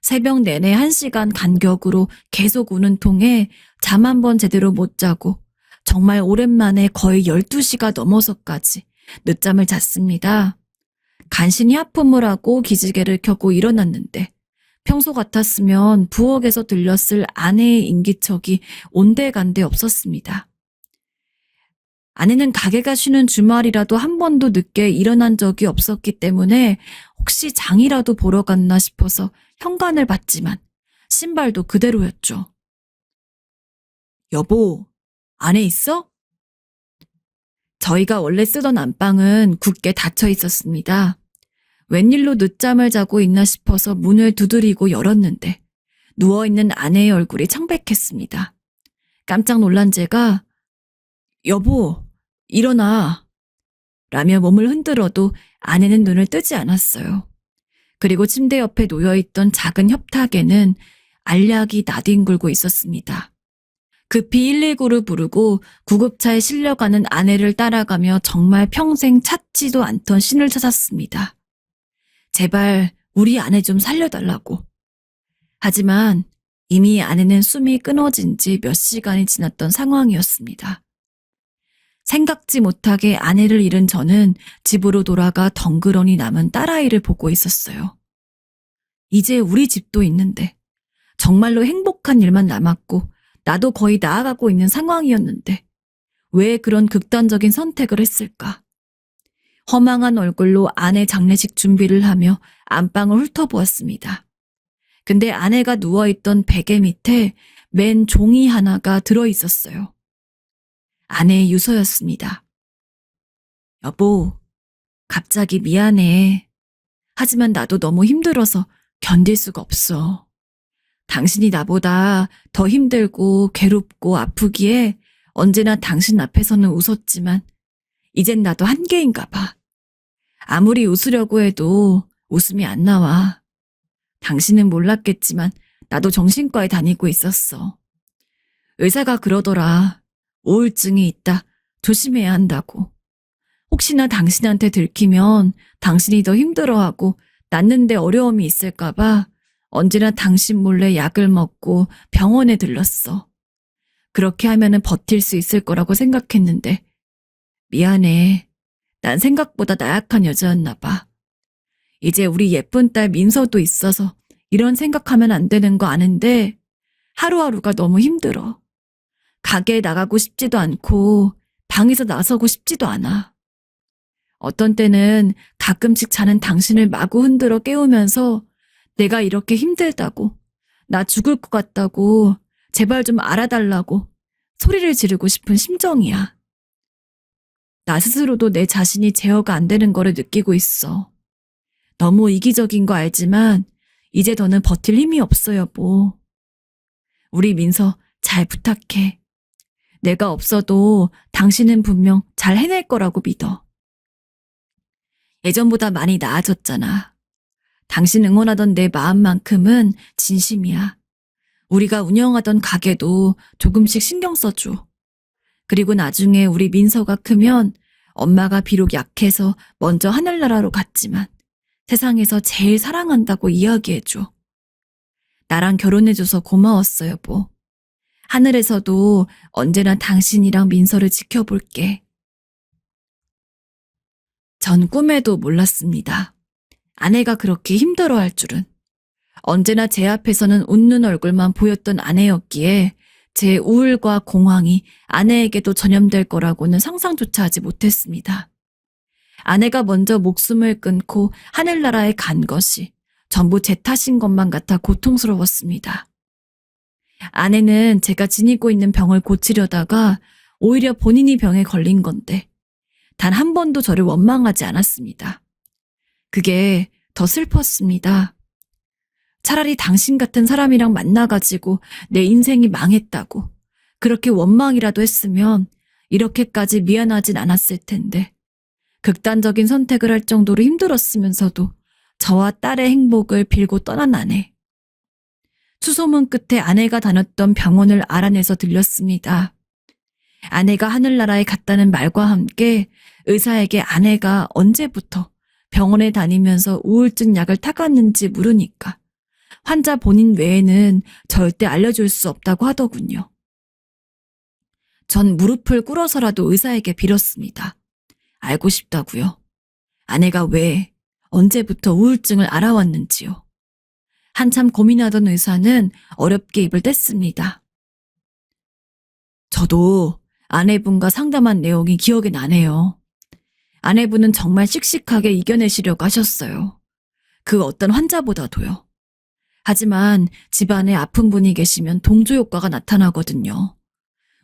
새벽 내내 1시간 간격으로 계속 우는 통에 잠 한 번 제대로 못 자고 정말 오랜만에 거의 12시가 넘어서까지 늦잠을 잤습니다. 간신히 하품을 하고 기지개를 켜고 일어났는데 평소 같았으면 부엌에서 들렸을 아내의 인기척이 온데간데 없었습니다. 아내는 가게가 쉬는 주말이라도 한 번도 늦게 일어난 적이 없었기 때문에 혹시 장이라도 보러 갔나 싶어서 현관을 봤지만 신발도 그대로였죠. 여보, 안에 있어? 저희가 원래 쓰던 안방은 굳게 닫혀 있었습니다. 웬일로 늦잠을 자고 있나 싶어서 문을 두드리고 열었는데 누워있는 아내의 얼굴이 창백했습니다. 깜짝 놀란 제가 여보, 일어나 라며 몸을 흔들어도 아내는 눈을 뜨지 않았어요. 그리고 침대 옆에 놓여있던 작은 협탁에는 알약이 나뒹굴고 있었습니다. 급히 119를 부르고 구급차에 실려가는 아내를 따라가며 정말 평생 찾지도 않던 신을 찾았습니다. 제발 우리 아내 좀 살려달라고. 하지만 이미 아내는 숨이 끊어진 지 몇 시간이 지났던 상황이었습니다. 생각지 못하게 아내를 잃은 저는 집으로 돌아가 덩그러니 남은 딸아이를 보고 있었어요. 이제 우리 집도 있는데 정말로 행복한 일만 남았고 나도 거의 나아가고 있는 상황이었는데 왜 그런 극단적인 선택을 했을까? 허망한 얼굴로 아내 장례식 준비를 하며 안방을 훑어보았습니다. 근데 아내가 누워있던 베개 밑에 맨 종이 하나가 들어있었어요. 아내의 유서였습니다. 여보, 갑자기 미안해. 하지만 나도 너무 힘들어서 견딜 수가 없어. 당신이 나보다 더 힘들고 괴롭고 아프기에 언제나 당신 앞에서는 웃었지만 이젠 나도 한계인가 봐. 아무리 웃으려고 해도 웃음이 안 나와. 당신은 몰랐겠지만 나도 정신과에 다니고 있었어. 의사가 그러더라. 우울증이 있다. 조심해야 한다고. 혹시나 당신한테 들키면 당신이 더 힘들어하고 낫는데 어려움이 있을까 봐 언제나 당신 몰래 약을 먹고 병원에 들렀어. 그렇게 하면은 버틸 수 있을 거라고 생각했는데 미안해. 난 생각보다 나약한 여자였나 봐. 이제 우리 예쁜 딸 민서도 있어서 이런 생각하면 안 되는 거 아는데 하루하루가 너무 힘들어. 가게에 나가고 싶지도 않고 방에서 나서고 싶지도 않아. 어떤 때는 가끔씩 자는 당신을 마구 흔들어 깨우면서 내가 이렇게 힘들다고, 나 죽을 것 같다고, 제발 좀 알아달라고 소리를 지르고 싶은 심정이야. 나 스스로도 내 자신이 제어가 안 되는 거를 느끼고 있어. 너무 이기적인 거 알지만 이제 더는 버틸 힘이 없어 여보. 우리 민서 잘 부탁해. 내가 없어도 당신은 분명 잘 해낼 거라고 믿어. 예전보다 많이 나아졌잖아. 당신 응원하던 내 마음만큼은 진심이야. 우리가 운영하던 가게도 조금씩 신경 써줘. 그리고 나중에 우리 민서가 크면 엄마가 비록 약해서 먼저 하늘나라로 갔지만 세상에서 제일 사랑한다고 이야기해줘. 나랑 결혼해줘서 고마웠어 여보. 하늘에서도 언제나 당신이랑 민서를 지켜볼게. 전 꿈에도 몰랐습니다. 아내가 그렇게 힘들어할 줄은. 언제나 제 앞에서는 웃는 얼굴만 보였던 아내였기에 제 우울과 공황이 아내에게도 전염될 거라고는 상상조차 하지 못했습니다. 아내가 먼저 목숨을 끊고 하늘나라에 간 것이 전부 제 탓인 것만 같아 고통스러웠습니다. 아내는 제가 지니고 있는 병을 고치려다가 오히려 본인이 병에 걸린 건데 단 한 번도 저를 원망하지 않았습니다. 그게 더 슬펐습니다. 차라리 당신 같은 사람이랑 만나가지고 내 인생이 망했다고, 그렇게 원망이라도 했으면 이렇게까지 미안하진 않았을 텐데 극단적인 선택을 할 정도로 힘들었으면서도 저와 딸의 행복을 빌고 떠난 아내. 수소문 끝에 아내가 다녔던 병원을 알아내서 들렸습니다. 아내가 하늘나라에 갔다는 말과 함께 의사에게 아내가 언제부터 병원에 다니면서 우울증 약을 타갔는지 물으니까 환자 본인 외에는 절대 알려줄 수 없다고 하더군요. 전 무릎을 꿇어서라도 의사에게 빌었습니다. 알고 싶다고요. 아내가 왜, 언제부터 우울증을 알아왔는지요. 한참 고민하던 의사는 어렵게 입을 뗐습니다. 저도 아내분과 상담한 내용이 기억이 나네요. 아내분은 정말 씩씩하게 이겨내시려고 하셨어요. 그 어떤 환자보다도요. 하지만 집안에 아픈 분이 계시면 동조 효과가 나타나거든요.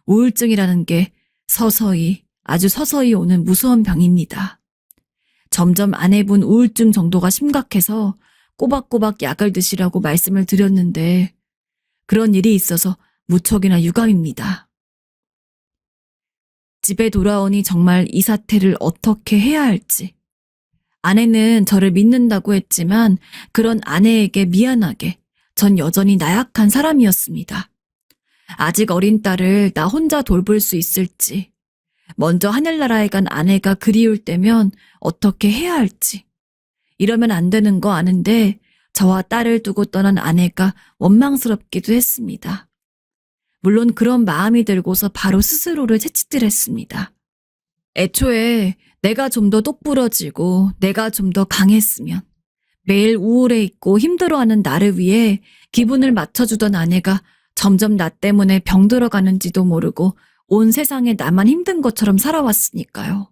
우울증이라는 게 서서히, 아주 서서히 오는 무서운 병입니다. 점점 아내분 우울증 정도가 심각해서 꼬박꼬박 약을 드시라고 말씀을 드렸는데 그런 일이 있어서 무척이나 유감입니다. 집에 돌아오니 정말 이 사태를 어떻게 해야 할지. 아내는 저를 믿는다고 했지만 그런 아내에게 미안하게 전 여전히 나약한 사람이었습니다. 아직 어린 딸을 나 혼자 돌볼 수 있을지, 먼저 하늘나라에 간 아내가 그리울 때면 어떻게 해야 할지. 이러면 안 되는 거 아는데 저와 딸을 두고 떠난 아내가 원망스럽기도 했습니다. 물론 그런 마음이 들고서 바로 스스로를 채찍질했습니다. 애초에 내가 좀 더 똑부러지고 내가 좀 더 강했으면 매일 우울해 있고 힘들어하는 나를 위해 기분을 맞춰주던 아내가 점점 나 때문에 병들어가는지도 모르고 온 세상에 나만 힘든 것처럼 살아왔으니까요.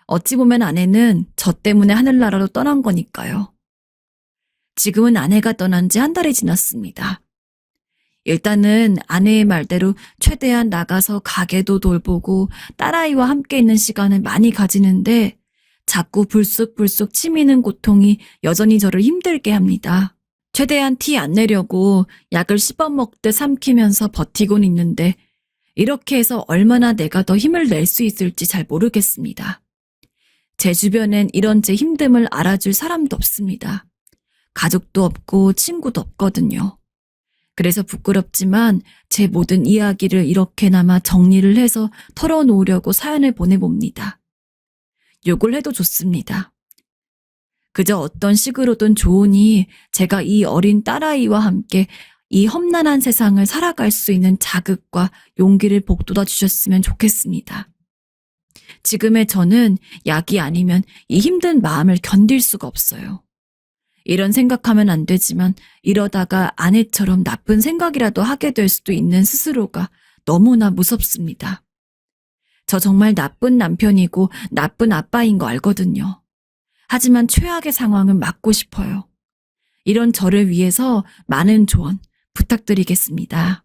어찌 보면 아내는 저 때문에 하늘나라로 떠난 거니까요. 지금은 아내가 떠난 지 한 달이 지났습니다. 일단은 아내의 말대로 최대한 나가서 가게도 돌보고 딸아이와 함께 있는 시간을 많이 가지는데 자꾸 불쑥불쑥 치미는 고통이 여전히 저를 힘들게 합니다. 최대한 티 안 내려고 약을 씹어먹듯 삼키면서 버티곤 있는데 이렇게 해서 얼마나 내가 더 힘을 낼 수 있을지 잘 모르겠습니다. 제 주변엔 이런 제 힘듦을 알아줄 사람도 없습니다. 가족도 없고 친구도 없거든요. 그래서 부끄럽지만 제 모든 이야기를 이렇게나마 정리를 해서 털어놓으려고 사연을 보내봅니다. 욕을 해도 좋습니다. 그저 어떤 식으로든 좋으니 제가 이 어린 딸아이와 함께 이 험난한 세상을 살아갈 수 있는 자극과 용기를 북돋아 주셨으면 좋겠습니다. 지금의 저는 약이 아니면 이 힘든 마음을 견딜 수가 없어요. 이런 생각하면 안 되지만 이러다가 아내처럼 나쁜 생각이라도 하게 될 수도 있는 스스로가 너무나 무섭습니다. 저 정말 나쁜 남편이고 나쁜 아빠인 거 알거든요. 하지만 최악의 상황은 막고 싶어요. 이런 저를 위해서 많은 조언 부탁드리겠습니다.